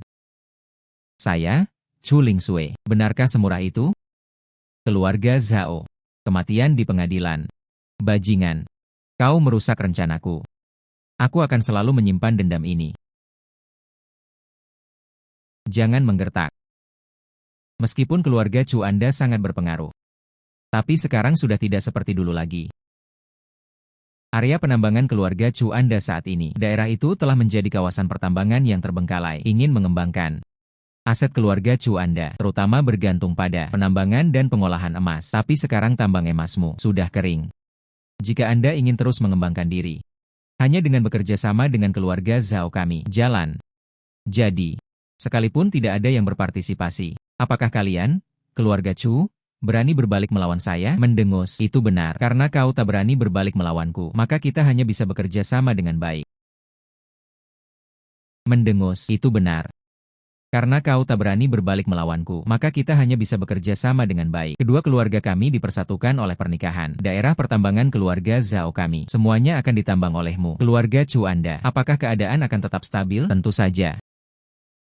Saya, Chu Ling Sui, benarkah semurah itu? Keluarga Zhao, kematian di pengadilan. Bajingan. Kau merusak rencanaku. Aku akan selalu menyimpan dendam ini. Jangan menggertak. Meskipun keluarga Chu Anda sangat berpengaruh. Tapi sekarang sudah tidak seperti dulu lagi. Area penambangan keluarga Chu Anda saat ini. Daerah itu telah menjadi kawasan pertambangan yang terbengkalai. Ingin mengembangkan aset keluarga Chu Anda, terutama bergantung pada penambangan dan pengolahan emas. Tapi sekarang tambang emasmu sudah kering. Jika Anda ingin terus mengembangkan diri, hanya dengan bekerja sama dengan keluarga Zhao kami, jalan. Jadi, sekalipun tidak ada yang berpartisipasi, apakah kalian, keluarga Chu, berani berbalik melawan saya? Mendengus, itu benar. Karena kau tak berani berbalik melawanku, maka kita hanya bisa bekerja sama dengan baik. Mendengus, itu benar. Karena kau tak berani berbalik melawanku, maka kita hanya bisa bekerja sama dengan baik. Kedua keluarga kami dipersatukan oleh pernikahan. Daerah pertambangan keluarga Zhao kami, semuanya akan ditambang olehmu. Keluarga Chu Anda, apakah keadaan akan tetap stabil? Tentu saja.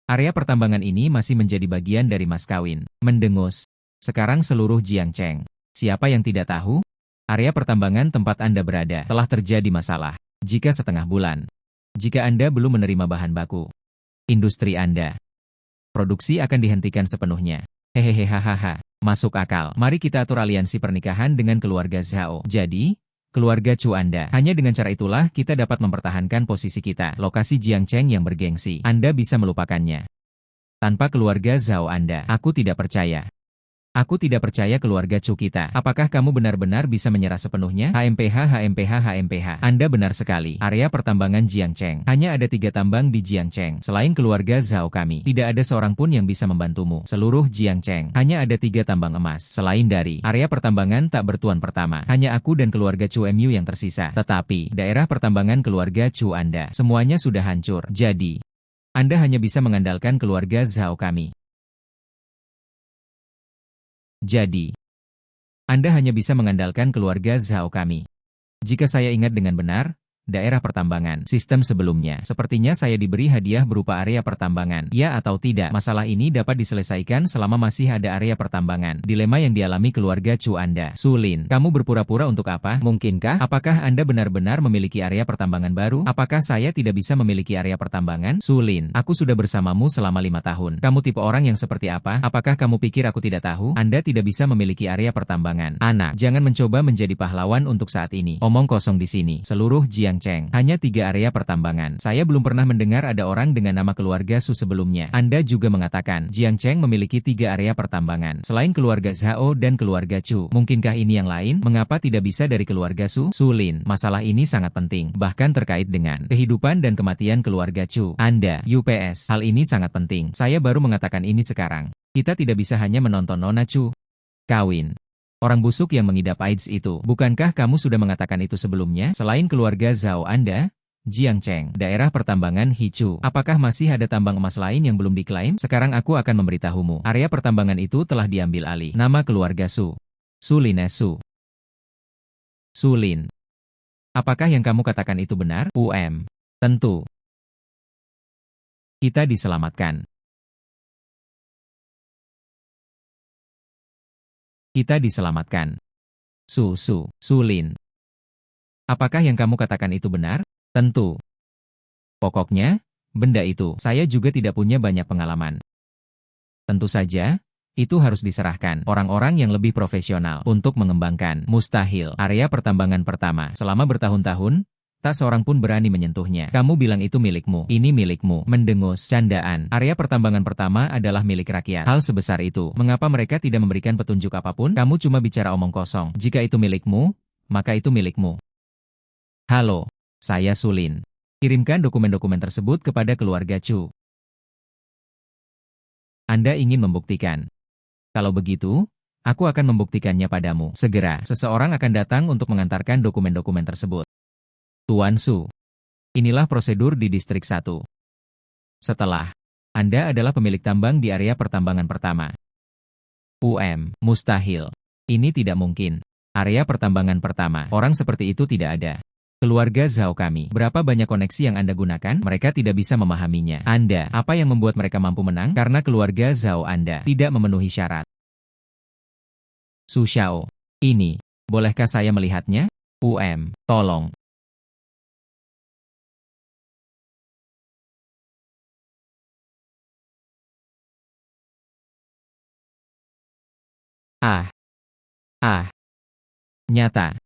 Area pertambangan ini masih menjadi bagian dari mas kawin. Mendengus. Sekarang seluruh Jiangcheng. Siapa yang tidak tahu? Area pertambangan tempat Anda berada telah terjadi masalah. Jika setengah bulan. Jika Anda belum menerima bahan baku. Industri Anda. Produksi akan dihentikan sepenuhnya. Hehehe hahaha. Masuk akal. Mari kita atur aliansi pernikahan dengan keluarga Zhao. Jadi, keluarga Chu Anda. Hanya dengan cara itulah kita dapat mempertahankan posisi kita. Lokasi Jiangcheng yang bergengsi. Anda bisa melupakannya. Tanpa keluarga Zhao Anda, aku tidak percaya. Aku tidak percaya keluarga Chu kita. Apakah kamu benar-benar bisa menyerah sepenuhnya? HMPH. Anda benar sekali. Area pertambangan Jiangcheng. Hanya ada 3 tambang di Jiangcheng. Selain keluarga Zhao kami, tidak ada seorang pun yang bisa membantumu. Seluruh Jiangcheng. Hanya ada 3 tambang emas. Selain dari area pertambangan tak bertuan pertama. Hanya aku dan keluarga Chu Mu yang tersisa. Tetapi, daerah pertambangan keluarga Chu Anda, semuanya sudah hancur. Jadi, Anda hanya bisa mengandalkan keluarga Zhao kami. Jadi, Anda hanya bisa mengandalkan keluarga Zhao kami. Jika saya ingat dengan benar, daerah pertambangan, sistem sebelumnya, sepertinya saya diberi hadiah berupa area pertambangan. Ya atau tidak, masalah ini dapat diselesaikan selama masih ada area pertambangan. Dilema yang dialami keluarga Chu Anda. Sulin, kamu berpura-pura untuk apa? Mungkinkah? Apakah Anda benar-benar memiliki area pertambangan baru? Apakah saya tidak bisa memiliki area pertambangan? Sulin, aku sudah bersamamu selama 5 tahun. Kamu tipe orang yang seperti apa? Apakah kamu pikir aku tidak tahu? Anda tidak bisa memiliki area pertambangan. Anak, jangan mencoba menjadi pahlawan untuk saat ini. Omong kosong di sini. Seluruh Jiangcheng, hanya 3 area pertambangan. Saya belum pernah mendengar ada orang dengan nama keluarga Su sebelumnya. Anda juga mengatakan, Jiangcheng memiliki 3 area pertambangan. Selain keluarga Zhao dan keluarga Chu, mungkinkah ini yang lain? Mengapa tidak bisa dari keluarga Su? Sulin, masalah ini sangat penting, bahkan terkait dengan kehidupan dan kematian keluarga Chu. Anda, UPS, hal ini sangat penting. Saya baru mengatakan ini sekarang. Kita tidak bisa hanya menonton Nona Chu kawin. Orang busuk yang mengidap AIDS itu, bukankah kamu sudah mengatakan itu sebelumnya? Selain keluarga Zhao Anda, Jiangcheng, daerah pertambangan Hichu, apakah masih ada tambang emas lain yang belum diklaim? Sekarang aku akan memberitahumu, area pertambangan itu telah diambil alih. Nama keluarga Su. Sulin Su. Sulin. Apakah yang kamu katakan itu benar? Tentu. Kita diselamatkan. Kita diselamatkan. Sulin. Apakah yang kamu katakan itu benar? Tentu. Pokoknya, benda itu, saya juga tidak punya banyak pengalaman. Tentu saja, itu harus diserahkan orang-orang yang lebih profesional untuk mengembangkan. Mustahil. Area pertambangan pertama, selama bertahun-tahun, tak seorang pun berani menyentuhnya. Kamu bilang itu milikmu. Ini milikmu. Mendengus. Candaan. Area pertambangan pertama adalah milik rakyat. Hal sebesar itu, mengapa mereka tidak memberikan petunjuk apapun? Kamu cuma bicara omong kosong. Jika itu milikmu, maka itu milikmu. Halo, saya Sulin. Kirimkan dokumen-dokumen tersebut kepada keluarga Chu. Anda ingin membuktikan. Kalau begitu, aku akan membuktikannya padamu. Segera, seseorang akan datang untuk mengantarkan dokumen-dokumen tersebut. Tuan Su. Inilah prosedur di Distrik 1. Setelah, Anda adalah pemilik tambang di area pertambangan pertama. Mustahil. Ini tidak mungkin. Area pertambangan pertama, orang seperti itu tidak ada. Keluarga Zhao kami, berapa banyak koneksi yang Anda gunakan? Mereka tidak bisa memahaminya. Anda, apa yang membuat mereka mampu menang? Karena keluarga Zhao Anda tidak memenuhi syarat. Su Xiao. Ini, bolehkah saya melihatnya? Tolong. Nyata.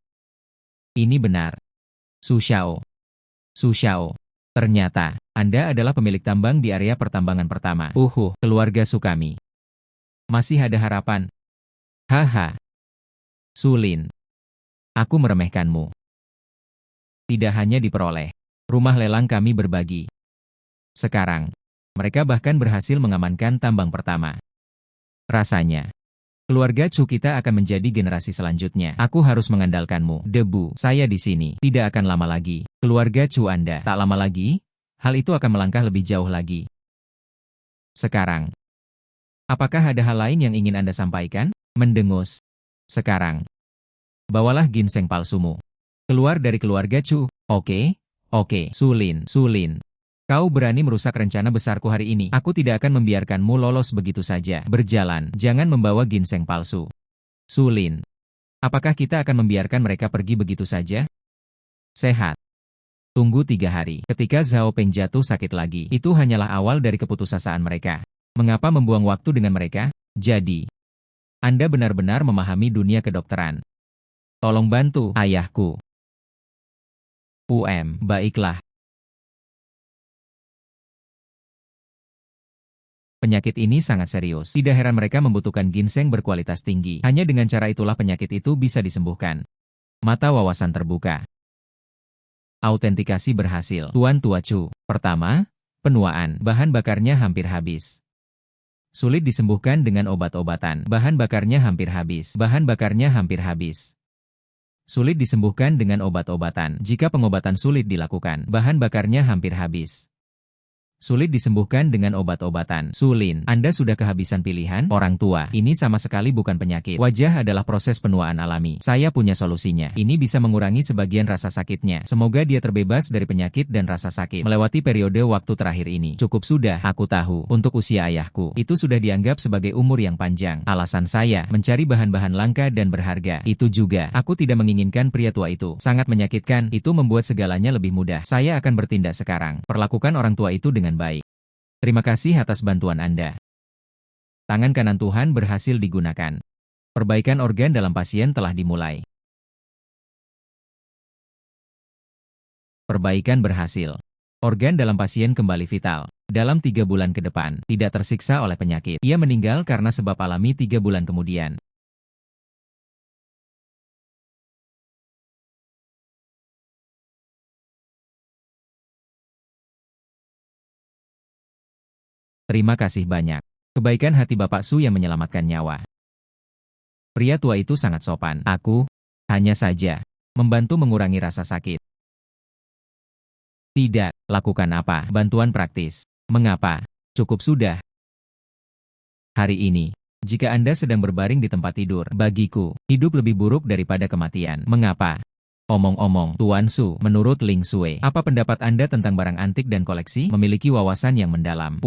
Ini benar. Su Xiao. Ternyata, Anda adalah pemilik tambang di area pertambangan pertama. Keluarga Su kami. Masih ada harapan. Haha. Sulin. Aku meremehkanmu. Tidak hanya diperoleh. Rumah lelang kami berbagi. Sekarang, mereka bahkan berhasil mengamankan tambang pertama. Rasanya, keluarga Chu kita akan menjadi generasi selanjutnya. Aku harus mengandalkanmu. Debu, saya di sini. Tidak akan lama lagi. Keluarga Chu Anda. Tak lama lagi, hal itu akan melangkah lebih jauh lagi. Sekarang, apakah ada hal lain yang ingin Anda sampaikan? Mendengus. Sekarang, bawalah ginseng palsumu. Keluar dari keluarga Chu. Oke. Sulin. Kau berani merusak rencana besarku hari ini. Aku tidak akan membiarkanmu lolos begitu saja. Berjalan, jangan membawa ginseng palsu. Sulin. Apakah kita akan membiarkan mereka pergi begitu saja? Sehat. Tunggu 3 hari. Ketika Zhao Peng jatuh sakit lagi, itu hanyalah awal dari keputusasaan mereka. Mengapa membuang waktu dengan mereka? Jadi, Anda benar-benar memahami dunia kedokteran. Tolong bantu ayahku. Baiklah. Penyakit ini sangat serius. Tidak heran mereka membutuhkan ginseng berkualitas tinggi. Hanya dengan cara itulah penyakit itu bisa disembuhkan. Mata wawasan terbuka. Autentikasi berhasil. Tuan Tua Chu. Pertama, penuaan. Bahan bakarnya hampir habis. Sulit disembuhkan dengan obat-obatan. Bahan bakarnya hampir habis. Bahan bakarnya hampir habis. Sulit disembuhkan dengan obat-obatan. Jika pengobatan sulit dilakukan, bahan bakarnya hampir habis. Sulit disembuhkan dengan obat-obatan. Sulin, Anda sudah kehabisan pilihan? Orang tua, ini sama sekali bukan penyakit. Wajah adalah proses penuaan alami. Saya punya solusinya. Ini bisa mengurangi sebagian rasa sakitnya. Semoga dia terbebas dari penyakit dan rasa sakit. Melewati periode waktu terakhir ini. Cukup sudah, aku tahu. Untuk usia ayahku, itu sudah dianggap sebagai umur yang panjang. Alasan saya, mencari bahan-bahan langka dan berharga. Itu juga, aku tidak menginginkan pria tua itu. Sangat menyakitkan, itu membuat segalanya lebih mudah. Saya akan bertindak sekarang. Perlakukan orang tua itu dengan baik. Terima kasih atas bantuan Anda. Tangan kanan Tuhan berhasil digunakan. Perbaikan organ dalam pasien telah dimulai. Perbaikan berhasil. Organ dalam pasien kembali vital. Dalam 3 bulan ke depan, tidak tersiksa oleh penyakit. Ia meninggal karena sebab alami 3 bulan kemudian. Terima kasih banyak. Kebaikan hati Bapak Su yang menyelamatkan nyawa. Pria tua itu sangat sopan. Aku, hanya saja, membantu mengurangi rasa sakit. Tidak, lakukan apa? Bantuan praktis. Mengapa? Cukup sudah. Hari ini, jika Anda sedang berbaring di tempat tidur, bagiku, hidup lebih buruk daripada kematian. Mengapa? Omong-omong, Tuan Su, menurut Ling Sui, apa pendapat Anda tentang barang antik dan koleksi? Memiliki wawasan yang mendalam.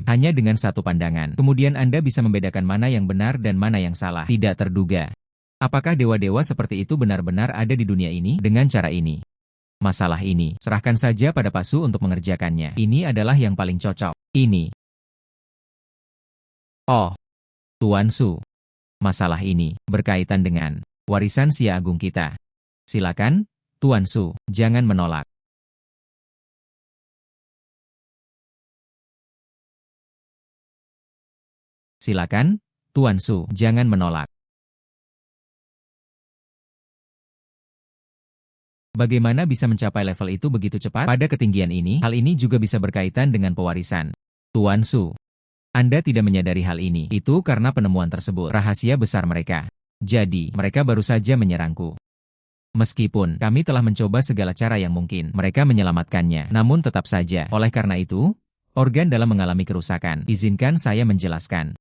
Hanya dengan satu pandangan. Kemudian Anda bisa membedakan mana yang benar dan mana yang salah. Tidak terduga. Apakah dewa-dewa seperti itu benar-benar ada di dunia ini? Dengan cara ini. Masalah ini, serahkan saja pada Pak Su untuk mengerjakannya. Ini adalah yang paling cocok. Ini. Oh, Tuan Su. Masalah ini, berkaitan dengan warisan Sia Agung kita. Silakan, Tuan Su, jangan menolak. Silakan, Tuan Su, jangan menolak. Bagaimana bisa mencapai level itu begitu cepat? Pada ketinggian ini, hal ini juga bisa berkaitan dengan pewarisan. Tuan Su, Anda tidak menyadari hal ini. Itu karena penemuan tersebut, rahasia besar mereka. Jadi, mereka baru saja menyerangku. Meskipun kami telah mencoba segala cara yang mungkin, mereka menyelamatkannya. Namun tetap saja, oleh karena itu, organ dalam mengalami kerusakan. Izinkan saya menjelaskan.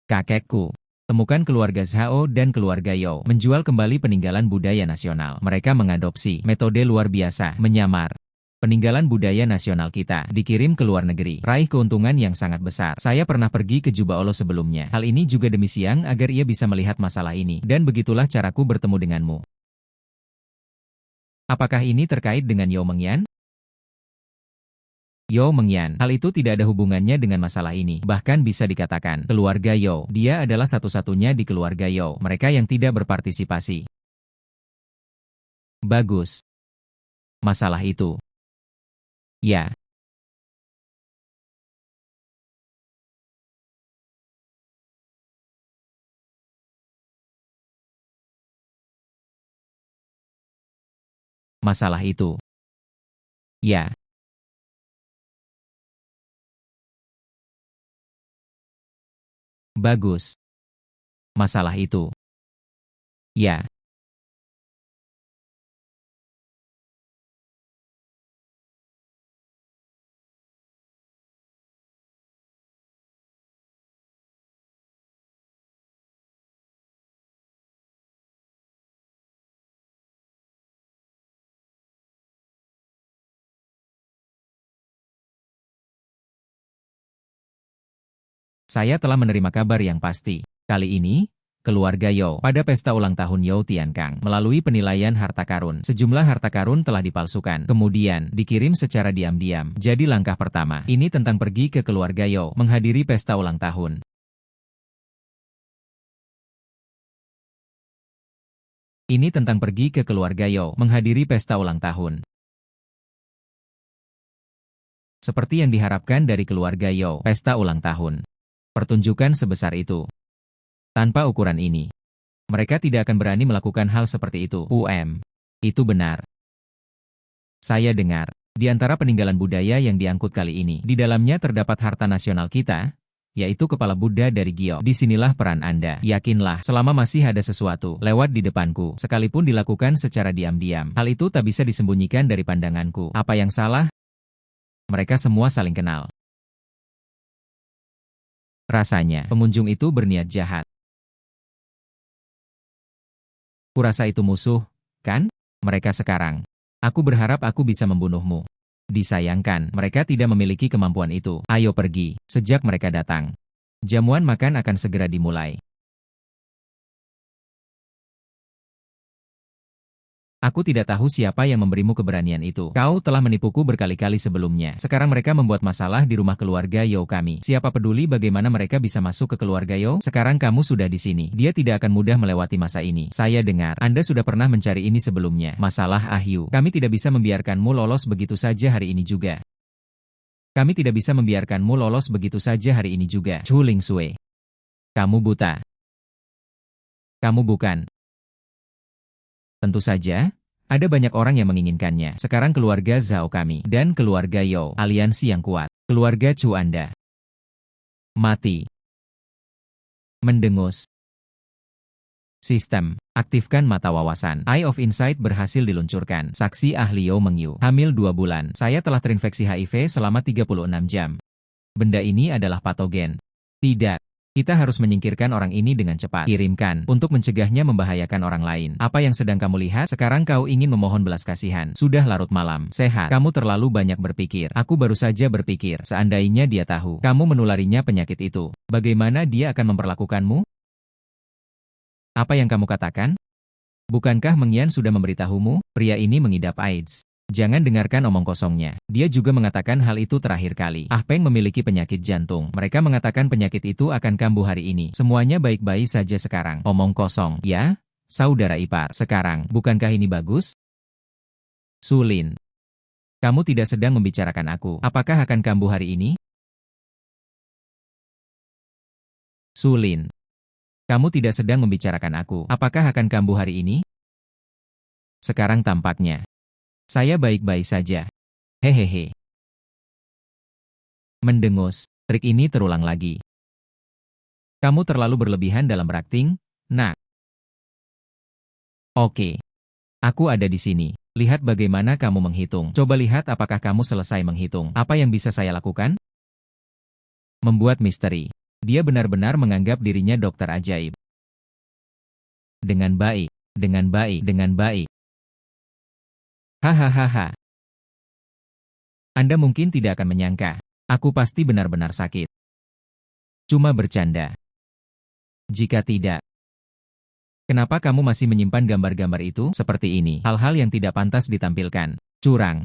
Kakekku, temukan keluarga Zhao dan keluarga Yao, menjual kembali peninggalan budaya nasional. Mereka mengadopsi metode luar biasa, menyamar. Peninggalan budaya nasional kita, dikirim ke luar negeri, raih keuntungan yang sangat besar. Saya pernah pergi ke Juba Olo sebelumnya. Hal ini juga demi Siang agar ia bisa melihat masalah ini. Dan begitulah caraku bertemu denganmu. Apakah ini terkait dengan Yao Mengyan? Yao Mengyan, hal itu tidak ada hubungannya dengan masalah ini. Bahkan bisa dikatakan, keluarga Yao, dia adalah satu-satunya di keluarga Yao, mereka yang tidak berpartisipasi. Bagus. Masalah itu. Ya. Masalah itu. Ya. Bagus. Masalah itu. Ya. Saya telah menerima kabar yang pasti. Kali ini, keluarga Yao, pada pesta ulang tahun Yao Tiankang, melalui penilaian harta karun, sejumlah harta karun telah dipalsukan, kemudian dikirim secara diam-diam. Jadi langkah pertama, ini tentang pergi ke keluarga Yao, menghadiri pesta ulang tahun. Ini tentang pergi ke keluarga Yao, menghadiri pesta ulang tahun. Seperti yang diharapkan dari keluarga Yao, pesta ulang tahun. Pertunjukan sebesar itu. Tanpa ukuran ini, mereka tidak akan berani melakukan hal seperti itu. Itu benar. Saya dengar, di antara peninggalan budaya yang diangkut kali ini, di dalamnya terdapat harta nasional kita, yaitu kepala Buddha dari Giok. Disinilah peran Anda. Yakinlah, selama masih ada sesuatu lewat di depanku, sekalipun dilakukan secara diam-diam, hal itu tak bisa disembunyikan dari pandanganku. Apa yang salah? Mereka semua saling kenal. Rasanya, pengunjung itu berniat jahat. Kurasa itu musuh, kan? Mereka sekarang. Aku berharap aku bisa membunuhmu. Disayangkan, mereka tidak memiliki kemampuan itu. Ayo pergi, sejak mereka datang. Jamuan makan akan segera dimulai. Aku tidak tahu siapa yang memberimu keberanian itu. Kau telah menipuku berkali-kali sebelumnya. Sekarang mereka membuat masalah di rumah keluarga Yao kami. Siapa peduli bagaimana mereka bisa masuk ke keluarga Yao? Sekarang kamu sudah di sini. Dia tidak akan mudah melewati masa ini. Saya dengar, Anda sudah pernah mencari ini sebelumnya. Masalah Ahyu. Kami tidak bisa membiarkanmu lolos begitu saja hari ini juga. Kami tidak bisa membiarkanmu lolos begitu saja hari ini juga. Chu Ling Sui. Kamu buta. Kamu bukan. Tentu saja, ada banyak orang yang menginginkannya. Sekarang keluarga Zhao kami, dan keluarga Yao, aliansi yang kuat. Keluarga Chu Anda. Mati. Mendengus. Sistem. Aktifkan mata wawasan. Eye of Insight berhasil diluncurkan. Saksi ahli Yao Mengyu. Hamil 2 bulan. Saya telah terinfeksi HIV selama 36 jam. Benda ini adalah patogen. Tidak. Kita harus menyingkirkan orang ini dengan cepat. Kirimkan, untuk mencegahnya membahayakan orang lain. Apa yang sedang kamu lihat? Sekarang kau ingin memohon belas kasihan. Sudah larut malam. Sehat. Kamu terlalu banyak berpikir. Aku baru saja berpikir. Seandainya dia tahu, kamu menularinya penyakit itu. Bagaimana dia akan memperlakukanmu? Apa yang kamu katakan? Bukankah Mengyan sudah memberitahumu? Pria ini mengidap AIDS. Jangan dengarkan omong kosongnya. Dia juga mengatakan hal itu terakhir kali. Ah Peng memiliki penyakit jantung. Mereka mengatakan penyakit itu akan kambuh hari ini. Semuanya baik-baik saja sekarang. Omong kosong. Ya, saudara ipar. Sekarang, bukankah ini bagus? Sulin. Kamu tidak sedang membicarakan aku. Apakah akan kambuh hari ini? Sulin. Kamu tidak sedang membicarakan aku. Apakah akan kambuh hari ini? Sekarang tampaknya. Saya baik-baik saja. Hehehe. Mendengus. Trik ini terulang lagi. Kamu terlalu berlebihan dalam berakting, nak. Oke. Aku ada di sini. Lihat bagaimana kamu menghitung. Coba lihat apakah kamu selesai menghitung. Apa yang bisa saya lakukan? Membuat misteri. Dia benar-benar menganggap dirinya dokter ajaib. Dengan baik. Dengan baik. Dengan baik. Hahaha. Anda mungkin tidak akan menyangka. Aku pasti benar-benar sakit. Cuma bercanda. Jika tidak, kenapa kamu masih menyimpan gambar-gambar itu? Seperti ini, hal-hal yang tidak pantas ditampilkan. Curang.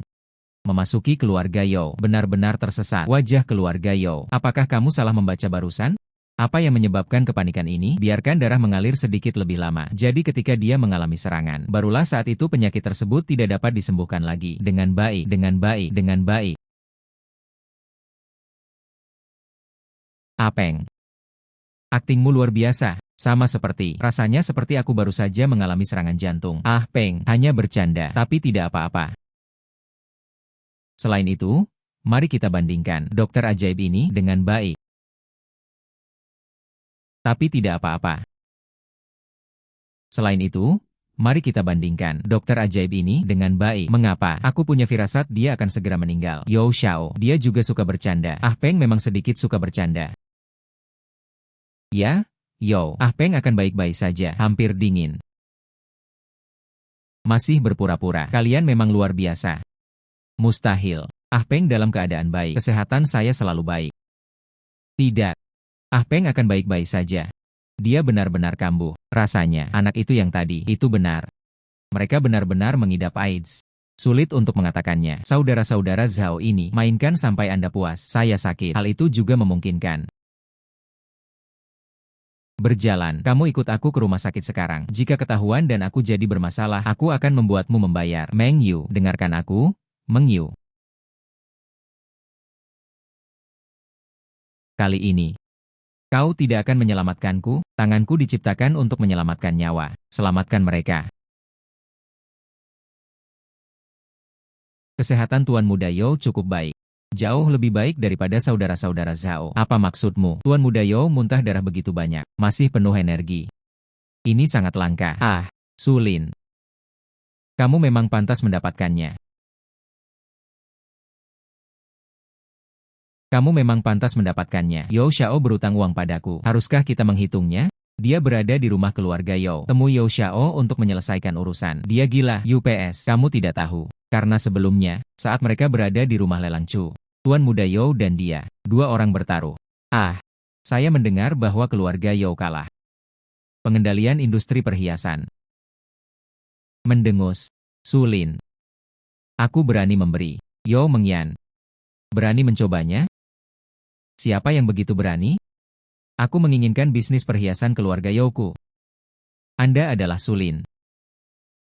Memasuki keluarga Yao, benar-benar tersesat. Wajah keluarga Yao. Apakah kamu salah membaca barusan? Apa yang menyebabkan kepanikan ini? Biarkan darah mengalir sedikit lebih lama. Jadi ketika dia mengalami serangan, barulah saat itu penyakit tersebut tidak dapat disembuhkan lagi. Dengan baik, dengan baik, dengan baik. Apeng. Aktingmu luar biasa. Sama rasanya seperti aku baru saja mengalami serangan jantung. Ah Peng, hanya bercanda, tapi tidak apa-apa. Selain itu, mari kita bandingkan dokter ajaib ini dengan baik. Tapi tidak apa-apa. Selain itu, mari kita bandingkan dokter ajaib ini dengan baik. Mengapa? Aku punya firasat dia akan segera meninggal. Yao Xiao, dia juga suka bercanda. Ah Peng memang sedikit suka bercanda. Ya, Yao, Ah Peng akan baik-baik saja. Hampir dingin. Masih berpura-pura. Kalian memang luar biasa. Mustahil. Ah Peng dalam keadaan baik. Kesehatan saya selalu baik. Tidak. Ah Peng akan baik-baik saja. Dia benar-benar kambuh. Rasanya, anak itu yang tadi, itu benar. Mereka benar-benar mengidap AIDS. Sulit untuk mengatakannya. Saudara-saudara Zhao ini, mainkan sampai Anda puas. Saya sakit. Hal itu juga memungkinkan. Berjalan, kamu ikut aku ke rumah sakit sekarang. Jika ketahuan dan aku jadi bermasalah, aku akan membuatmu membayar. Meng Yu, dengarkan aku, Meng Yu. Kali ini, kau tidak akan menyelamatkanku, tanganku diciptakan untuk menyelamatkan nyawa. Selamatkan mereka. Kesehatan Tuan Muda Yao cukup baik. Jauh lebih baik daripada saudara-saudara Zhao. Apa maksudmu? Tuan Muda Yao muntah darah begitu banyak. Masih penuh energi. Ini sangat langka. Ah, Su Lin. Kamu memang pantas mendapatkannya. Kamu memang pantas mendapatkannya. Yao Xiao berutang uang padaku. Haruskah kita menghitungnya? Dia berada di rumah keluarga Yao. Temui Yao Xiao untuk menyelesaikan urusan. Dia gila. UPS. Kamu tidak tahu. Karena sebelumnya, saat mereka berada di rumah lelang Chu, Tuan Muda Yao dan dia, dua orang bertaruh. Ah, saya mendengar bahwa keluarga Yao kalah. Pengendalian industri perhiasan. Mendengus. Su Lin. Aku berani memberi. Yao Mengyan. Berani mencobanya? Siapa yang begitu berani? Aku menginginkan bisnis perhiasan keluarga Yao-ku. Anda adalah Su Lin.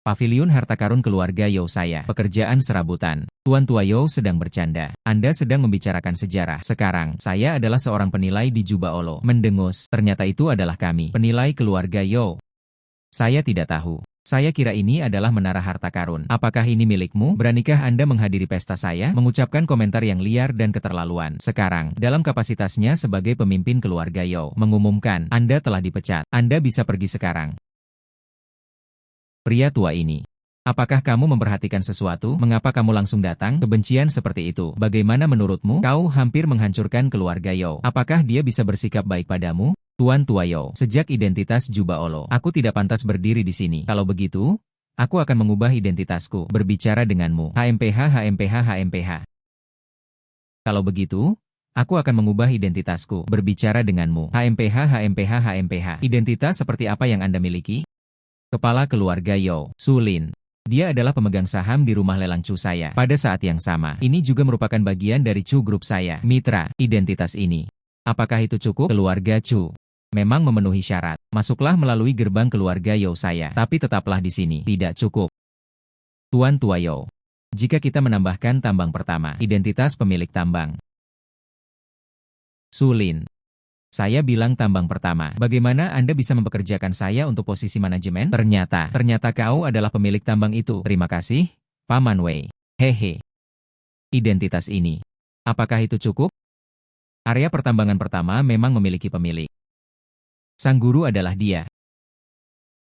Paviliun harta karun keluarga Yao saya. Pekerjaan serabutan. Tuan Tua Yao sedang bercanda. Anda sedang membicarakan sejarah. Sekarang, saya adalah seorang penilai di Juba Olo. Mendengus. Ternyata itu adalah kami. Penilai keluarga Yao. Saya tidak tahu. Saya kira ini adalah menara harta karun. Apakah ini milikmu? Beranikah Anda menghadiri pesta saya? Mengucapkan komentar yang liar dan keterlaluan. Sekarang, dalam kapasitasnya sebagai pemimpin keluarga Yao, mengumumkan, Anda telah dipecat. Anda bisa pergi sekarang. Pria tua ini. Apakah kamu memperhatikan sesuatu? Mengapa kamu langsung datang? Kebencian seperti itu. Bagaimana menurutmu? Kau hampir menghancurkan keluarga Yao. Apakah dia bisa bersikap baik padamu? Tuan Tua Yao. Sejak identitas Juba Olo, aku tidak pantas berdiri di sini. Kalau begitu, aku akan mengubah identitasku. Berbicara denganmu. HMPH HMPH HMPH. Kalau begitu, aku akan mengubah identitasku. Berbicara denganmu. HMPH HMPH HMPH. Identitas seperti apa yang Anda miliki? Kepala keluarga Yao, Su Lin. Dia adalah pemegang saham di rumah lelang Chu saya. Pada saat yang sama, ini juga merupakan bagian dari Chu Group saya. Mitra, identitas ini. Apakah itu cukup? Keluarga Chu memang memenuhi syarat. Masuklah melalui gerbang keluarga Yao saya. Tapi tetaplah di sini. Tidak cukup. Tuan Tua Yao. Jika kita menambahkan tambang pertama, identitas pemilik tambang. Su Lin. Saya bilang tambang pertama. Bagaimana Anda bisa mempekerjakan saya untuk posisi manajemen? Ternyata kau adalah pemilik tambang itu. Terima kasih, Paman Wei. Hehe. Identitas ini. Apakah itu cukup? Area pertambangan pertama memang memiliki pemilik. Sang guru adalah dia.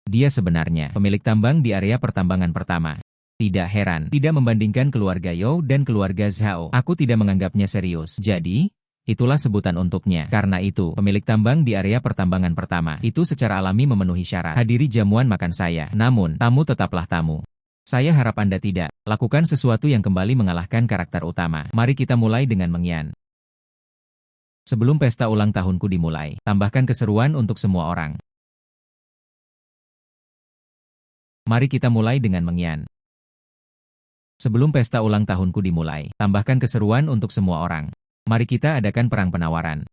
Dia sebenarnya pemilik tambang di area pertambangan pertama. Tidak heran, tidak membandingkan keluarga Yao dan keluarga Zhao. Aku tidak menganggapnya serius. Jadi, itulah sebutan untuknya. Karena itu, pemilik tambang di area pertambangan pertama, itu secara alami memenuhi syarat. Hadiri jamuan makan saya. Namun, tamu tetaplah tamu. Saya harap Anda tidak lakukan sesuatu yang kembali mengalahkan karakter utama. Mari kita mulai dengan Mengyan. Sebelum pesta ulang tahunku dimulai, tambahkan keseruan untuk semua orang. Mari kita mulai dengan Mengyan. Sebelum pesta ulang tahunku dimulai, tambahkan keseruan untuk semua orang. Mari kita adakan perang penawaran.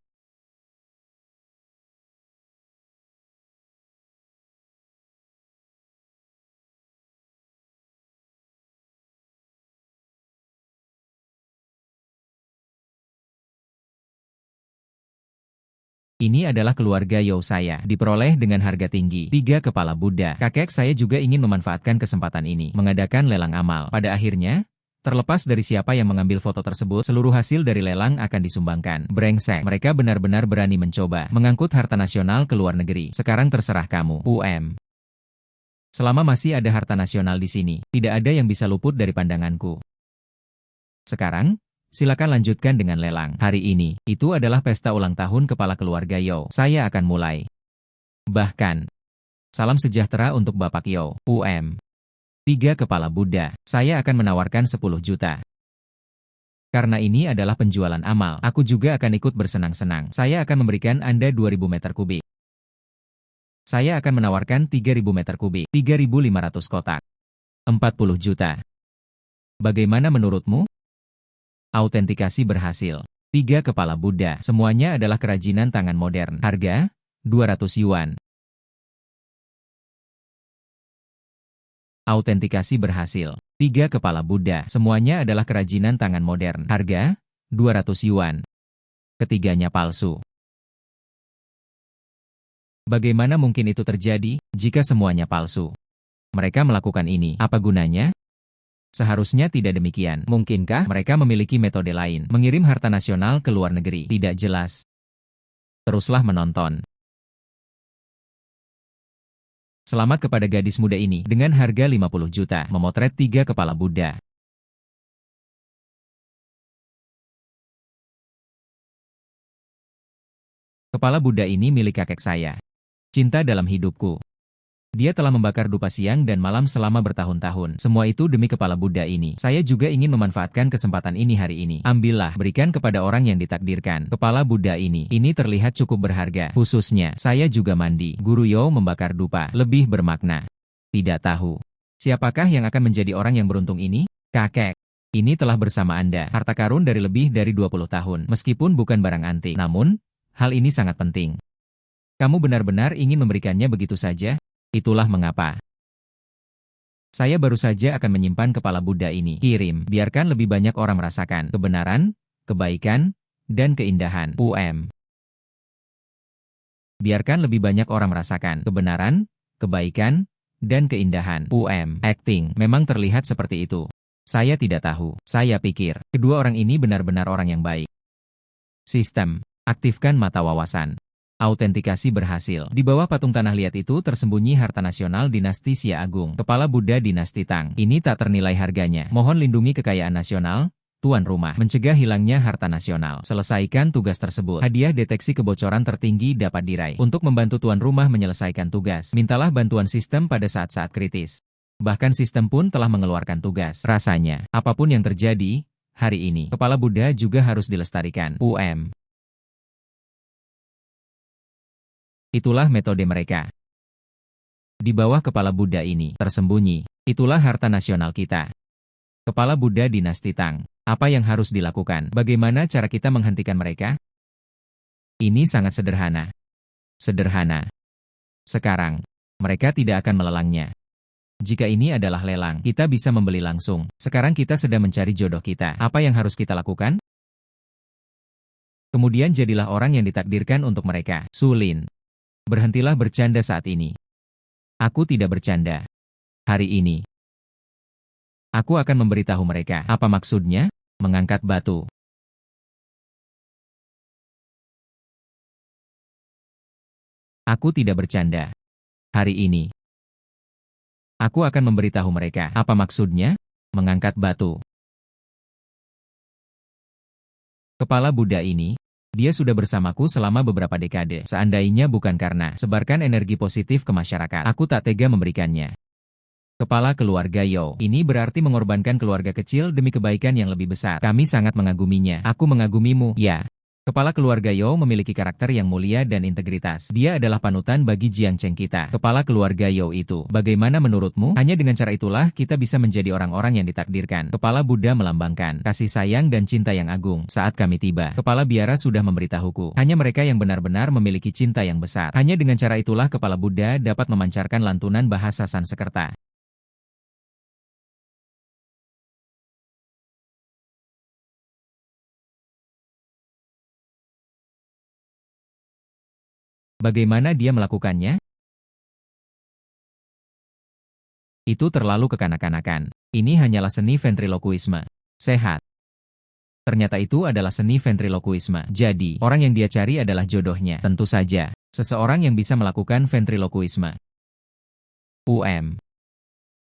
Ini adalah keluarga Yao saya, diperoleh dengan harga tinggi. 3 kepala Buddha. Kakek saya juga ingin memanfaatkan kesempatan ini, mengadakan lelang amal. Pada akhirnya, terlepas dari siapa yang mengambil foto tersebut, seluruh hasil dari lelang akan disumbangkan. Brengsek, mereka benar-benar berani mencoba mengangkut harta nasional ke luar negeri. Sekarang terserah kamu, Selama masih ada harta nasional di sini, tidak ada yang bisa luput dari pandanganku. Sekarang, silakan lanjutkan dengan lelang. Hari ini, itu adalah pesta ulang tahun kepala keluarga Yao. Saya akan mulai. Bahkan, salam sejahtera untuk Bapak Yao. 3 kepala Buddha. Saya akan menawarkan 10 juta. Karena ini adalah penjualan amal, aku juga akan ikut bersenang-senang. Saya akan memberikan Anda 2000 meter kubik. Saya akan menawarkan 3000 meter kubik. 3500 kotak. 40 juta. Bagaimana menurutmu? Autentikasi berhasil. 3 kepala Buddha. Semuanya adalah kerajinan tangan modern. Harga? 200 yuan. Autentikasi berhasil. 3 kepala Buddha. Semuanya adalah kerajinan tangan modern. Harga? 200 yuan. Ketiganya palsu. Bagaimana mungkin itu terjadi, jika semuanya palsu? Mereka melakukan ini, apa gunanya? Seharusnya tidak demikian. Mungkinkah mereka memiliki metode lain, mengirim harta nasional ke luar negeri? Tidak jelas. Teruslah menonton. Selamat kepada gadis muda ini, dengan harga 50 juta, memotret 3 kepala Buddha. Kepala Buddha ini milik kakek saya. Cinta dalam hidupku. Dia telah membakar dupa siang dan malam selama bertahun-tahun. Semua itu demi kepala Buddha ini. Saya juga ingin memanfaatkan kesempatan ini hari ini. Ambillah, berikan kepada orang yang ditakdirkan. Kepala Buddha ini terlihat cukup berharga. Khususnya, saya juga mandi. Guru Yo membakar dupa. Lebih bermakna. Tidak tahu. Siapakah yang akan menjadi orang yang beruntung ini? Kakek. Ini telah bersama Anda. Harta karun dari lebih dari 20 tahun. Meskipun bukan barang antik. Namun, hal ini sangat penting. Kamu benar-benar ingin memberikannya begitu saja? Itulah mengapa saya baru saja akan menyimpan kepala Buddha ini. Kirim, biarkan lebih banyak orang merasakan kebenaran, kebaikan, dan keindahan. Biarkan lebih banyak orang merasakan kebenaran, kebaikan, dan keindahan. Acting memang terlihat seperti itu. Saya tidak tahu. Saya pikir, kedua orang ini benar-benar orang yang baik. Sistem, aktifkan mata wawasan. Autentikasi berhasil. Di bawah patung tanah liat itu tersembunyi harta nasional dinasti Xia Agung. Kepala Buddha dinasti Tang. Ini tak ternilai harganya. Mohon lindungi kekayaan nasional, tuan rumah. Mencegah hilangnya harta nasional. Selesaikan tugas tersebut. Hadiah deteksi kebocoran tertinggi dapat diraih. Untuk membantu tuan rumah menyelesaikan tugas, mintalah bantuan sistem pada saat-saat kritis. Bahkan sistem pun telah mengeluarkan tugas. Rasanya, apapun yang terjadi, hari ini, kepala Buddha juga harus dilestarikan. Itulah metode mereka. Di bawah kepala Buddha ini, tersembunyi. Itulah harta nasional kita. Kepala Buddha dinasti Tang. Apa yang harus dilakukan? Bagaimana cara kita menghentikan mereka? Ini sangat sederhana. Sederhana. Sekarang, mereka tidak akan melelangnya. Jika ini adalah lelang, kita bisa membeli langsung. Sekarang kita sedang mencari jodoh kita. Apa yang harus kita lakukan? Kemudian jadilah orang yang ditakdirkan untuk mereka. Sulin. Berhentilah bercanda saat ini. Aku tidak bercanda. Hari ini, aku akan memberitahu mereka. Apa maksudnya? Mengangkat batu. Aku tidak bercanda. Hari ini, aku akan memberitahu mereka. Apa maksudnya? Mengangkat batu. Kepala Buddha ini, dia sudah bersamaku selama beberapa dekade. Seandainya bukan karena sebarkan energi positif ke masyarakat, aku tak tega memberikannya. Kepala keluarga Yo, ini berarti mengorbankan keluarga kecil demi kebaikan yang lebih besar. Kami sangat mengaguminya. Aku mengagumimu, ya. Kepala keluarga Yo memiliki karakter yang mulia dan integritas. Dia adalah panutan bagi Jiang Cheng kita. Kepala keluarga Yo itu, bagaimana menurutmu? Hanya dengan cara itulah kita bisa menjadi orang-orang yang ditakdirkan. Kepala Buddha melambangkan kasih sayang dan cinta yang agung. Saat kami tiba, Kepala Biara sudah memberitahuku. Hanya mereka yang benar-benar memiliki cinta yang besar. Hanya dengan cara itulah Kepala Buddha dapat memancarkan lantunan bahasa Sanskerta. Bagaimana dia melakukannya? Itu terlalu kekanak-kanakan. Ini hanyalah seni ventriloquisme. Sehat. Ternyata itu adalah seni ventriloquisme. Jadi, orang yang dia cari adalah jodohnya. Tentu saja, seseorang yang bisa melakukan ventriloquisme.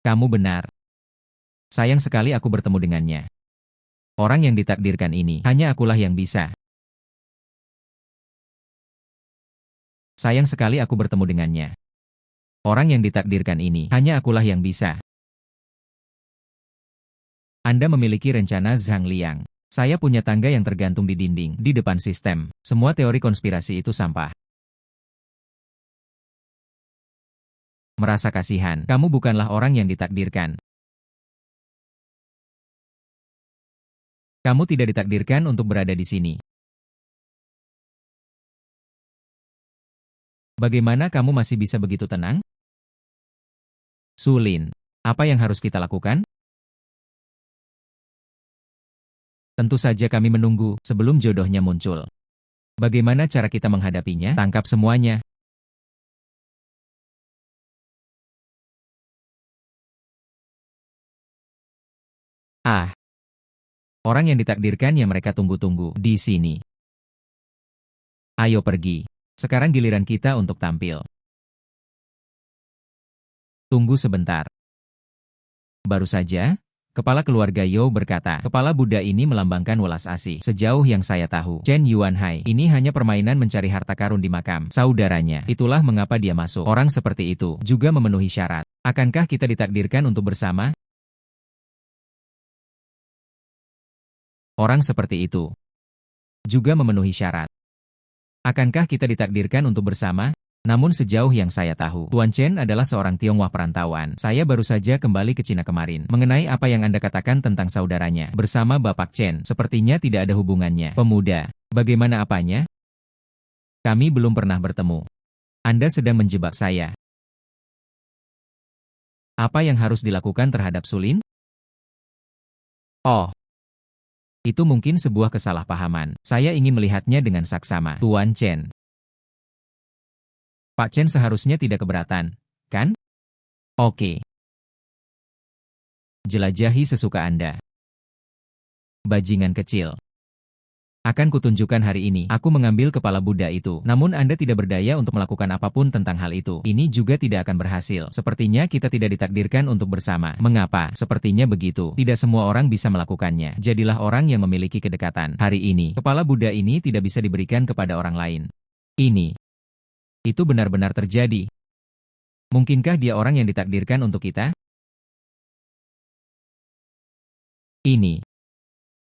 Kamu benar. Sayang sekali aku bertemu dengannya. Orang yang ditakdirkan ini, hanya akulah yang bisa. Sayang sekali aku bertemu dengannya. Orang yang ditakdirkan ini, hanya akulah yang bisa. Anda memiliki rencana Zhang Liang. Saya punya tangga yang tergantung di dinding, di depan sistem. Semua teori konspirasi itu sampah. Merasa kasihan, kamu bukanlah orang yang ditakdirkan. Kamu tidak ditakdirkan untuk berada di sini. Bagaimana kamu masih bisa begitu tenang? Sulin, apa yang harus kita lakukan? Tentu saja kami menunggu sebelum jodohnya muncul. Bagaimana cara kita menghadapinya? Tangkap semuanya. Ah, orang yang ditakdirkan yang mereka tunggu-tunggu di sini. Ayo pergi. Sekarang giliran kita untuk tampil. Tunggu sebentar. Baru saja, kepala keluarga You berkata, kepala Buddha ini melambangkan welas asih. Sejauh yang saya tahu, Chen Yuanhai ini hanya permainan mencari harta karun di makam saudaranya. Itulah mengapa dia masuk. Orang seperti itu juga memenuhi syarat. Akankah kita ditakdirkan untuk bersama? Orang seperti itu juga memenuhi syarat. Akankah kita ditakdirkan untuk bersama? Namun sejauh yang saya tahu, Tuan Chen adalah seorang Tionghoa perantauan. Saya baru saja kembali ke Cina kemarin. Mengenai apa yang Anda katakan tentang saudaranya, bersama Bapak Chen, sepertinya tidak ada hubungannya. Pemuda, bagaimana apanya? Kami belum pernah bertemu. Anda sedang menjebak saya. Apa yang harus dilakukan terhadap Sulin? Oh, itu mungkin sebuah kesalahpahaman. Saya ingin melihatnya dengan saksama, Tuan Chen. Pak Chen seharusnya tidak keberatan, kan? Oke. Jelajahi sesuka Anda. Bajingan kecil. Akan kutunjukkan hari ini, aku mengambil kepala Buddha itu. Namun Anda tidak berdaya untuk melakukan apapun tentang hal itu. Ini juga tidak akan berhasil. Sepertinya kita tidak ditakdirkan untuk bersama. Mengapa? Sepertinya begitu. Tidak semua orang bisa melakukannya. Jadilah orang yang memiliki kedekatan. Hari ini, kepala Buddha ini tidak bisa diberikan kepada orang lain. Itu benar-benar terjadi. Mungkinkah dia orang yang ditakdirkan untuk kita?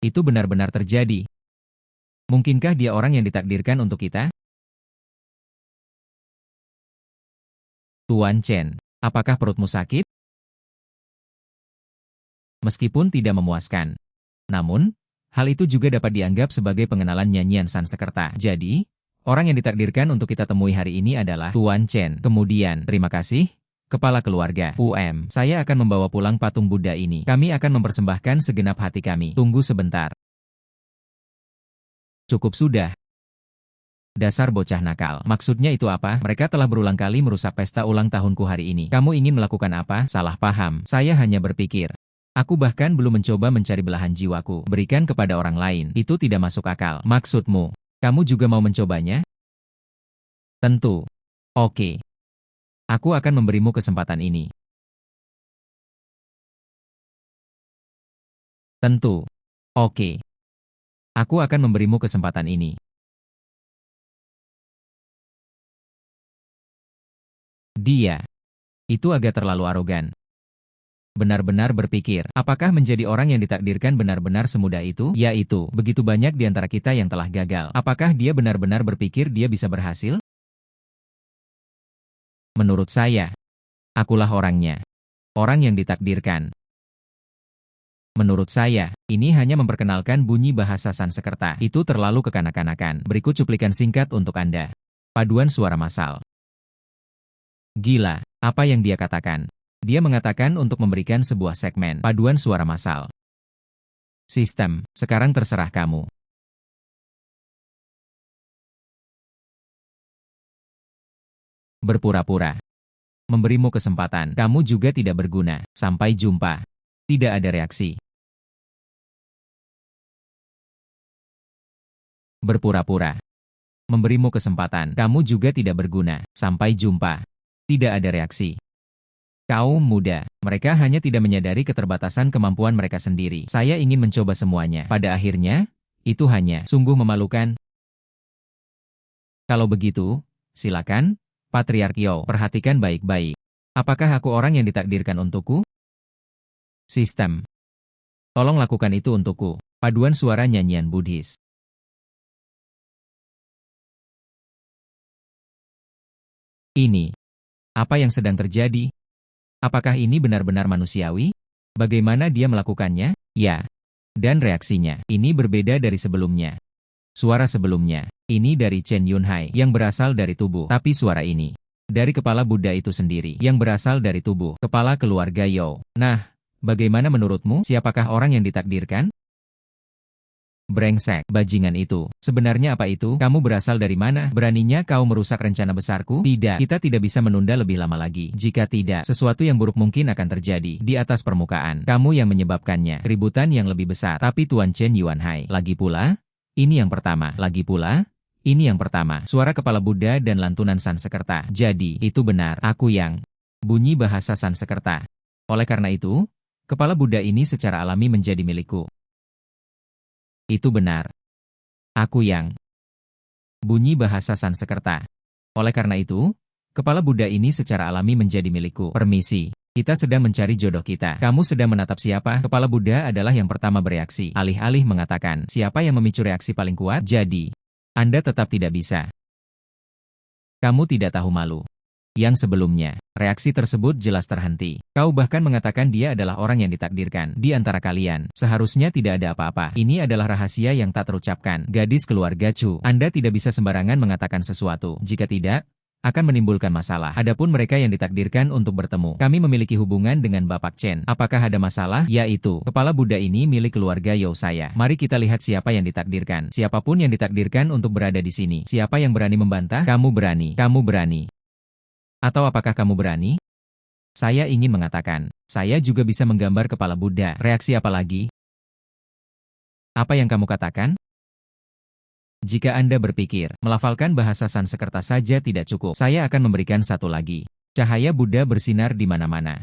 Itu benar-benar terjadi. Mungkinkah dia orang yang ditakdirkan untuk kita? Tuan Chen, apakah perutmu sakit? Meskipun tidak memuaskan. Namun, hal itu juga dapat dianggap sebagai pengenalan nyanyian Sanskerta. Jadi, orang yang ditakdirkan untuk kita temui hari ini adalah Tuan Chen. Kemudian, terima kasih, kepala keluarga. Saya akan membawa pulang patung Buddha ini. Kami akan mempersembahkan segenap hati kami. Tunggu sebentar. Cukup sudah. Dasar bocah nakal. Maksudnya itu apa? Mereka telah berulang kali merusak pesta ulang tahunku hari ini. Kamu ingin melakukan apa? Salah paham. Saya hanya berpikir. Aku bahkan belum mencoba mencari belahan jiwaku. Berikan kepada orang lain. Itu tidak masuk akal. Maksudmu? Kamu juga mau mencobanya? Tentu. Oke. Aku akan memberimu kesempatan ini. Tentu. Oke. Aku akan memberimu kesempatan ini. Dia. Itu agak terlalu arogan. Benar-benar berpikir, apakah menjadi orang yang ditakdirkan benar-benar semudah itu? Yaitu, begitu banyak di antara kita yang telah gagal. Apakah dia benar-benar berpikir dia bisa berhasil? Menurut saya, akulah orangnya. Orang yang ditakdirkan. Menurut saya, ini hanya memperkenalkan bunyi bahasa Sanskerta. Itu terlalu kekanak-kanakan. Berikut cuplikan singkat untuk Anda. Paduan suara massal. Gila, apa yang dia katakan? Dia mengatakan untuk memberikan sebuah segmen paduan suara massal. Sistem, sekarang terserah kamu. Berpura-pura. Memberimu kesempatan, kamu juga tidak berguna. Sampai jumpa. Tidak ada reaksi. Berpura-pura. Memberimu kesempatan, kamu juga tidak berguna. Sampai jumpa. Tidak ada reaksi. Kaum muda, mereka hanya tidak menyadari keterbatasan kemampuan mereka sendiri. Saya ingin mencoba semuanya. Pada akhirnya, itu hanya sungguh memalukan. Kalau begitu, silakan, Patriark Yo, perhatikan baik-baik. Apakah aku orang yang ditakdirkan untukku? Sistem. Tolong lakukan itu untukku. Paduan suara nyanyian Buddhis. Ini. Apa yang sedang terjadi? Apakah ini benar-benar manusiawi? Bagaimana dia melakukannya? Ya. Dan reaksinya, ini berbeda dari sebelumnya. Suara sebelumnya, ini dari Chen Yunhai yang berasal dari tubuh. Tapi suara ini, dari kepala Buddha itu sendiri yang berasal dari tubuh kepala keluarga Yo. Nah, bagaimana menurutmu? Siapakah orang yang ditakdirkan? Brengsek, bajingan itu. Sebenarnya apa itu? Kamu berasal dari mana? Beraninya kau merusak rencana besarku? Tidak, kita tidak bisa menunda lebih lama lagi. Jika tidak, sesuatu yang buruk mungkin akan terjadi di atas permukaan. Kamu yang menyebabkannya. Keributan yang lebih besar. Tapi Tuan Chen Yuanhai. Lagi pula, ini yang pertama. Lagi pula, ini yang pertama. Suara kepala Buddha dan lantunan Sansekerta. Jadi, itu benar. Aku yang bunyi bahasa Sansekerta. Oleh karena itu, kepala Buddha ini secara alami menjadi milikku. Itu benar. Aku yang bunyi bahasa Sansekerta. Oleh karena itu, kepala Buddha ini secara alami menjadi milikku. Permisi. Kita sedang mencari jodoh kita. Kamu sedang menatap siapa? Kepala Buddha adalah yang pertama bereaksi. Alih-alih mengatakan, siapa yang memicu reaksi paling kuat? Jadi, Anda tetap tidak bisa. Kamu tidak tahu malu. Yang sebelumnya, reaksi tersebut jelas terhenti. Kau bahkan mengatakan dia adalah orang yang ditakdirkan. Di antara kalian, seharusnya tidak ada apa-apa. Ini adalah rahasia yang tak terucapkan. Gadis keluarga Chu, Anda tidak bisa sembarangan mengatakan sesuatu. Jika tidak, akan menimbulkan masalah. Adapun mereka yang ditakdirkan untuk bertemu. Kami memiliki hubungan dengan Bapak Chen. Apakah ada masalah? Yaitu, kepala Buddha ini milik keluarga Yao saya. Mari kita lihat siapa yang ditakdirkan. Siapapun yang ditakdirkan untuk berada di sini. Siapa yang berani membantah? Kamu berani. Kamu berani. Atau apakah kamu berani? Saya ingin mengatakan, saya juga bisa menggambar kepala Buddha. Reaksi apa lagi? Apa yang kamu katakan? Jika Anda berpikir, melafalkan bahasa Sansekerta saja tidak cukup, saya akan memberikan satu lagi. Cahaya Buddha bersinar di mana-mana.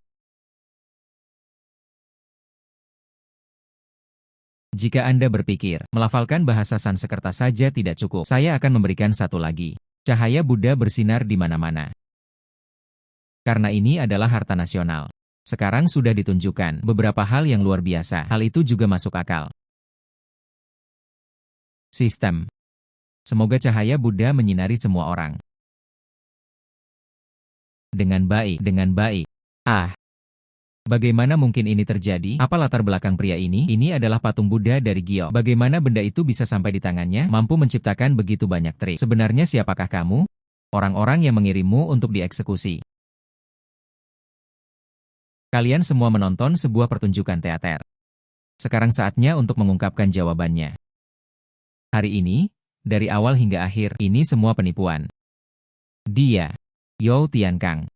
Jika Anda berpikir, melafalkan bahasa Sansekerta saja tidak cukup, saya akan memberikan satu lagi. Cahaya Buddha bersinar di mana-mana. Karena ini adalah harta nasional. Sekarang sudah ditunjukkan beberapa hal yang luar biasa. Hal itu juga masuk akal. Sistem. Semoga cahaya Buddha menyinari semua orang. Dengan baik, dengan baik. Ah. Bagaimana mungkin ini terjadi? Apa latar belakang pria ini? Ini adalah patung Buddha dari Gyo. Bagaimana benda itu bisa sampai di tangannya? Mampu menciptakan begitu banyak trik. Sebenarnya siapakah kamu? Orang-orang yang mengirimmu untuk dieksekusi. Kalian semua menonton sebuah pertunjukan teater. Sekarang saatnya untuk mengungkapkan jawabannya. Hari ini, dari awal hingga akhir, ini semua penipuan. Dia, Yao Tiankang.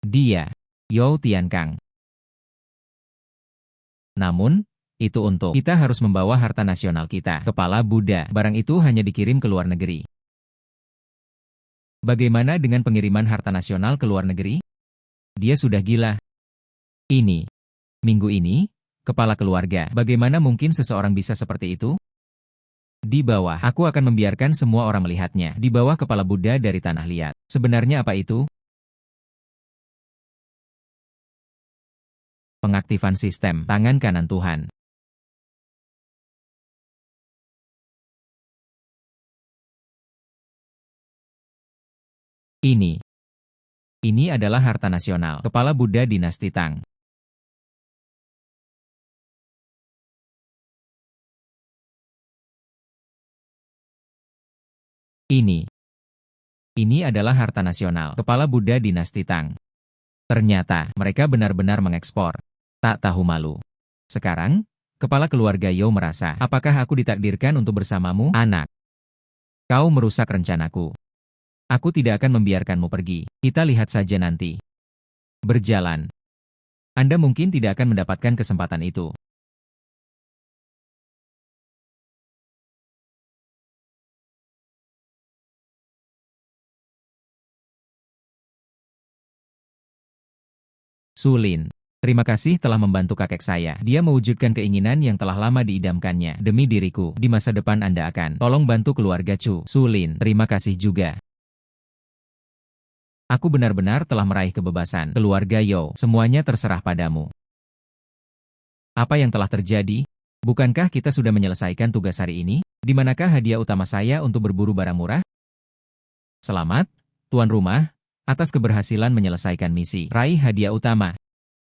Dia, Yao Tiankang. Namun, itu untuk kita harus membawa harta nasional kita, kepala Buddha. Barang itu hanya dikirim ke luar negeri. Bagaimana dengan pengiriman harta nasional ke luar negeri? Dia sudah gila. Ini. Minggu ini, kepala keluarga. Bagaimana mungkin seseorang bisa seperti itu? Di bawah, aku akan membiarkan semua orang melihatnya. Di bawah kepala Buddha dari tanah liat. Sebenarnya apa itu? Pengaktifan sistem tangan kanan Tuhan. Ini adalah harta nasional, kepala Buddha dinasti Tang. Ini adalah harta nasional, kepala Buddha dinasti Tang. Ternyata, mereka benar-benar mengekspor. Tak tahu malu. Sekarang, kepala keluarga Yao merasa, apakah aku ditakdirkan untuk bersamamu, anak? Kau merusak rencanaku. Aku tidak akan membiarkanmu pergi. Kita lihat saja nanti. Berjalan. Anda mungkin tidak akan mendapatkan kesempatan itu. Sulin. Terima kasih telah membantu kakek saya. Dia mewujudkan keinginan yang telah lama diidamkannya. Demi diriku, di masa depan Anda akan tolong bantu keluarga Chu. Sulin, terima kasih juga. Aku benar-benar telah meraih kebebasan. Keluarga Yao, semuanya terserah padamu. Apa yang telah terjadi? Bukankah kita sudah menyelesaikan tugas hari ini? Di manakah hadiah utama saya untuk berburu barang murah? Selamat, tuan rumah, atas keberhasilan menyelesaikan misi. Raih hadiah utama.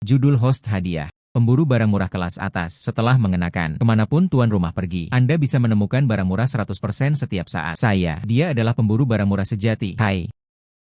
Judul host hadiah. Pemburu barang murah kelas atas. Setelah mengenakan, kemanapun tuan rumah pergi, Anda bisa menemukan barang murah 100% setiap saat. Dia adalah pemburu barang murah sejati. Hai.